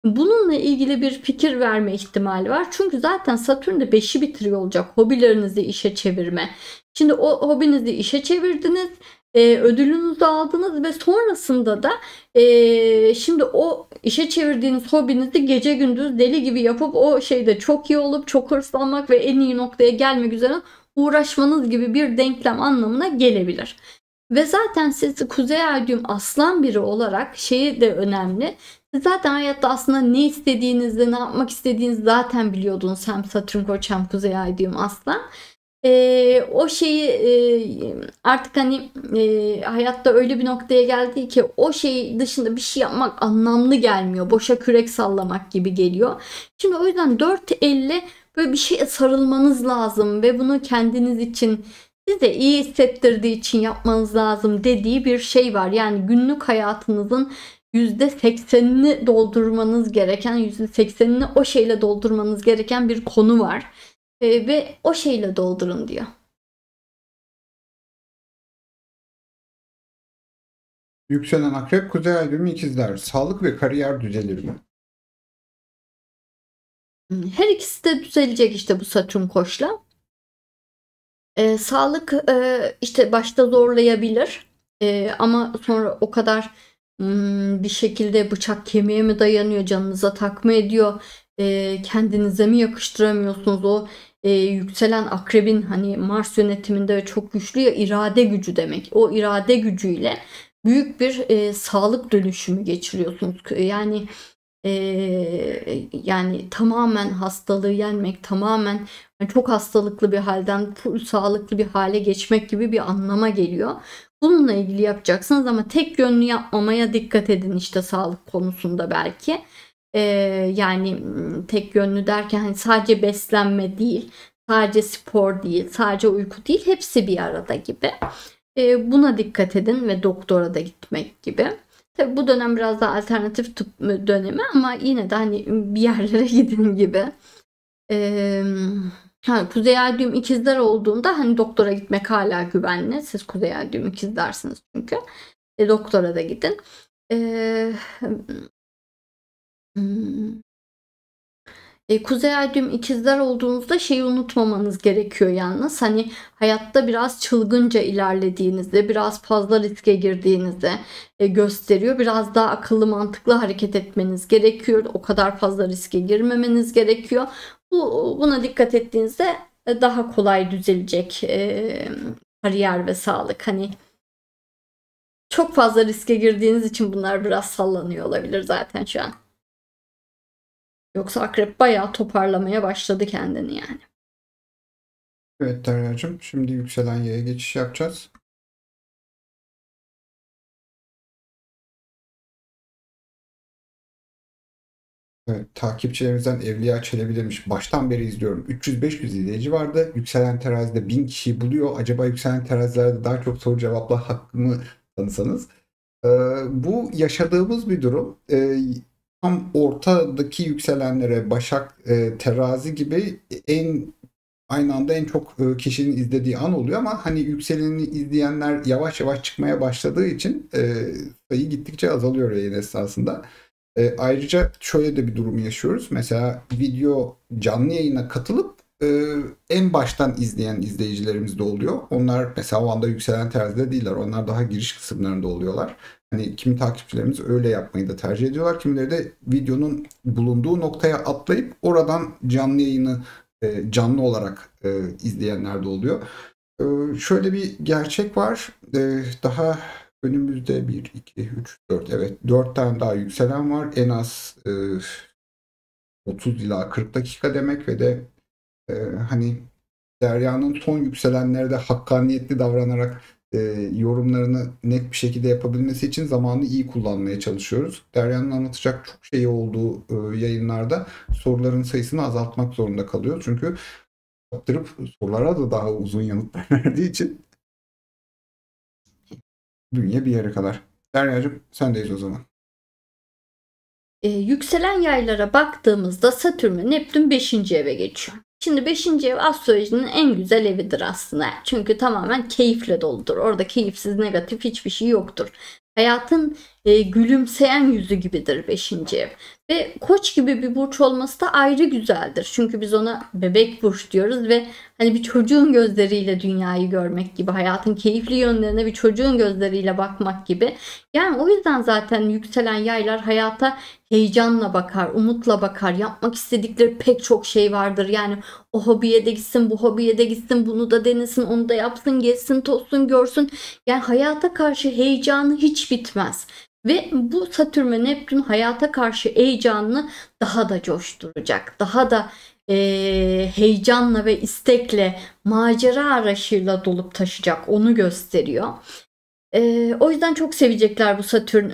Bununla ilgili bir fikir verme ihtimali var. Çünkü zaten Satürn de 5'i bitiriyor olacak. Hobilerinizi işe çevirme. Şimdi o hobinizi işe çevirdiniz. Ödülünüzü aldınız ve sonrasında da şimdi o işe çevirdiğiniz hobinizi gece gündüz deli gibi yapıp o şeyde çok iyi olup çok hırslanmak ve en iyi noktaya gelmek üzere uğraşmanız gibi bir denklem anlamına gelebilir. Ve zaten siz Kuzey Ay düğüm aslan biri olarak şeyi de önemli. Siz zaten hayatta aslında ne istediğinizi, ne yapmak istediğinizi zaten biliyordunuz. Hem Satürn Koç hem Kuzey Ay düğüm aslan. O şeyi artık hani hayatta öyle bir noktaya geldi ki o şey dışında bir şey yapmak anlamlı gelmiyor. Boşa kürek sallamak gibi geliyor. Şimdi o yüzden 4.50 böyle bir şeye sarılmanız lazım ve bunu kendiniz için size iyi hissettirdiği için yapmanız lazım dediği bir şey var. Yani günlük hayatınızın %80'ini doldurmanız gereken, %80'ini o şeyle doldurmanız gereken bir konu var. Ve o şeyle doldurun diyor. Yükselen akrep kuzey ay düğümü ikizler. Sağlık ve kariyer düzelir mi? Her ikisi de düzelecek işte bu Satürn Koç'la. Sağlık işte başta zorlayabilir. Ama sonra o kadar bir şekilde bıçak kemiğe mi dayanıyor, canınıza takma ediyor, kendinize mi yakıştıramıyorsunuz? O yükselen akrebin hani Mars yönetiminde çok güçlü ya, irade gücü demek. O irade gücüyle büyük bir sağlık dönüşümü geçiriyorsunuz. Yani tamamen hastalığı yenmek, tamamen çok hastalıklı bir halden full sağlıklı bir hale geçmek gibi bir anlama geliyor. Bununla ilgili yapacaksınız ama tek yönlü yapmamaya dikkat edin işte sağlık konusunda belki. Yani tek yönlü derken hani sadece beslenme değil, sadece spor değil, sadece uyku değil, hepsi bir arada gibi. Buna dikkat edin ve doktora da gitmek gibi. Tabii bu dönem biraz daha alternatif tıp dönemi ama yine de hani bir yerlere gidin gibi. Kuzey ay düğüm ikizler olduğunda hani doktora gitmek hala güvenli. Siz kuzey ay düğüm ikizlersiniz çünkü. Doktora da gidin. Kuzey ay düğüm ikizler olduğunuzda şeyi unutmamanız gerekiyor yalnız. Hani hayatta biraz çılgınca ilerlediğinizde, biraz fazla riske girdiğinizde gösteriyor. Biraz daha akıllı mantıklı hareket etmeniz gerekiyor. O kadar fazla riske girmemeniz gerekiyor. Buna dikkat ettiğinizde daha kolay düzelecek kariyer ve sağlık. Hani çok fazla riske girdiğiniz için bunlar biraz sallanıyor olabilir zaten şu an. Yoksa akrep bayağı toparlamaya başladı kendini yani. Evet Derya'cığım, şimdi yükselen yaya geçiş yapacağız. Evet, takipçilerimizden Evliya Çelebi demiş. Baştan beri izliyorum. 300-500 izleyici vardı. Yükselen terazide 1000 kişiyi buluyor. Acaba yükselen terazilerde daha çok soru cevapla hakkımı tanısanız. Bu yaşadığımız bir durum. Tam ortadaki yükselenlere Başak, Terazi gibi aynı anda en çok kişinin izlediği an oluyor ama hani yükseleni izleyenler yavaş yavaş çıkmaya başladığı için sayı gittikçe azalıyor yayın esnasında. Ayrıca şöyle de bir durum yaşıyoruz. Mesela video canlı yayına katılıp en baştan izleyen izleyicilerimiz de oluyor. Onlar mesela o anda yükselen terzide değiller. Onlar daha giriş kısımlarında oluyorlar. Hani kimi takipçilerimiz öyle yapmayı da tercih ediyorlar. Kimileri de videonun bulunduğu noktaya atlayıp oradan canlı yayını canlı olarak izleyenler de oluyor. Şöyle bir gerçek var. Daha önümüzde 1, 2, 3, 4, evet 4 tane daha yükselen var. En az 30 ila 40 dakika demek ve de hani Derya'nın son yükselenlere de hakkaniyetli davranarak yorumlarını net bir şekilde yapabilmesi için zamanı iyi kullanmaya çalışıyoruz. Derya'nın anlatacak çok şeyi olduğu yayınlarda soruların sayısını azaltmak zorunda kalıyor. Çünkü yaptırıp sorulara da daha uzun yanıtlar verdiği için dünya bir yere kadar. Derya'cığım sendeyiz o zaman. Yükselen yaylara baktığımızda Satürn ve Neptün 5. eve geçiyor. Şimdi 5. ev astrolojinin en güzel evidir aslında. Çünkü tamamen keyifle doludur. Orada keyifsiz, negatif hiçbir şey yoktur. Hayatın gülümseyen yüzü gibidir 5. ev. Ve Koç gibi bir burç olması da ayrı güzeldir. Çünkü biz ona bebek burç diyoruz ve hani bir çocuğun gözleriyle dünyayı görmek gibi, hayatın keyifli yönlerine bir çocuğun gözleriyle bakmak gibi. Yani o yüzden zaten yükselen yaylar hayata heyecanla bakar, umutla bakar. Yapmak istedikleri pek çok şey vardır. Yani o hobiye de gitsin, bu hobiye de gitsin, bunu da denesin, onu da yapsın, gezsin, tozsun, görsün. Yani hayata karşı heyecanı hiç bitmez. Ve bu Satürn ve Neptün hayata karşı heyecanını daha da coşturacak. Daha da heyecanla ve istekle, macera arayışıyla dolup taşacak. Onu gösteriyor. O yüzden çok sevecekler bu Satürn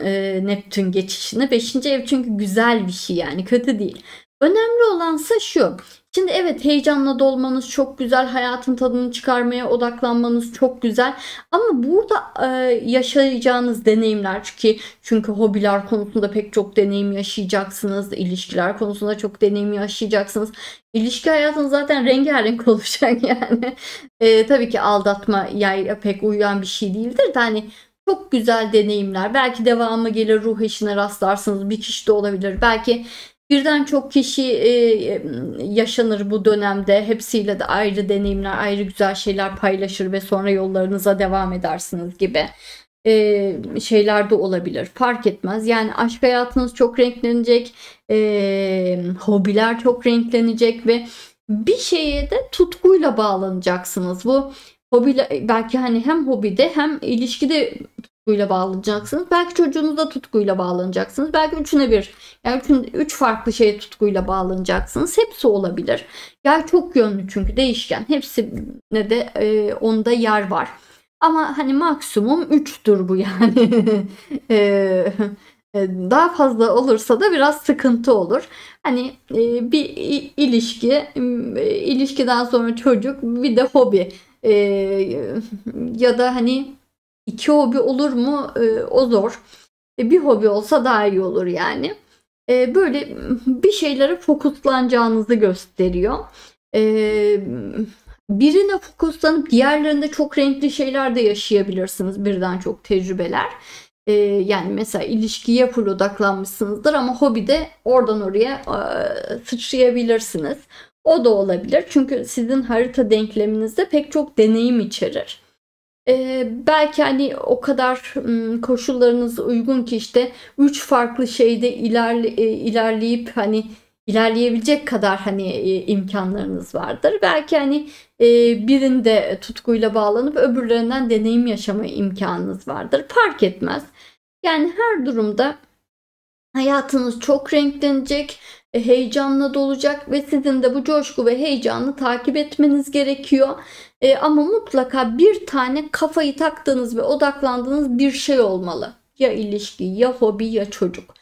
Neptün geçişini. 5. ev çünkü güzel bir şey, yani kötü değil. Önemli olansa şu. Şimdi evet, heyecanla dolmanız çok güzel. Hayatın tadını çıkarmaya odaklanmanız çok güzel. Ama burada yaşayacağınız deneyimler, çünkü hobiler konusunda pek çok deneyim yaşayacaksınız. İlişkiler konusunda çok deneyim yaşayacaksınız. İlişki hayatınız zaten rengarenk olacak yani. Tabii ki aldatma yay pek uyan bir şey değildir de hani çok güzel deneyimler. Belki devamı gelir, ruh eşine rastlarsınız. Bir kişi de olabilir. Belki birden çok kişi yaşanır bu dönemde. Hepsiyle de ayrı deneyimler, ayrı güzel şeyler paylaşır ve sonra yollarınıza devam edersiniz gibi şeyler de olabilir. Fark etmez. Yani aşk hayatınız çok renklenecek. Hobiler çok renklenecek ve bir şeye de tutkuyla bağlanacaksınız. Bu hobiyle belki hani hem hobide hem ilişkide tutkuyla bağlanacaksınız. Belki çocuğunuzda tutkuyla bağlanacaksınız. Belki üçüne bir, yani üç farklı şeye tutkuyla bağlanacaksınız. Hepsi olabilir. Yani çok yönlü çünkü değişken. Hepsine de onda yer var. Ama hani maksimum 3'tür bu yani. Daha fazla olursa da biraz sıkıntı olur. Hani bir ilişkiden sonra çocuk, bir de hobi. Ya da hani 2 hobi olur mu? O zor. Bir hobi olsa daha iyi olur yani. Böyle bir şeylere fokuslanacağınızı gösteriyor. Birine fokuslanıp diğerlerinde çok renkli şeyler de yaşayabilirsiniz. Birden çok tecrübeler. Yani mesela ilişkiye full odaklanmışsınızdır ama hobide oradan oraya sıçrayabilirsiniz. O da olabilir. Çünkü sizin harita denkleminizde pek çok deneyim içerir. Belki hani o kadar koşullarınız uygun ki işte 3 farklı şeyde ilerleyip hani ilerleyebilecek kadar hani imkanlarınız vardır. Belki hani birinde tutkuyla bağlanıp öbürlerinden deneyim yaşama imkanınız vardır. Fark etmez. Yani her durumda hayatınız çok renklenecek, heyecanla dolacak ve sizin de bu coşku ve heyecanı takip etmeniz gerekiyor. Ama mutlaka bir tane kafayı taktığınız ve odaklandığınız bir şey olmalı. Ya ilişki, ya hobi, ya çocuk.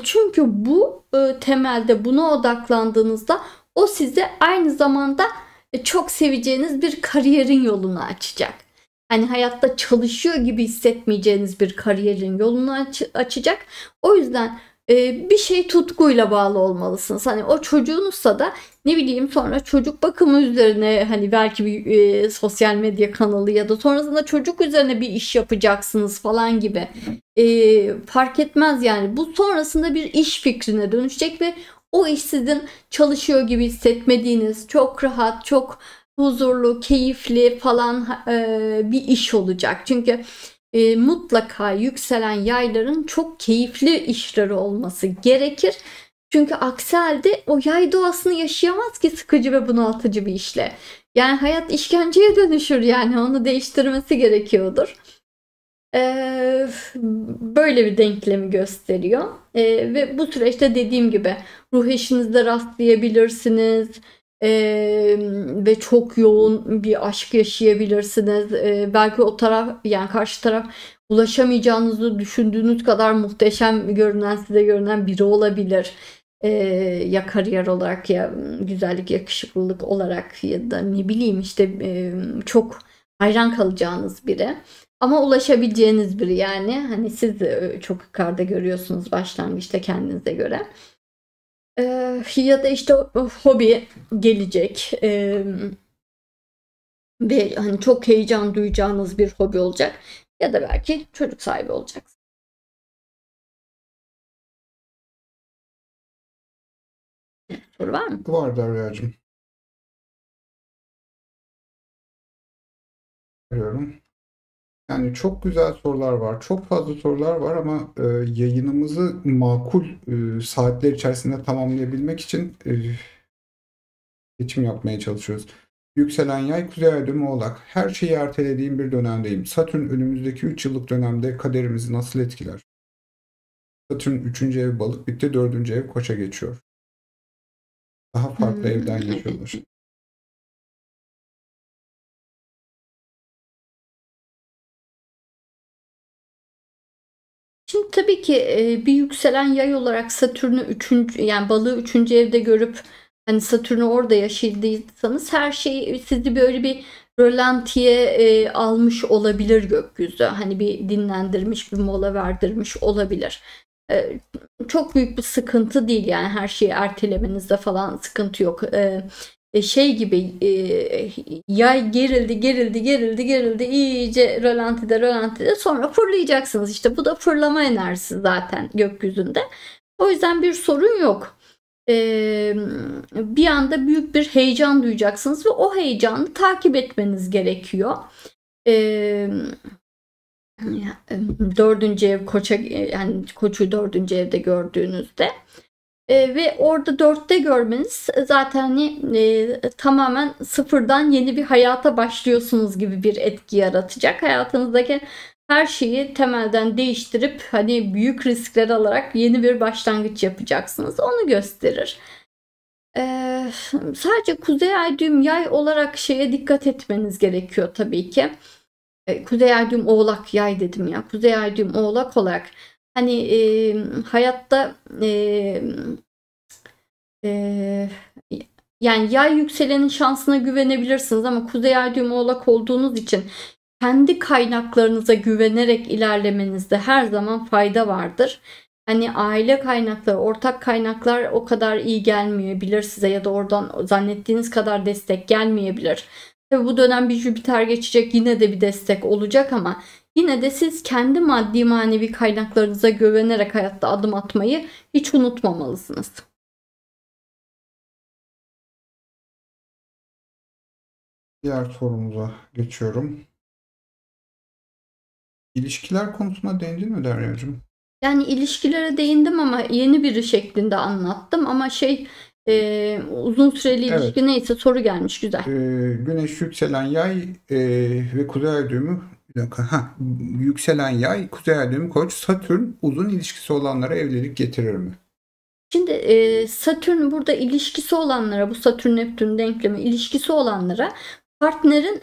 Çünkü bu temelde buna odaklandığınızda o size aynı zamanda çok seveceğiniz bir kariyerin yolunu açacak. Hani hayatta çalışıyor gibi hissetmeyeceğiniz bir kariyerin yolunu açacak. O yüzden bir şey tutkuyla bağlı olmalısınız. Hani o çocuğunuzsa da ne bileyim sonra çocuk bakımı üzerine hani belki bir sosyal medya kanalı ya da sonrasında çocuk üzerine bir iş yapacaksınız falan gibi. Fark etmez yani. Bu sonrasında bir iş fikrine dönüşecek ve o iş sizin çalışıyor gibi hissetmediğiniz, çok rahat, çok huzurlu, keyifli falan bir iş olacak. Çünkü mutlaka yükselen yayların çok keyifli işleri olması gerekir. Çünkü aksi halde o yay doğasını yaşayamaz ki sıkıcı ve bunaltıcı bir işle. Yani hayat işkenceye dönüşür yani onu değiştirmesi gerekiyordur. Böyle bir denklemi gösteriyor. Ve bu süreçte dediğim gibi ruh eşinizle rastlayabilirsiniz. Ve çok yoğun bir aşk yaşayabilirsiniz. Belki o taraf yani karşı taraf ulaşamayacağınızı düşündüğünüz kadar muhteşem görünen size görünen biri olabilir. Ya kariyer olarak ya güzellik yakışıklılık olarak ya da ne bileyim işte çok hayran kalacağınız biri. Ama ulaşabileceğiniz biri yani. Hani siz çok yukarıda görüyorsunuz başlangıçta kendinize göre. Ya da işte hobi gelecek. Ve hani çok heyecan duyacağınız bir hobi olacak. Ya da belki çocuk sahibi olacaksınız. Soru var mı? Var Derya'cığım. Arıyorum. Yani çok güzel sorular var. Çok fazla sorular var ama yayınımızı makul saatler içerisinde tamamlayabilmek için seçim yapmaya çalışıyoruz. Yükselen yay, kuzey ay düğümü oğlak. Her şeyi ertelediğim bir dönemdeyim. Satürn önümüzdeki 3 yıllık dönemde kaderimizi nasıl etkiler? Satürn 3. ev balık bitti, 4. ev koça geçiyor. Daha farklı evden geçiyorlar. Şimdi tabii ki bir yükselen yay olarak Satürn'ü 3. yani balığı 3. evde görüp hani Satürn'ü orada yaşadıysanız her şey sizi böyle bir rölantiye almış olabilir gökyüzü. Hani bir dinlendirmiş, bir mola verdirmiş olabilir. Çok büyük bir sıkıntı değil yani her şeyi ertelemenizde falan sıkıntı yok. Şey gibi yay gerildi iyice rölantide sonra fırlayacaksınız. İşte bu da fırlama enerjisi zaten gökyüzünde. O yüzden bir sorun yok. Bir anda büyük bir heyecan duyacaksınız ve o heyecanı takip etmeniz gerekiyor. 4. ev koça yani koçu 4. evde gördüğünüzde ve orada 4'te görmeniz zaten hani tamamen sıfırdan yeni bir hayata başlıyorsunuz gibi bir etki yaratacak. Hayatınızdaki her şeyi temelden değiştirip hani büyük riskler alarak yeni bir başlangıç yapacaksınız. Onu gösterir. Sadece kuzey ay düğüm yay olarak şeye dikkat etmeniz gerekiyor tabii ki. Kuzey ay düğüm oğlak yay dedim ya. Kuzey ay düğüm oğlak olarak hani hayatta yani yay yükselenin şansına güvenebilirsiniz ama kuzey ay düğüm oğlak olduğunuz için kendi kaynaklarınıza güvenerek ilerlemenizde her zaman fayda vardır. hani aile kaynakları, ortak kaynaklar o kadar iyi gelmeyebilir size ya da oradan zannettiğiniz kadar destek gelmeyebilir. Tabii bu dönem bir Jüpiter geçecek, yine de bir destek olacak ama yine de siz kendi maddi manevi kaynaklarınıza güvenerek hayatta adım atmayı hiç unutmamalısınız. Diğer sorumuza geçiyorum. İlişkiler konusuna değindin mi Derya'cığım? Yani ilişkilere değindim ama yeni biri şeklinde anlattım ama uzun süreli ilişki Evet. neyse soru gelmiş, güzel. Güneş yükselen yay ve kuzey ay düğümü, bir dakika, yükselen yay, kuzey ay düğümü koç, Satürn uzun ilişkisi olanlara evlilik getirir mi? Şimdi Satürn burada ilişkisi olanlara, bu Satürn Neptün denklemi ilişkisi olanlara partnerin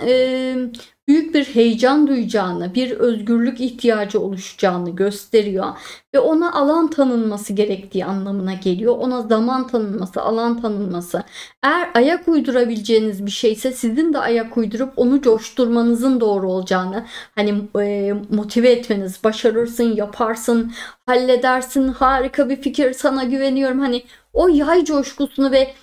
büyük bir heyecan duyacağını, bir özgürlük ihtiyacı oluşacağını gösteriyor ve ona alan tanınması gerektiği anlamına geliyor. Ona zaman tanınması, alan tanınması. Eğer ayak uydurabileceğiniz bir şeyse sizin de ayak uydurup onu coşturmanızın doğru olacağını, hani motive etmeniz, başarırsın, yaparsın, halledersin, harika bir fikir, sana güveniyorum. Hani o yay coşkusunu ve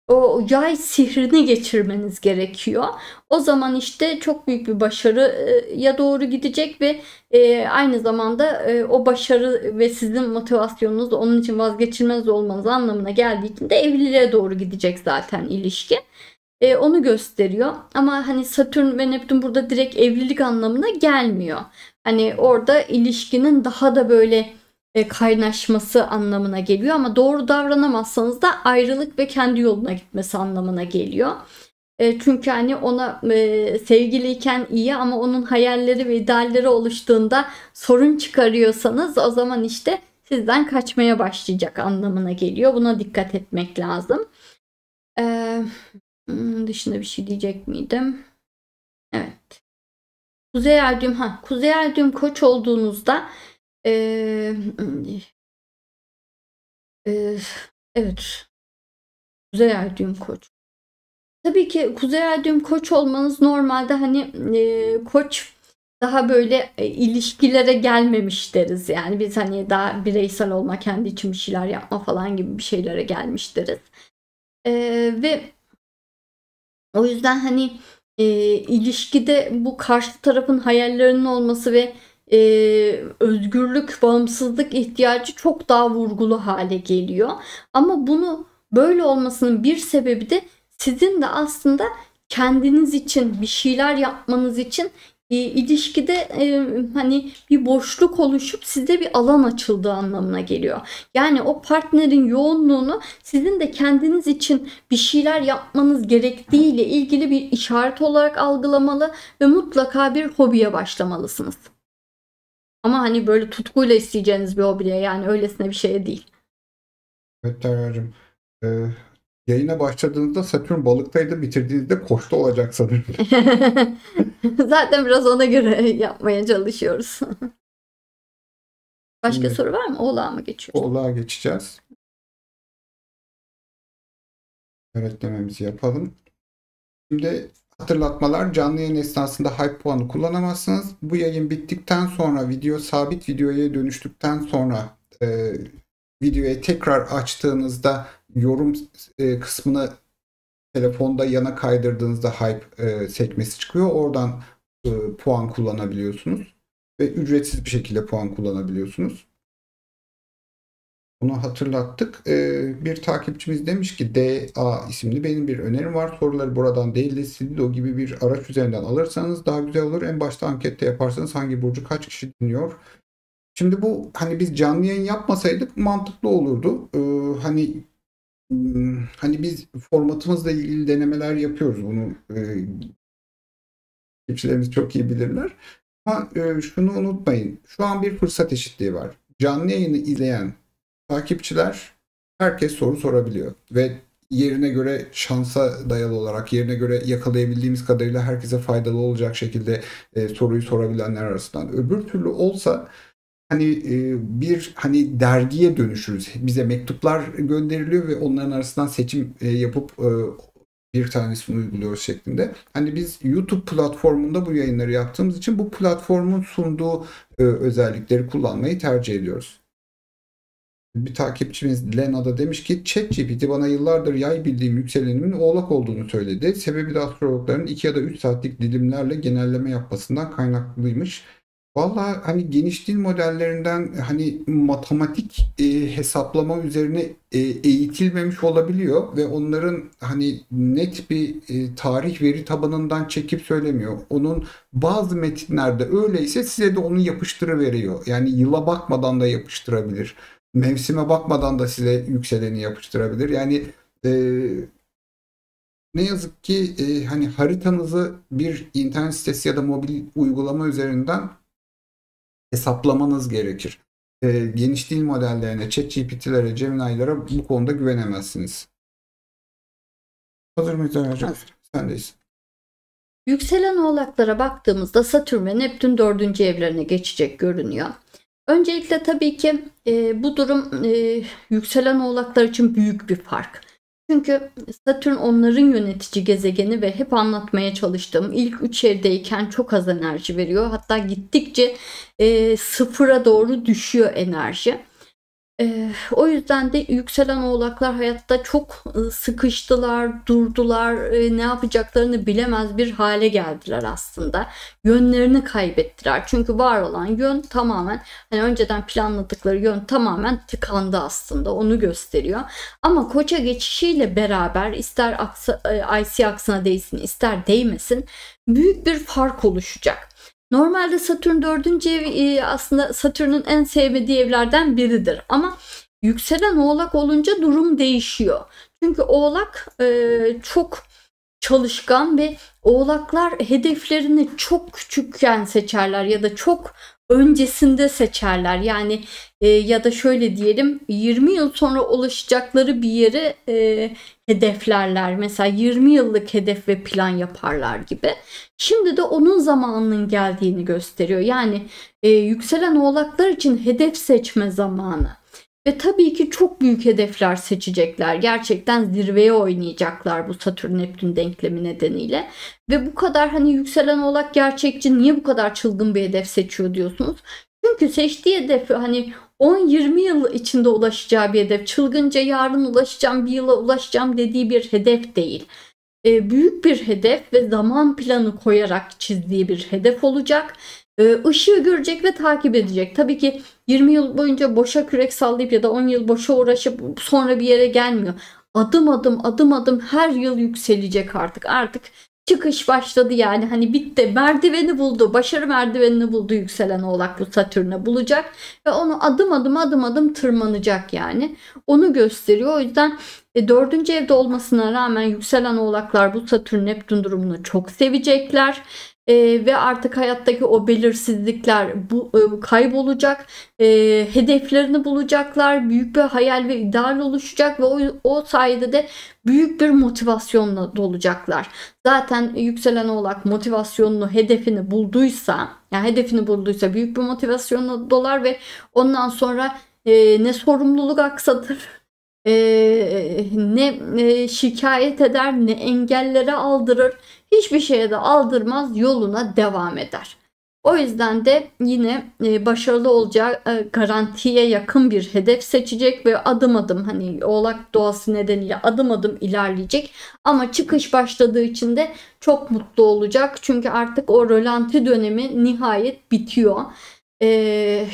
o yay sihrini geçirmeniz gerekiyor. O zaman işte çok büyük bir başarıya doğru gidecek ve aynı zamanda o başarı ve sizin motivasyonunuz onun için vazgeçilmez olmanız anlamına geldiği için de evliliğe doğru gidecek zaten ilişki. Onu gösteriyor. Ama hani Satürn ve Neptün burada direkt evlilik anlamına gelmiyor. Hani orada ilişkinin daha da böyle kaynaşması anlamına geliyor ama doğru davranamazsanız da ayrılık ve kendi yoluna gitmesi anlamına geliyor. Çünkü hani ona sevgiliyken iyi ama onun hayalleri ve idealleri oluştuğunda sorun çıkarıyorsanız o zaman işte sizden kaçmaya başlayacak anlamına geliyor. Buna dikkat etmek lazım. Dışında bir şey diyecek miydim? Evet. Kuzey ay düğüm, Kuzey ay düğüm koç olduğunuzda ee, evet. Kuzey ay düğüm koç. Tabii ki Kuzey ay düğüm koç olmanız normalde hani koç daha böyle ilişkilere gelmemiş deriz. Yani biz hani daha bireysel olma, kendi için bir şeyler yapma falan gibi bir şeylere gelmiş deriz. Ve o yüzden hani ilişkide bu karşı tarafın hayallerinin olması ve özgürlük, bağımsızlık ihtiyacı çok daha vurgulu hale geliyor. Ama bunu böyle olmasının bir sebebi de sizin de aslında kendiniz için bir şeyler yapmanız için ilişkide hani bir boşluk oluşup size bir alan açıldığı anlamına geliyor. Yani o partnerin yoğunluğunu sizin de kendiniz için bir şeyler yapmanız gerektiği ile ilgili bir işaret olarak algılamalı ve mutlaka bir hobiye başlamalısınız. Ama hani böyle tutkuyla isteyeceğiniz bir hobiye, yani öylesine bir şeye değil. Evet Derya'cığım. Ee, Yayına başladığınızda Satürn balıktaydı, bitirdiğinizde koçta olacak sanırım. Zaten biraz ona göre yapmaya çalışıyoruz. Başka Şimdi soru var mı? Oğlağa mı geçiyoruz? Oğlağa geçeceğiz. Evet dememizi yapalım. Şimdi hatırlatmalar: canlı yayın esnasında hype puanı kullanamazsınız. Bu yayın bittikten sonra, sabit videoya dönüştükten sonra videoyu tekrar açtığınızda yorum kısmını telefonda yana kaydırdığınızda hype sekmesi çıkıyor. Oradan puan kullanabiliyorsunuz. Ve ücretsiz bir şekilde puan kullanabiliyorsunuz. Bunu hatırlattık. Bir takipçimiz demiş ki DA isimli, benim bir önerim var. Soruları buradan değil de Slido gibi bir araç üzerinden alırsanız daha güzel olur. En başta ankette yaparsanız hangi burcu kaç kişi dinliyor? Şimdi bu, hani biz canlı yayın yapmasaydık mantıklı olurdu. Hani biz formatımızla ilgili denemeler yapıyoruz. Bunu takipçilerimiz çok iyi bilirler. Ama şunu unutmayın. Şu an bir fırsat eşitliği var. Canlı yayını izleyen takipçiler, herkes soru sorabiliyor ve yerine göre, şansa dayalı olarak, yerine göre yakalayabildiğimiz kadarıyla herkese faydalı olacak şekilde soruyu sorabilenler arasından. Öbür türlü olsa hani bir hani dergiye dönüşürüz. Bize mektuplar gönderiliyor ve onların arasından seçim yapıp bir tanesini uyguluyoruz şeklinde. Hani biz YouTube platformunda bu yayınları yaptığımız için bu platformun sunduğu özellikleri kullanmayı tercih ediyoruz. Bir takipçimiz Lena da demiş ki ChatGPT bana yıllardır yay bildiğim yükselenimin oğlak olduğunu söyledi. Sebebi de astrologların 2 ya da 3 saatlik dilimlerle genelleme yapmasından kaynaklıymış. Valla hani geniş dil modellerinden hani matematik hesaplama üzerine eğitilmemiş olabiliyor ve onların hani net bir tarih veri tabanından çekip söylemiyor. Onun bazı metinlerde öyleyse size de onu yapıştırıveriyor. Yani yıla bakmadan da yapıştırabilir. Mevsime bakmadan da size yükseleni yapıştırabilir. Yani e, ne yazık ki hani haritanızı bir internet sitesi ya da mobil uygulama üzerinden hesaplamanız gerekir. Geniş dil modellerine, ChatGPT'lere, Gemini'lere bu konuda güvenemezsiniz. Hazır mıyız hocam? Hazır. Sendeyiz. Yükselen oğlaklara baktığımızda Satürn ve Neptün 4. evlerine geçecek görünüyor. Öncelikle tabii ki bu durum yükselen oğlaklar için büyük bir fark. Çünkü Satürn onların yönetici gezegeni ve hep anlatmaya çalıştığım ilk 3 evdeyken çok az enerji veriyor. Hatta gittikçe sıfıra doğru düşüyor enerji. O yüzden de yükselen oğlaklar hayatta çok sıkıştılar, durdular, ne yapacaklarını bilemez bir hale geldiler aslında. Yönlerini kaybettiler. Çünkü var olan yön tamamen hani önceden planladıkları yön tamamen tıkandı aslında. Onu gösteriyor. Ama Koça geçişiyle beraber ister IC aksına değsin ister değmesin büyük bir fark oluşacak. Normalde Satürn 4. ev aslında Satürn'ün en sevmediği evlerden biridir. Ama yükselen oğlak olunca durum değişiyor. Çünkü oğlak çok çalışkan ve oğlaklar hedeflerini çok küçükken seçerler ya da çok öncesinde seçerler. Yani ya da şöyle diyelim 20 yıl sonra ulaşacakları bir yere hedeflerler. Mesela 20 yıllık hedef ve plan yaparlar gibi. Şimdi de onun zamanının geldiğini gösteriyor. Yani yükselen oğlaklar için hedef seçme zamanı. Ve tabii ki çok büyük hedefler seçecekler. Gerçekten zirveye oynayacaklar bu Satürn-Neptün denklemi nedeniyle. Ve bu kadar hani yükselen oğlak gerçekçi niye bu kadar çılgın bir hedef seçiyor diyorsunuz. Çünkü seçtiği hedef hani 10-20 yıl içinde ulaşacağı bir hedef. Çılgınca yarın ulaşacağım, bir yıla ulaşacağım dediği bir hedef değil. Büyük bir hedef ve zaman planı koyarak çizdiği bir hedef olacak. Işığı görecek ve takip edecek. Tabii ki 20 yıl boyunca boşa kürek sallayıp ya da 10 yıl boşa uğraşıp sonra bir yere gelmiyor. Adım adım her yıl yükselecek artık. Artık çıkış başladı yani hani bitti. Merdiveni buldu. Başarı merdivenini buldu yükselen oğlak bu Satürn'e bulacak. Ve onu adım adım tırmanacak yani. Onu gösteriyor. O yüzden 4. evde olmasına rağmen yükselen oğlaklar bu Satürn Neptün durumunu çok sevecekler. Ve artık hayattaki o belirsizlikler kaybolacak. Hedeflerini bulacaklar. Büyük bir hayal ve ideal oluşacak ve o sayede de büyük bir motivasyonla dolacaklar. Zaten yükselen oğlak motivasyonunu, hedefini bulduysa, yani hedefini bulduysa büyük bir motivasyonla dolar ve ondan sonra ne sorumluluk aksatır, ne şikayet eder, ne engellere aldırır, hiçbir şeye de aldırmaz, yoluna devam eder. O yüzden de yine başarılı olacağı garantiye yakın bir hedef seçecek ve adım adım hani oğlak doğası nedeniyle adım adım ilerleyecek. Ama çıkış başladığı için de çok mutlu olacak. Çünkü artık o rölanti dönemi nihayet bitiyor.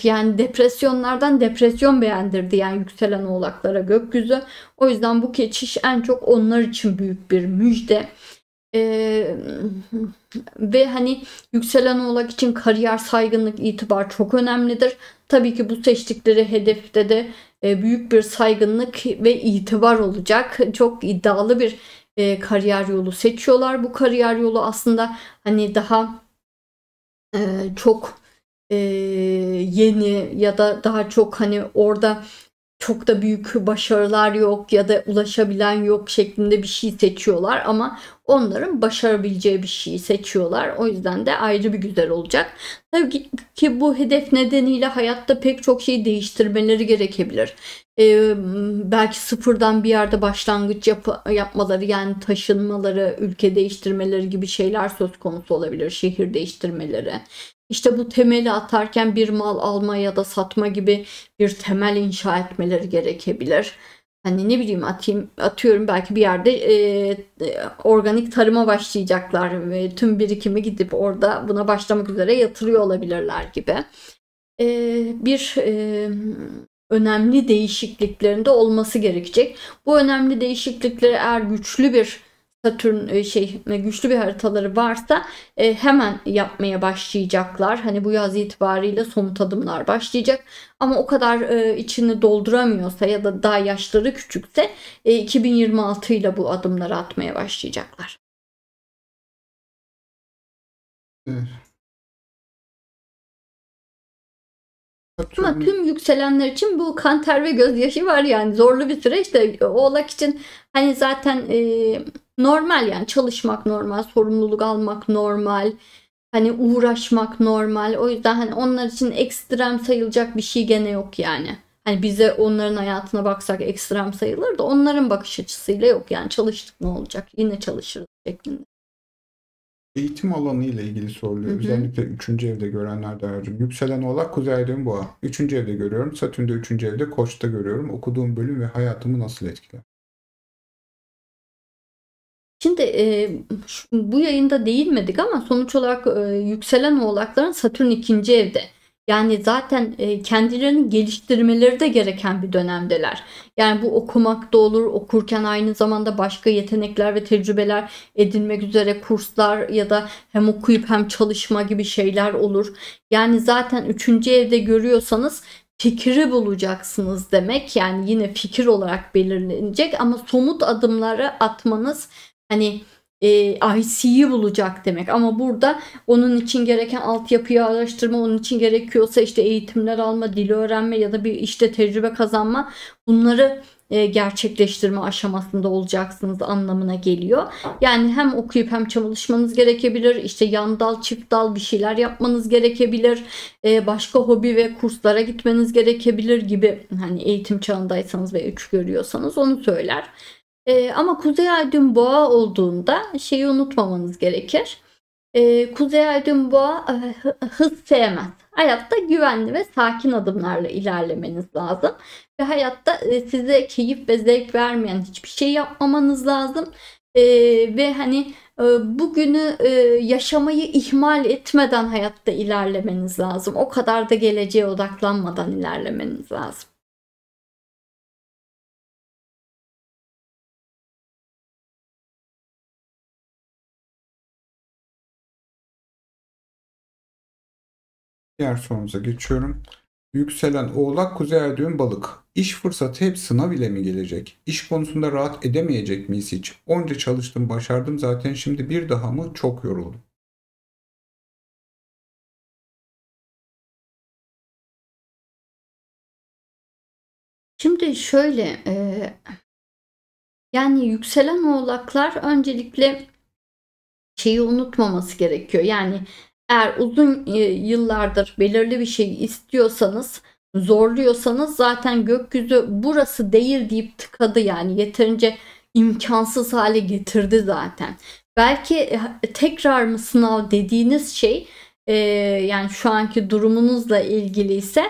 Yani depresyonlardan depresyon beğendirdi yani yükselen oğlaklara gökyüzü. O yüzden bu geçiş en çok onlar için büyük bir müjde. Ve hani yükselen oğlak için kariyer, saygınlık, itibar çok önemlidir. Tabii ki bu seçtikleri hedefte de büyük bir saygınlık ve itibar olacak. Çok iddialı bir kariyer yolu seçiyorlar. Bu kariyer yolu aslında hani daha çok yeni ya da daha çok hani orada çok da büyük başarılar yok ya da ulaşabilen yok şeklinde bir şey seçiyorlar ama onların başarabileceği bir şeyi seçiyorlar. O yüzden de ayrı bir güzel olacak. Tabii ki bu hedef nedeniyle hayatta pek çok şey değiştirmeleri gerekebilir. Belki sıfırdan bir yerde başlangıç yapmaları yani taşınmaları, ülke değiştirmeleri gibi şeyler söz konusu olabilir. Şehir değiştirmeleri. işte bu temeli atarken bir mal alma ya da satma gibi bir temel inşa etmeleri gerekebilir. Hani ne bileyim atıyorum belki bir yerde organik tarıma başlayacaklar ve tüm birikimi gidip orada buna başlamak üzere yatırıyor olabilirler gibi. Bir önemli değişikliklerinde olması gerekecek. Bu önemli değişiklikleri eğer güçlü bir Satürn güçlü bir haritaları varsa hemen yapmaya başlayacaklar. Hani bu yaz itibariyle somut adımlar başlayacak. Ama o kadar içini dolduramıyorsa ya da daha yaşları küçükse 2026 ile bu adımları atmaya başlayacaklar. Evet. Ama Satürn tüm yükselenler için bu kan ter ve gözyaşı var, yani zorlu bir süreç de Oğlak için hani zaten normal, yani çalışmak normal, sorumluluk almak normal, hani uğraşmak normal. O yüzden hani onlar için ekstrem sayılacak bir şey gene yok yani. Hani bize onların hayatına baksak ekstrem sayılır da onların bakış açısıyla yok, yani çalıştık ne olacak, yine çalışırız şeklinde. eğitim alanı ile ilgili Hı soruluyor. hı. Özellikle 3. evde görenler de hocam. Yükselen Oğlak, Kuzey Ay düğüm Boğa. 3. evde görüyorum. Satürn'de 3. evde, Koç'ta görüyorum. Okuduğum bölüm ve hayatımı nasıl etkiler? Şimdi bu yayında değinmedik ama sonuç olarak yükselen oğlakların Satürn ikinci evde. Yani zaten kendilerini geliştirmeleri de gereken bir dönemdeler. Yani bu okumak da olur, okurken aynı zamanda başka yetenekler ve tecrübeler edinmek üzere kurslar ya da hem okuyup hem çalışma gibi şeyler olur. Yani zaten üçüncü evde görüyorsanız fikri bulacaksınız demek. Yani yine fikir olarak belirlenecek ama somut adımları atmanız, hani IC'yi bulacak demek. Ama burada onun için gereken altyapıyı araştırma, onun için gerekiyorsa işte eğitimler alma, dil öğrenme ya da bir işte tecrübe kazanma, bunları gerçekleştirme aşamasında olacaksınız anlamına geliyor. Yani hem okuyup hem çalışmanız gerekebilir. İşte yan dal, çift dal bir şeyler yapmanız gerekebilir. Başka hobi ve kurslara gitmeniz gerekebilir gibi, hani eğitim çağındaysanız ve 3 görüyorsanız onu söyler. Ama Kuzey Ay düğüm Boğa olduğunda şeyi unutmamanız gerekir. Kuzey Ay düğüm Boğa hız sevmez. Hayatta güvenli ve sakin adımlarla ilerlemeniz lazım. Ve hayatta size keyif ve zevk vermeyen hiçbir şey yapmamanız lazım. Ve hani bugünü yaşamayı ihmal etmeden hayatta ilerlemeniz lazım. O kadar da geleceğe odaklanmadan ilerlemeniz lazım. Diğer sorumuza geçiyorum. Yükselen Oğlak, Kuzey Ay düğüm Balık. İş fırsatı hep sınav ile mi gelecek? İş konusunda rahat edemeyecek miyiz hiç? Onca çalıştım, başardım zaten, şimdi bir daha mı? Çok yoruldum. Şimdi şöyle, yani yükselen oğlaklar öncelikle şeyi unutmaması gerekiyor. Yani eğer uzun yıllardır belirli bir şey istiyorsanız, zorluyorsanız zaten gökyüzü burası değil deyip tıkadı, yani yeterince imkansız hale getirdi zaten. Belki tekrar mı sınav dediğiniz şey yani şu anki durumunuzla ilgili ise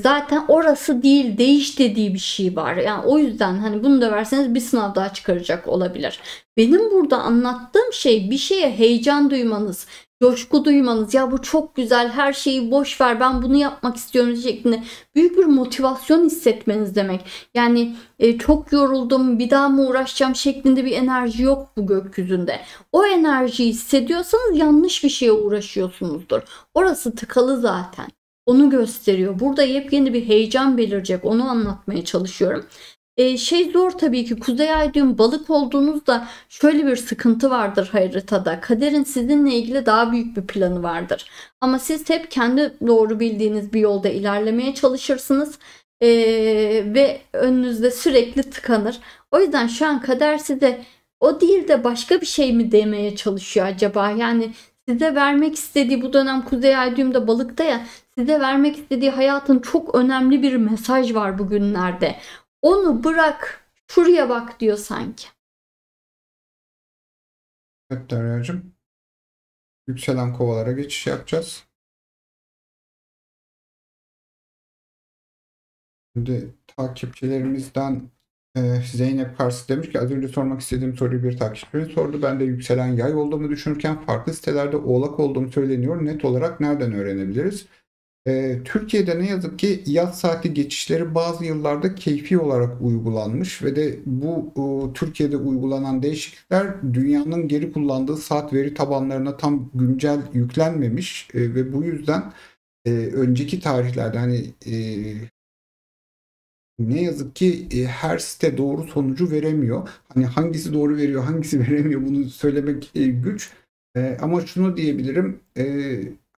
zaten orası değil, değiş dediği bir şey var. Yani o yüzden hani bunu da verseniz bir sınav daha çıkaracak olabilir. Benim burada anlattığım şey, bir şeye heyecan duymanız, coşku duymanız, ya bu çok güzel, her şeyi boş ver, ben bunu yapmak istiyorum şeklinde büyük bir motivasyon hissetmeniz demek. Yani çok yoruldum, bir daha mı uğraşacağım şeklinde bir enerji yok bu gökyüzünde. O enerjiyi hissediyorsanız yanlış bir şeye uğraşıyorsunuzdur. Orası tıkalı zaten. Onu gösteriyor. Burada yepyeni bir heyecan belirecek. Onu anlatmaya çalışıyorum. Şey zor tabii ki, Kuzey Ay düğüm Balık olduğunuzda şöyle bir sıkıntı vardır haritada. Kaderin sizinle ilgili daha büyük bir planı vardır. Ama siz hep kendi doğru bildiğiniz bir yolda ilerlemeye çalışırsınız. Ve önünüzde sürekli tıkanır. O yüzden şu an kader size o değil de başka bir şey mi demeye çalışıyor acaba? Yani size vermek istediği, bu dönem Kuzey Ay düğümde Balık'ta ya, size vermek istediği hayatın çok önemli bir mesaj var bugünlerde. Onu bırak, şuraya bak diyor sanki. Evet Derya'cığım. Yükselen Kovalara geçiş yapacağız. Şimdi takipçilerimizden Zeynep Kars demiş ki az önce sormak istediğim soruyu bir takipçimiz sordu. Ben de yükselen yay olduğumu düşünürken farklı sitelerde oğlak olduğum söyleniyor. Net olarak nereden öğrenebiliriz? Türkiye'de ne yazık ki yaz saati geçişleri bazı yıllarda keyfi olarak uygulanmış ve de bu Türkiye'de uygulanan değişiklikler dünyanın geri kullandığı saat veri tabanlarına tam güncel yüklenmemiş ve bu yüzden önceki tarihlerde hani ne yazık ki her site doğru sonucu veremiyor. Hani hangisi doğru veriyor, hangisi veremiyor bunu söylemek güç. Ama şunu diyebilirim.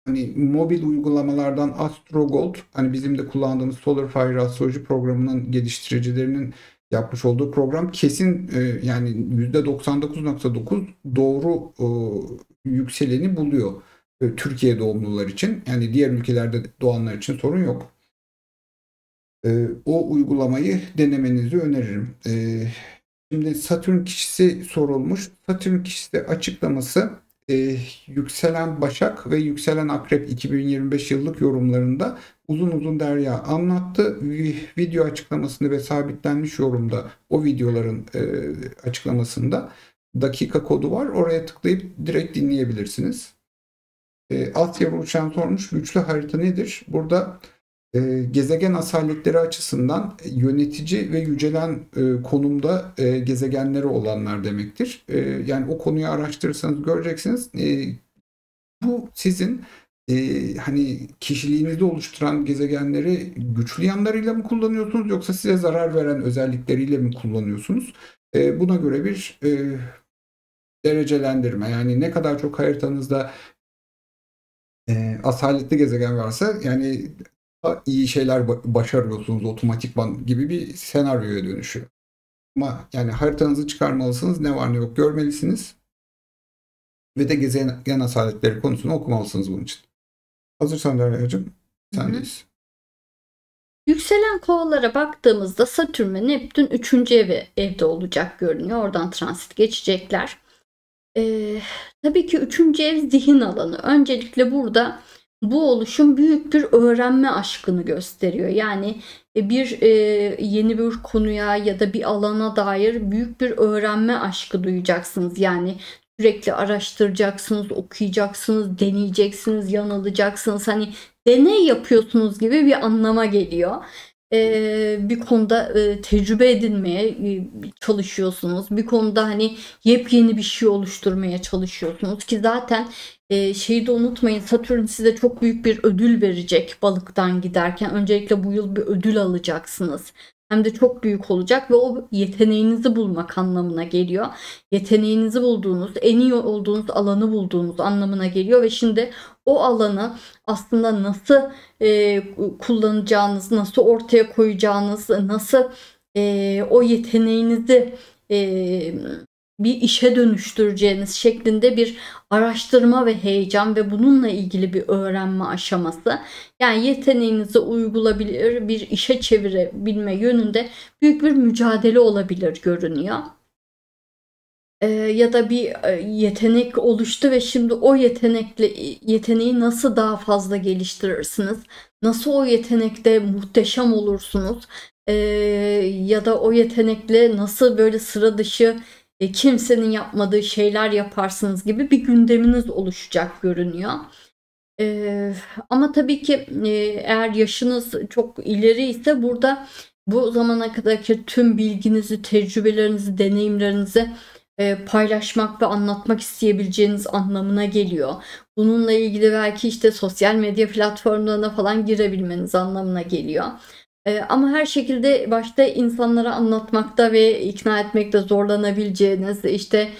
Hani mobil uygulamalardan AstroGold, hani bizim de kullandığımız SolarFire astroloji programının geliştiricilerinin yapmış olduğu program kesin yani %99.9 doğru yükseleni buluyor. Türkiye doğumlular için. Yani diğer ülkelerde doğanlar için sorun yok. O uygulamayı denemenizi öneririm. Şimdi Satürn kişisi sorulmuş. Satürn kişisi açıklaması yükselen Başak ve yükselen Akrep 2025 yıllık yorumlarında uzun uzun Derya anlattı. Video açıklamasında ve sabitlenmiş yorumda o videoların açıklamasında dakika kodu var. Oraya tıklayıp direkt dinleyebilirsiniz. Asya Burçan sormuş. Güçlü harita nedir? Burada gezegen asaletleri açısından yönetici ve yücelen konumda gezegenleri olanlar demektir. Yani o konuyu araştırırsanız göreceksiniz. Bu sizin hani kişiliğinizi oluşturan gezegenleri güçlü yanlarıyla mı kullanıyorsunuz yoksa size zarar veren özellikleriyle mi kullanıyorsunuz? Buna göre bir derecelendirme. Yani ne kadar çok haritanızda asaletli gezegen varsa yani iyi şeyler başarıyorsunuz otomatikman gibi bir senaryoya dönüşüyor. Ama yani haritanızı çıkarmalısınız. Ne var ne yok görmelisiniz. Ve de gezegen asaletleri konusunu okumalısınız bunun için. Hazırsan Derya'cığım sendeyiz. Yükselen kovalara baktığımızda Satürn ve Neptün 3. evde olacak görünüyor. Oradan transit geçecekler. Tabii ki 3. ev zihin alanı. Öncelikle burada bu oluşum büyük bir öğrenme aşkını gösteriyor. Yani yeni bir konuya ya da bir alana dair büyük bir öğrenme aşkı duyacaksınız. Yani sürekli araştıracaksınız, okuyacaksınız, deneyeceksiniz, yanılacaksınız. Hani deney yapıyorsunuz gibi bir anlama geliyor. Bir konuda tecrübe edinmeye çalışıyorsunuz. Bir konuda hani yepyeni bir şey oluşturmaya çalışıyorsunuz ki zaten şeyi de unutmayın, Satürn size çok büyük bir ödül verecek balıktan giderken. Öncelikle bu yıl bir ödül alacaksınız. Hem de çok büyük olacak ve o yeteneğinizi bulmak anlamına geliyor. Yeteneğinizi bulduğunuz, en iyi olduğunuz alanı bulduğunuz anlamına geliyor ve şimdi o alanı aslında nasıl kullanacağınız, nasıl ortaya koyacağınız, nasıl o yeteneğinizi bir işe dönüştüreceğiniz şeklinde bir araştırma ve heyecan ve bununla ilgili bir öğrenme aşaması. Yani yeteneğinizi uygulayabilir bir işe çevirebilme yönünde büyük bir mücadele olabilir görünüyor. Ya da bir yetenek oluştu ve şimdi o yeteneği nasıl daha fazla geliştirirsiniz? Nasıl o yetenekte muhteşem olursunuz? Ya da o yetenekle nasıl böyle sıra dışı kimsenin yapmadığı şeyler yaparsınız gibi bir gündeminiz oluşacak görünüyor. Ama tabii ki eğer yaşınız çok ileri ise burada bu zamana kadarki tüm bilginizi, tecrübelerinizi, deneyimlerinizi paylaşmak ve anlatmak isteyebileceğiniz anlamına geliyor. Bununla ilgili belki işte sosyal medya platformlarına falan girebilmeniz anlamına geliyor. Ama her şekilde başta insanlara anlatmakta ve ikna etmekte zorlanabileceğiniz, işte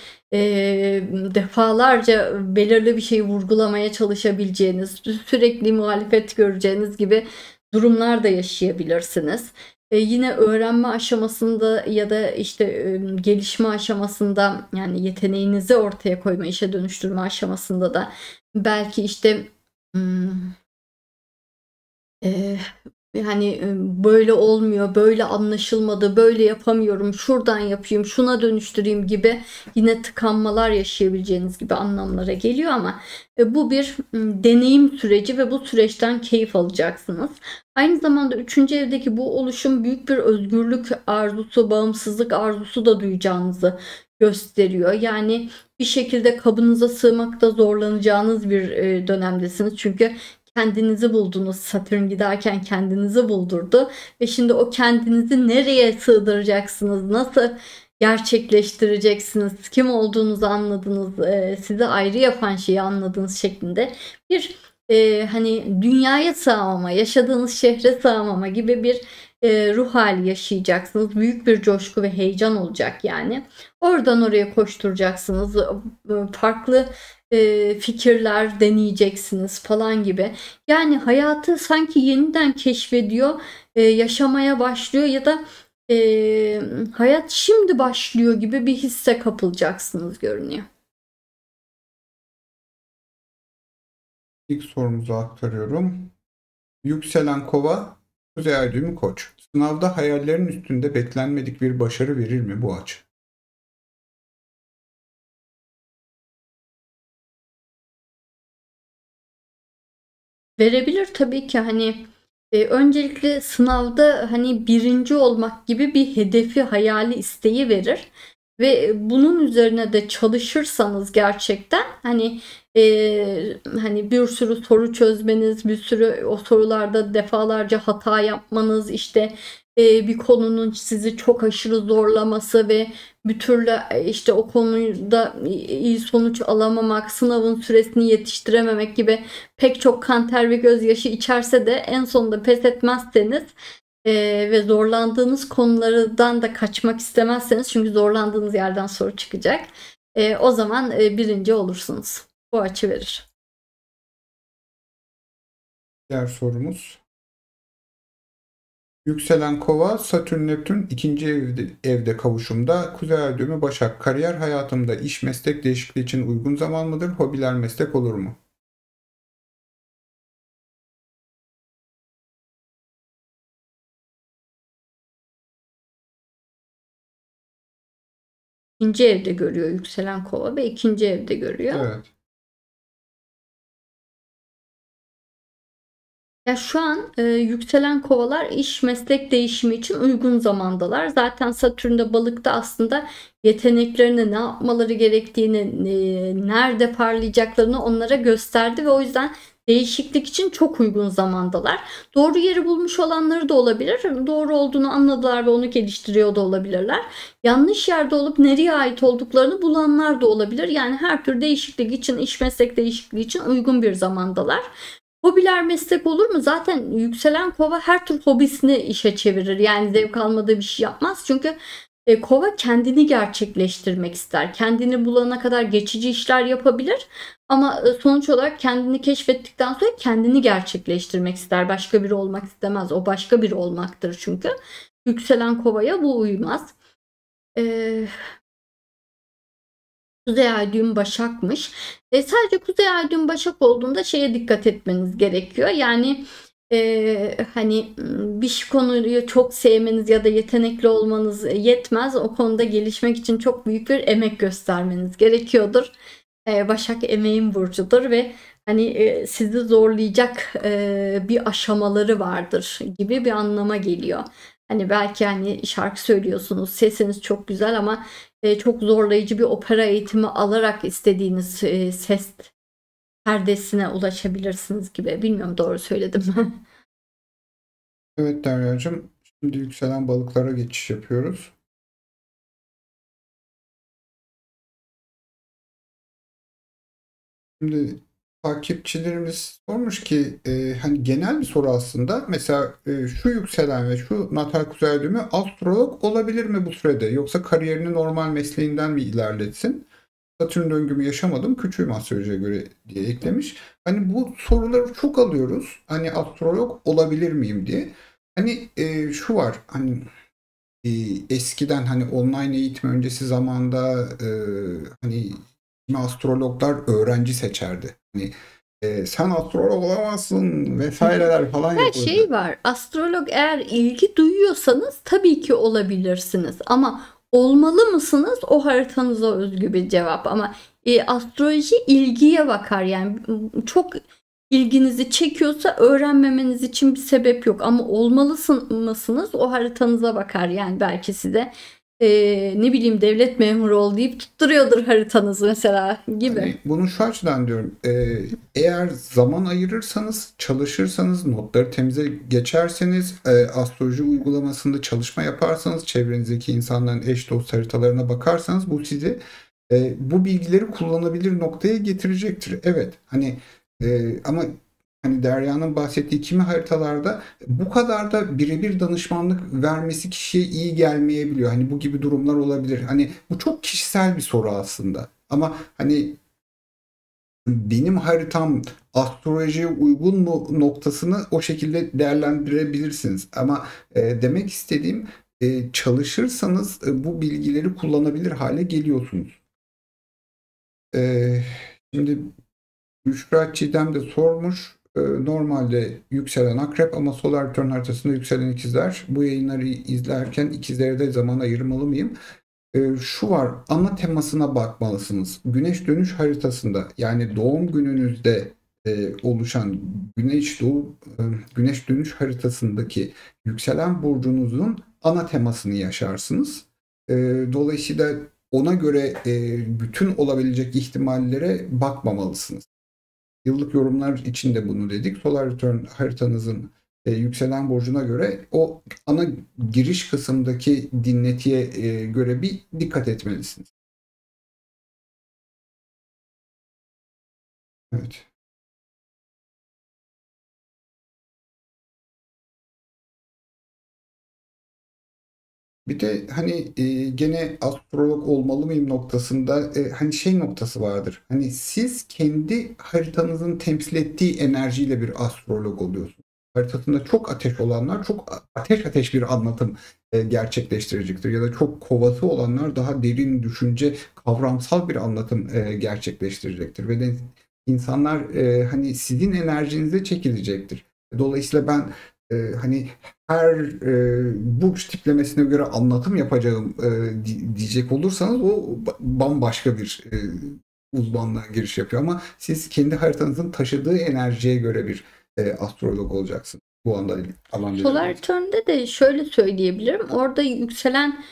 defalarca belirli bir şeyi vurgulamaya çalışabileceğiniz, sürekli muhalefet göreceğiniz gibi durumlar da yaşayabilirsiniz. Yine öğrenme aşamasında ya da işte gelişme aşamasında, yani yeteneğinizi ortaya koyma, işe dönüştürme aşamasında da belki işte hani böyle olmuyor, böyle anlaşılmadı, böyle yapamıyorum, şuradan yapayım, şuna dönüştüreyim gibi yine tıkanmalar yaşayabileceğiniz gibi anlamlara geliyor ama bu bir deneyim süreci ve bu süreçten keyif alacaksınız. Aynı zamanda 3. evdeki bu oluşum büyük bir özgürlük arzusu, bağımsızlık arzusu da duyacağınızı gösteriyor. Yani bir şekilde kabınıza sığmakta zorlanacağınız bir dönemdesiniz. Çünkü kendinizi buldunuz. Satürn giderken kendinizi buldurdu ve şimdi o kendinizi nereye sığdıracaksınız? Nasıl gerçekleştireceksiniz? Kim olduğunuzu anladınız. Sizi ayrı yapan şeyi anladığınız şeklinde bir hani dünyaya sığamama, yaşadığınız şehre sığamama gibi bir ruh hali yaşayacaksınız. Büyük bir coşku ve heyecan olacak yani. Oradan oraya koşturacaksınız. Farklı fikirler deneyeceksiniz falan gibi. Yani hayatı sanki yeniden keşfediyor, yaşamaya başlıyor ya da hayat şimdi başlıyor gibi bir hisse kapılacaksınız görünüyor. İlk sorumuzu aktarıyorum. Yükselen Kova, Kuzey Ay düğümü Koç. Sınavda hayallerin üstünde beklenmedik bir başarı verir mi bu açı? Verebilir tabii ki hani öncelikle sınavda hani birinci olmak gibi bir hedefi, hayali, isteği verir ve bunun üzerine de çalışırsanız gerçekten hani bir sürü soru çözmeniz, bir sürü o sorularda defalarca hata yapmanız, işte bir konunun sizi çok aşırı zorlaması ve bir türlü işte o konuda iyi sonuç alamamak, sınavın süresini yetiştirememek gibi pek çok kan, ter ve gözyaşı içerse de en sonunda pes etmezseniz ve zorlandığınız konulardan da kaçmak istemezseniz çünkü zorlandığınız yerden soru çıkacak. O zaman birinci olursunuz. Bu açı verir. Diğer sorumuz. Yükselen Kova, Satürn Neptün ikinci evde kavuşumda. Kuzey Ay düğümü Başak. Kariyer hayatımda iş meslek değişikliği için uygun zaman mıdır? Hobiler meslek olur mu? İkinci evde görüyor yükselen kova ve ikinci evde görüyor. Evet. Ya şu an yükselen kovalar iş meslek değişimi için uygun zamandalar. Zaten Satürn de balıkta aslında yeteneklerini, ne yapmaları gerektiğini, nerede parlayacaklarını onlara gösterdi ve o yüzden değişiklik için çok uygun zamandalar. Doğru yeri bulmuş olanları da olabilir. Doğru olduğunu anladılar ve onu geliştiriyor da olabilirler. Yanlış yerde olup nereye ait olduklarını bulanlar da olabilir. Yani her tür değişiklik için, iş meslek değişikliği için uygun bir zamandalar. Hobiler meslek olur mu? Zaten yükselen kova her tür hobisini işe çevirir. Yani zevk almadığı bir şey yapmaz. Çünkü kova kendini gerçekleştirmek ister. Kendini bulana kadar geçici işler yapabilir. Ama sonuç olarak kendini keşfettikten sonra kendini gerçekleştirmek ister. Başka biri olmak istemez. O başka biri olmaktır çünkü. Yükselen kovaya bu uymaz. Kuzey Ay düğüm Başak'mış. Sadece Kuzey Ay düğüm Başak olduğunda şeye dikkat etmeniz gerekiyor. Yani hani bir konuyu çok sevmeniz ya da yetenekli olmanız yetmez. O konuda gelişmek için çok büyük bir emek göstermeniz gerekiyordur. Başak emeğin burcudur ve hani sizi zorlayacak bir aşamaları vardır gibi bir anlama geliyor. Hani belki hani şarkı söylüyorsunuz, sesiniz çok güzel ama çok zorlayıcı bir opera eğitimi alarak istediğiniz ses perdesine ulaşabilirsiniz gibi. Bilmiyorum doğru söyledim mi? Evet Derya'cığım. Şimdi yükselen balıklara geçiş yapıyoruz. Şimdi takipçilerimiz sormuş ki hani genel bir soru aslında. Mesela şu yükselen ve şu natal kuzey düğümü astrolog olabilir mi bu sürede? Yoksa kariyerini normal mesleğinden mi ilerletsin? Satürn döngümü yaşamadım, küçüğüm astrolojiye göre diye eklemiş. Hani bu soruları çok alıyoruz. Hani astrolog olabilir miyim diye. Hani şu var hani eskiden hani online eğitim öncesi zamanda hani kimi astrologlar öğrenci seçerdi. Hani sen astrolog olamazsın vesaireler falan Her yapıldı. şey var. Astrolog eğer ilgi duyuyorsanız tabii ki olabilirsiniz. Ama olmalı mısınız? O haritanıza özgü bir cevap. Ama astroloji ilgiye bakar. Yani çok ilginizi çekiyorsa öğrenmemeniz için bir sebep yok. Ama mısınız? O haritanıza bakar. Yani belki size ne bileyim devlet memuru ol deyip tutturuyordur haritanız mesela gibi. Hani bunu şu açıdan diyorum. Eğer zaman ayırırsanız, çalışırsanız, notları temize geçerseniz, astroloji uygulamasında çalışma yaparsanız, çevrenizdeki insanların eş dost haritalarına bakarsanız bu sizi bu bilgileri kullanabilir noktaya getirecektir. Evet. Hani ama hani Derya'nın bahsettiği kimi haritalarda bu kadar da birebir danışmanlık vermesi kişiye iyi gelmeyebiliyor. Hani bu gibi durumlar olabilir. Hani bu çok kişisel bir soru aslında. Ama hani benim haritam astrolojiye uygun mu noktasını o şekilde değerlendirebilirsiniz. Ama demek istediğim çalışırsanız bu bilgileri kullanabilir hale geliyorsunuz. Şimdi Büşra Çiğdem de sormuş. Normalde yükselen akrep ama solar return haritasında yükselen ikizler. Bu yayınları izlerken ikizlere de zaman ayırmalı mıyım? Şu var, ana temasına bakmalısınız. Güneş dönüş haritasında yani doğum gününüzde oluşan güneş dönüş haritasındaki yükselen burcunuzun ana temasını yaşarsınız. Dolayısıyla ona göre bütün olabilecek ihtimallere bakmamalısınız. Yıllık yorumlar için de bunu dedik. Solar Return haritanızın yükselen burcuna göre o ana giriş kısımdaki dinletiye göre bir dikkat etmelisiniz. Evet. Bir de hani gene astrolog olmalı mıyım noktasında hani şey noktası vardır. Hani siz kendi haritanızın temsil ettiği enerjiyle bir astrolog oluyorsunuz. Haritasında çok ateş olanlar çok ateş bir anlatım gerçekleştirecektir. Ya da çok kovası olanlar daha derin düşünce, kavramsal bir anlatım gerçekleştirecektir. Ve de insanlar hani sizin enerjinize çekilecektir. Dolayısıyla ben hani her burç tiplemesine göre anlatım yapacağım diyecek olursanız o bambaşka bir uzmanlığa giriş yapıyor. Ama siz kendi haritanızın taşıdığı enerjiye göre bir astrolog olacaksınız. Bu alanda. Solar Return'de de şöyle söyleyebilirim. Orada yükselen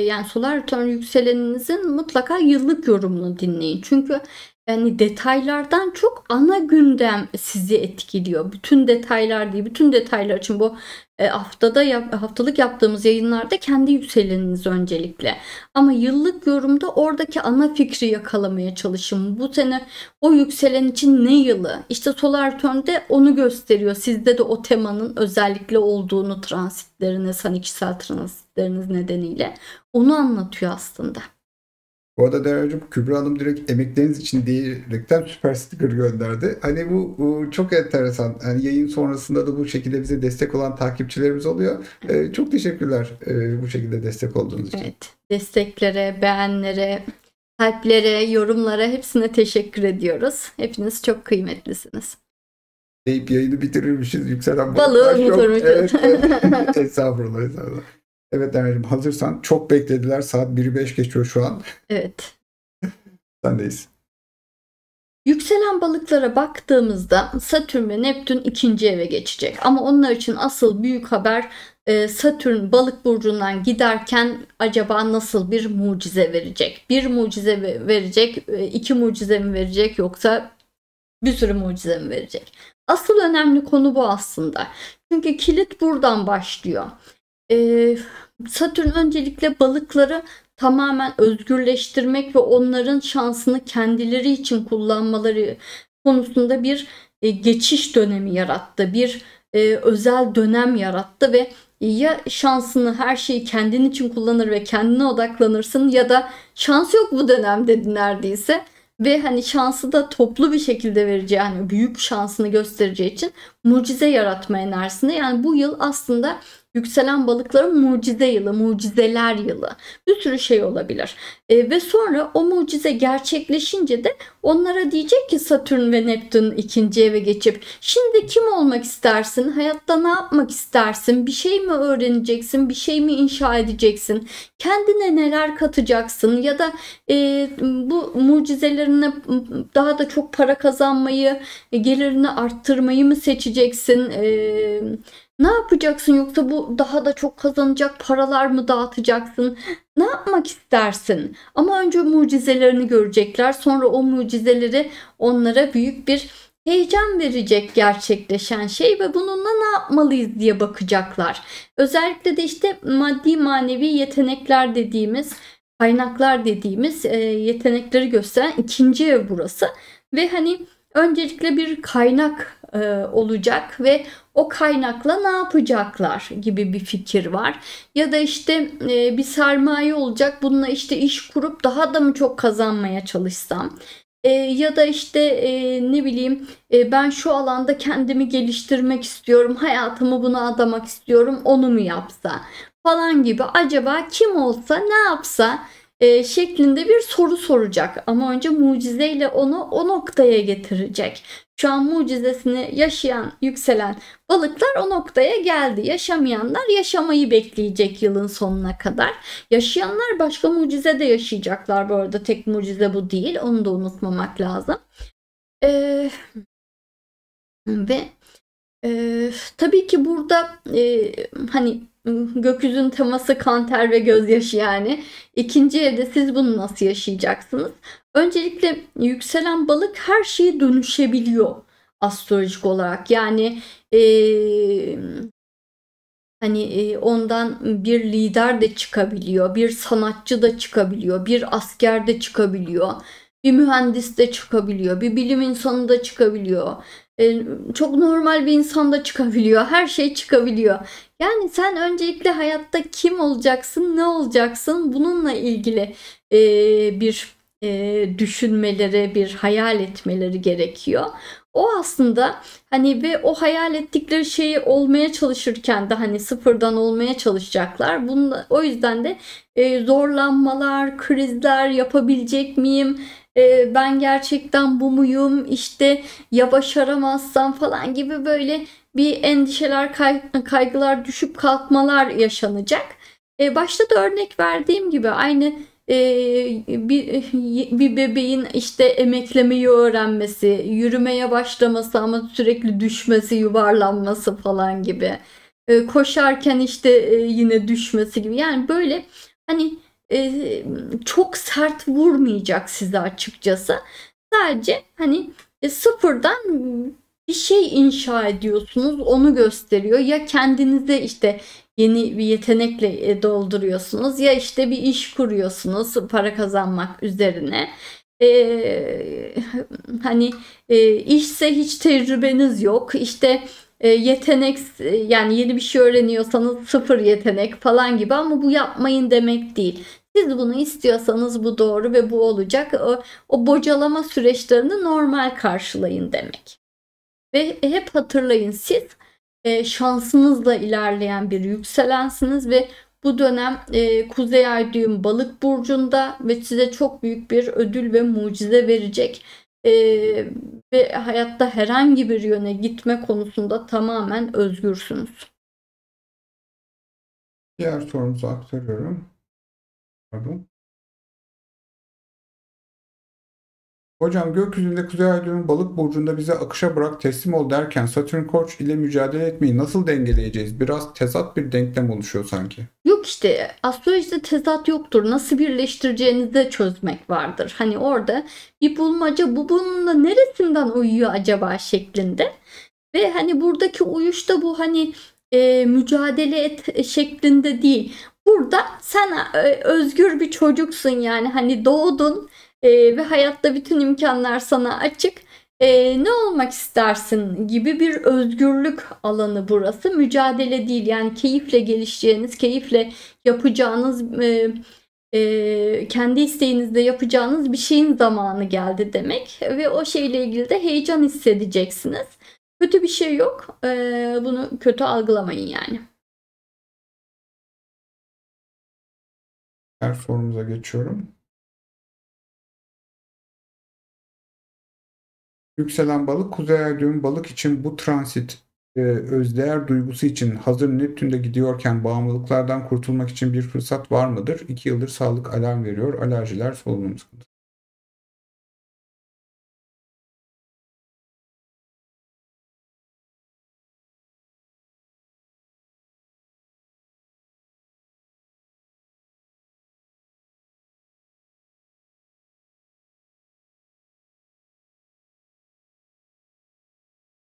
yani Solar Return yükseleninizin mutlaka yıllık yorumunu dinleyin. Çünkü yani detaylardan çok ana gündem sizi etkiliyor. Bütün detaylar değil, bütün detaylar için bu haftalık yaptığımız yayınlarda kendi yükseleniniz öncelikle. Ama yıllık yorumda oradaki ana fikri yakalamaya çalışın. Bu sene o yükselen için ne yılı? İşte Solar Return'de onu gösteriyor. Sizde de o temanın özellikle olduğunu transitleriniz, hani kişisel transitleriniz nedeniyle onu anlatıyor aslında. Bu arada Derya'cığım Kübra Hanım direkt emekleriniz için diyerekten süper sticker gönderdi. Hani bu çok enteresan. Yani yayın sonrasında da bu şekilde bize destek olan takipçilerimiz oluyor. Çok teşekkürler bu şekilde destek olduğunuz için. Evet. Desteklere, beğenlere, kalplere, yorumlara hepsine teşekkür ediyoruz. Hepiniz çok kıymetlisiniz. Deyip yayını bitirirmişiz. Yükselen Balığı unuturmuşuz. Evet. Estağfurullah. Evet Derya'cığım hazırsan çok beklediler. Saat 1'i 5 geçiyor şu an. Evet. Sendeyiz. Yükselen balıklara baktığımızda Satürn ve Neptün ikinci eve geçecek. Ama onlar için asıl büyük haber Satürn balık burcundan giderken acaba nasıl bir mucize verecek? Bir mucize verecek, iki mucize mi verecek yoksa bir sürü mucize mi verecek? Asıl önemli konu bu aslında. Çünkü kilit buradan başlıyor. Satürn öncelikle balıkları tamamen özgürleştirmek ve onların şansını kendileri için kullanmaları konusunda bir geçiş dönemi yarattı. Bir özel dönem yarattı ve ya şansını her şeyi kendin için kullanır ve kendine odaklanırsın ya da şans yok bu dönemde neredeyse. Ve hani şansı da toplu bir şekilde vereceği, yani büyük şansını göstereceği için mucize yaratma enerjisinde. Yani bu yıl aslında yükselen balıkların mucize yılı, mucizeler yılı, bir sürü şey olabilir. Ve sonra o mucize gerçekleşince de onlara diyecek ki Satürn ve Neptün ikinci eve geçip, şimdi kim olmak istersin? Hayatta ne yapmak istersin? Bir şey mi öğreneceksin? Bir şey mi inşa edeceksin? Kendine neler katacaksın? Ya da bu mucizelerine daha da çok para kazanmayı, gelirini arttırmayı mı seçeceksin? Ne yapacaksın, yoksa bu daha da çok kazanacak paralar mı dağıtacaksın? Ne yapmak istersin? Ama önce mucizelerini görecekler. Sonra o mucizeleri onlara büyük bir heyecan verecek gerçekleşen şey ve bununla ne yapmalıyız diye bakacaklar. Özellikle de işte maddi manevi yetenekler dediğimiz, kaynaklar dediğimiz yetenekleri gösteren ikinci ev burası. Ve hani öncelikle bir kaynak olacak ve o kaynakla ne yapacaklar gibi bir fikir var. Ya da işte bir sermaye olacak, bununla işte iş kurup daha da mı çok kazanmaya çalışsam? Ya da işte ne bileyim, ben şu alanda kendimi geliştirmek istiyorum, hayatımı buna adamak istiyorum, onu mu yapsa falan gibi, acaba kim olsa ne yapsa şeklinde bir soru soracak. Ama önce mucizeyle onu o noktaya getirecek. Şu an mucizesini yaşayan yükselen balıklar o noktaya geldi. Yaşamayanlar yaşamayı bekleyecek yılın sonuna kadar. Yaşayanlar başka mucize de yaşayacaklar bu arada. Tek mucize bu değil. Onu da unutmamak lazım. Ve tabii ki burada hani gökyüzünün teması kan, ter ve gözyaşı yani. İkinci evde siz bunu nasıl yaşayacaksınız? Öncelikle yükselen balık her şeye dönüşebiliyor astrolojik olarak. Yani hani ondan bir lider de çıkabiliyor, bir sanatçı da çıkabiliyor, bir asker de çıkabiliyor, bir mühendis de çıkabiliyor, bir bilim insanı da çıkabiliyor. Çok normal bir insan da çıkabiliyor. Her şey çıkabiliyor. Yani sen öncelikle hayatta kim olacaksın, ne olacaksın, bununla ilgili bir düşünmeleri, bir hayal etmeleri gerekiyor. O aslında hani, ve o hayal ettikleri şeyi olmaya çalışırken de hani sıfırdan olmaya çalışacaklar. Bununla, o yüzden de zorlanmalar, krizler, yapabilecek miyim? Ben gerçekten bu muyum? İşte ya başaramazsam falan gibi böyle bir endişeler, kaygılar, düşüp kalkmalar yaşanacak. Başta da örnek verdiğim gibi aynı bir bebeğin işte emeklemeyi öğrenmesi, yürümeye başlaması ama sürekli düşmesi, yuvarlanması falan gibi. Koşarken işte yine düşmesi gibi. Yani böyle hani çok sert vurmayacak size açıkçası. Sadece hani sıfırdan bir şey inşa ediyorsunuz, onu gösteriyor. Ya kendinize işte yeni bir yetenekle dolduruyorsunuz, ya işte bir iş kuruyorsunuz para kazanmak üzerine. Hani işse hiç tecrübeniz yok. İşte yetenek, yani yeni bir şey öğreniyorsanız sıfır yetenek falan gibi, ama bu yapmayın demek değil. Siz bunu istiyorsanız bu doğru ve bu olacak. O bocalama süreçlerini normal karşılayın demek. Ve hep hatırlayın, siz şansınızla ilerleyen bir yükselensiniz ve bu dönem Kuzey Ay düğüm Balık burcunda ve size çok büyük bir ödül ve mucize verecek. Ve hayatta herhangi bir yöne gitme konusunda tamamen özgürsünüz. Diğer sorumuzu aktarıyorum. Pardon. Hocam, gökyüzünde Kuzey Ay düğümü Balık burcunda bize akışa bırak, teslim ol derken Satürn Koç ile mücadele etmeyi nasıl dengeleyeceğiz? Biraz tezat bir denklem oluşuyor sanki. Yok, işte astrolojide tezat yoktur. Nasıl birleştireceğinizi de çözmek vardır. Hani orada bir bulmaca, bu bununla neresinden uyuyor acaba şeklinde. Ve hani buradaki uyuş da bu hani mücadele et şeklinde değil. Burada sen özgür bir çocuksun, yani hani doğdun ve hayatta bütün imkanlar sana açık. Ne olmak istersin gibi bir özgürlük alanı burası. Mücadele değil, yani keyifle gelişeceğiniz, keyifle yapacağınız, kendi isteğinizle yapacağınız bir şeyin zamanı geldi demek. Ve o şeyle ilgili de heyecan hissedeceksiniz. Kötü bir şey yok. Bunu kötü algılamayın yani. Diğer sorumuza geçiyorum. Yükselen balık, Kuzey Ay düğümü balık için bu transit özdeğer duygusu için hazır Neptün'de gidiyorken bağımlılıklardan kurtulmak için bir fırsat var mıdır? 2 yıldır sağlık alarm veriyor. Alerjiler, solunum sıkıntısı.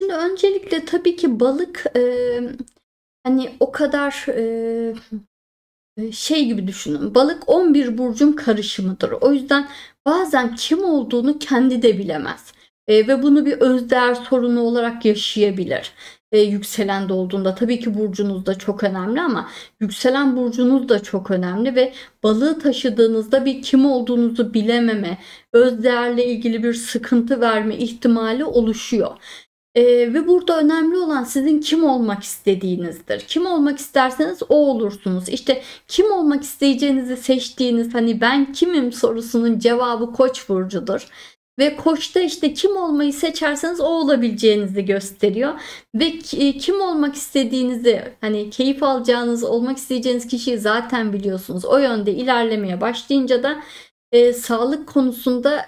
Şimdi öncelikle tabii ki balık hani o kadar şey gibi düşünün. Balık 11 burcun karışımıdır. O yüzden bazen kim olduğunu kendi de bilemez. Ve bunu bir özdeğer sorunu olarak yaşayabilir. Yükselen de olduğunda tabii ki burcunuz da çok önemli ama yükselen burcunuz da çok önemli ve balığı taşıdığınızda bir kim olduğunuzu bilememe, özdeğerle ilgili bir sıkıntı verme ihtimali oluşuyor. Ve burada önemli olan sizin kim olmak istediğinizdir. Kim olmak isterseniz o olursunuz. İşte kim olmak isteyeceğinizi seçtiğiniz hani ben kimim sorusunun cevabı Koç burcudur. Ve Koç'ta işte kim olmayı seçerseniz o olabileceğinizi gösteriyor. Ve kim olmak istediğinizi hani keyif alacağınız, olmak isteyeceğiniz kişiyi zaten biliyorsunuz. O yönde ilerlemeye başlayınca da sağlık konusunda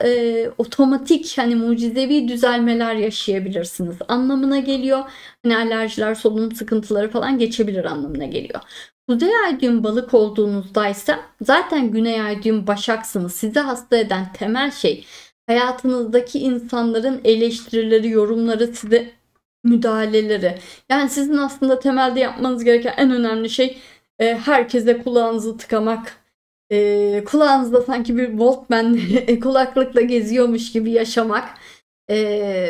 otomatik hani mucizevi düzelmeler yaşayabilirsiniz anlamına geliyor. Hani alerjiler, solunum sıkıntıları falan geçebilir anlamına geliyor. Kuzey ay düğüm balık olduğunuzdaysa zaten güney ay düğüm başaksınız. Sizi hasta eden temel şey hayatınızdaki insanların eleştirileri, yorumları, size müdahaleleri. Yani sizin aslında temelde yapmanız gereken en önemli şey herkese kulağınızı tıkamak. Kulağınızda sanki bir Walkman kulaklıkla geziyormuş gibi yaşamak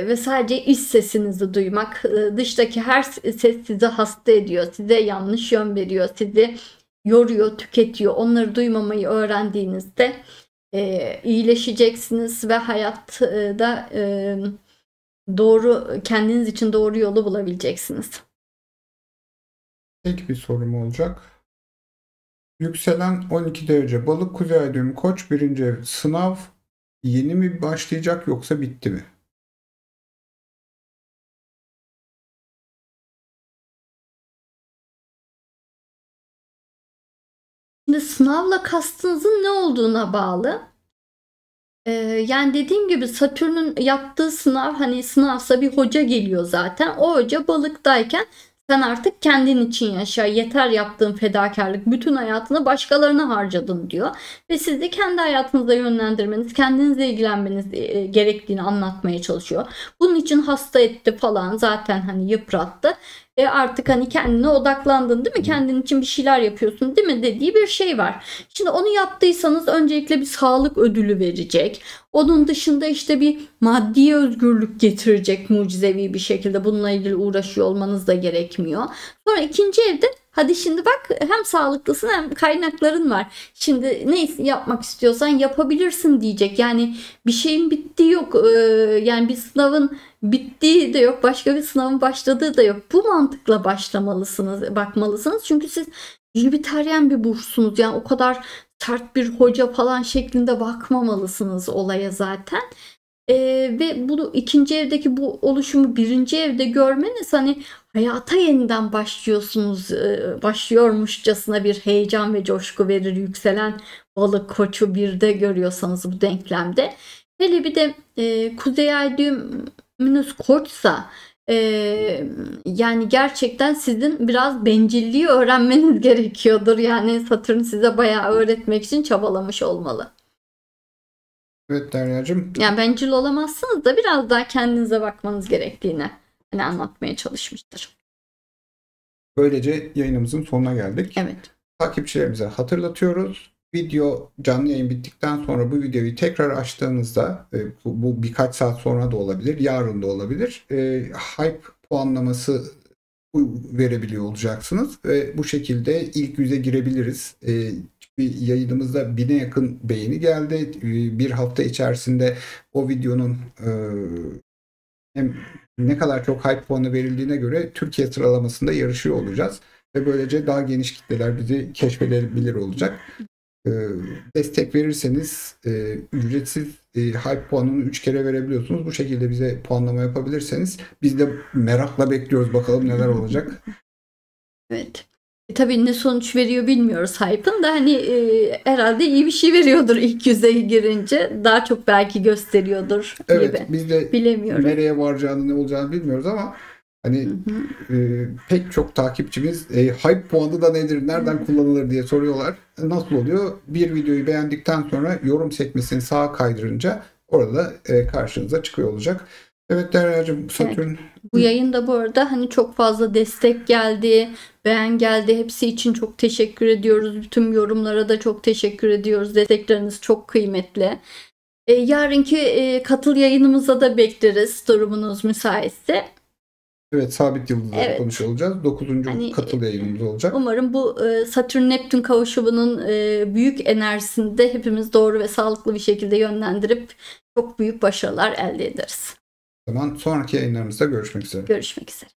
ve sadece iç sesinizi duymak. Dıştaki her ses sizi hasta ediyor, size yanlış yön veriyor, sizi yoruyor, tüketiyor. Onları duymamayı öğrendiğinizde iyileşeceksiniz ve hayatta doğru, kendiniz için doğru yolu bulabileceksiniz. Tek bir sorum olacak. Yükselen 12 derece balık, Kuzey Ay düğümü Koç, 1. ev. Sınav yeni mi başlayacak yoksa bitti mi? Şimdi sınavla kastınızın ne olduğuna bağlı. Yani dediğim gibi Satürn'ün yaptığı sınav hani sınavsa bir hoca geliyor zaten. O hoca balıktayken sen artık kendin için yaşa. Yeter yaptığın fedakarlık. Bütün hayatını başkalarına harcadın diyor. Ve siz de kendi hayatınıza yönlendirmeniz, kendinizle ilgilenmeniz gerektiğini anlatmaya çalışıyor. Bunun için hasta etti falan zaten hani yıprattı. Artık hani kendine odaklandın değil mi? Kendin için bir şeyler yapıyorsun değil mi? Dediği bir şey var. Şimdi onu yaptıysanız öncelikle bir sağlık ödülü verecek. Onun dışında işte bir maddi özgürlük getirecek mucizevi bir şekilde. Bununla ilgili uğraşıyor olmanız da gerekmiyor. Sonra ikinci evde hadi şimdi bak hem sağlıklısın hem kaynakların var. Şimdi ne yapmak istiyorsan yapabilirsin diyecek. Yani bir şeyin bittiği yok. Yani bir sınavın bittiği de yok. Başka bir sınavın başladığı da yok. Bu mantıkla başlamalısınız, bakmalısınız. Çünkü siz Jüpiteryen bir burçsunuz. Yani o kadar sert bir hoca falan şeklinde bakmamalısınız olaya zaten. Ve bunu ikinci evdeki bu oluşumu birinci evde görmeniz hani hayata yeniden başlıyorsunuz, başlıyormuşçasına bir heyecan ve coşku verir. Yükselen balık koçu birde görüyorsanız bu denklemde. Hele bir de Kuzey Ay düğümünüz koçsa yani gerçekten sizin biraz bencilliği öğrenmeniz gerekiyordur. Yani Satürn size bayağı öğretmek için çabalamış olmalı. Evet Derya'cığım. Yani bencil olamazsınız da biraz daha kendinize bakmanız gerektiğini hani anlatmaya çalışmıştır. Böylece yayınımızın sonuna geldik. Evet. Takipçilerimize hatırlatıyoruz. Video canlı yayın bittikten sonra bu videoyu tekrar açtığınızda bu birkaç saat sonra da olabilir, yarın da olabilir. Hype puanlaması verebiliyor olacaksınız ve bu şekilde ilk yüze girebiliriz. Bir yayınımızda 1000'e yakın beğeni geldi. Bir hafta içerisinde o videonun hem ne kadar çok hype puanı verildiğine göre Türkiye sıralamasında yarışıyor olacağız ve böylece daha geniş kitleler bizi keşfedebilir olacak. Destek verirseniz ücretsiz hype puanını 3 kere verebiliyorsunuz. Bu şekilde bize puanlama yapabilirseniz biz de merakla bekliyoruz, bakalım neler olacak. Evet. Tabii ne sonuç veriyor bilmiyoruz Hype'ın da, hani herhalde iyi bir şey veriyordur ilk yüzeye girince. Daha çok belki gösteriyordur Evet, gibi. biz de Bilemiyorum. nereye varacağını, ne olacağını bilmiyoruz ama hani pek çok takipçimiz hype puanı da nedir, nereden kullanılır diye soruyorlar. Nasıl oluyor? Bir videoyu beğendikten sonra yorum sekmesini sağa kaydırınca orada karşınıza çıkıyor olacak. Evet Derya'cığım, Satürn. Evet. Bu yayında bu arada hani çok fazla destek geldi, beğen geldi. Hepsi için çok teşekkür ediyoruz. Bütün yorumlara da çok teşekkür ediyoruz. Destekleriniz çok kıymetli. Yarınki katıl yayınımıza da bekleriz, durumunuz müsaitse. Evet, sabit yıldızları konuşuyor olacağız. 9. Hani, katıl yayınımız olacak. Umarım bu Satürn-Neptün kavuşumunun büyük enerjisini de hepimiz doğru ve sağlıklı bir şekilde yönlendirip çok büyük başarılar elde ederiz. O zaman sonraki yayınlarımızda görüşmek üzere. Görüşmek üzere.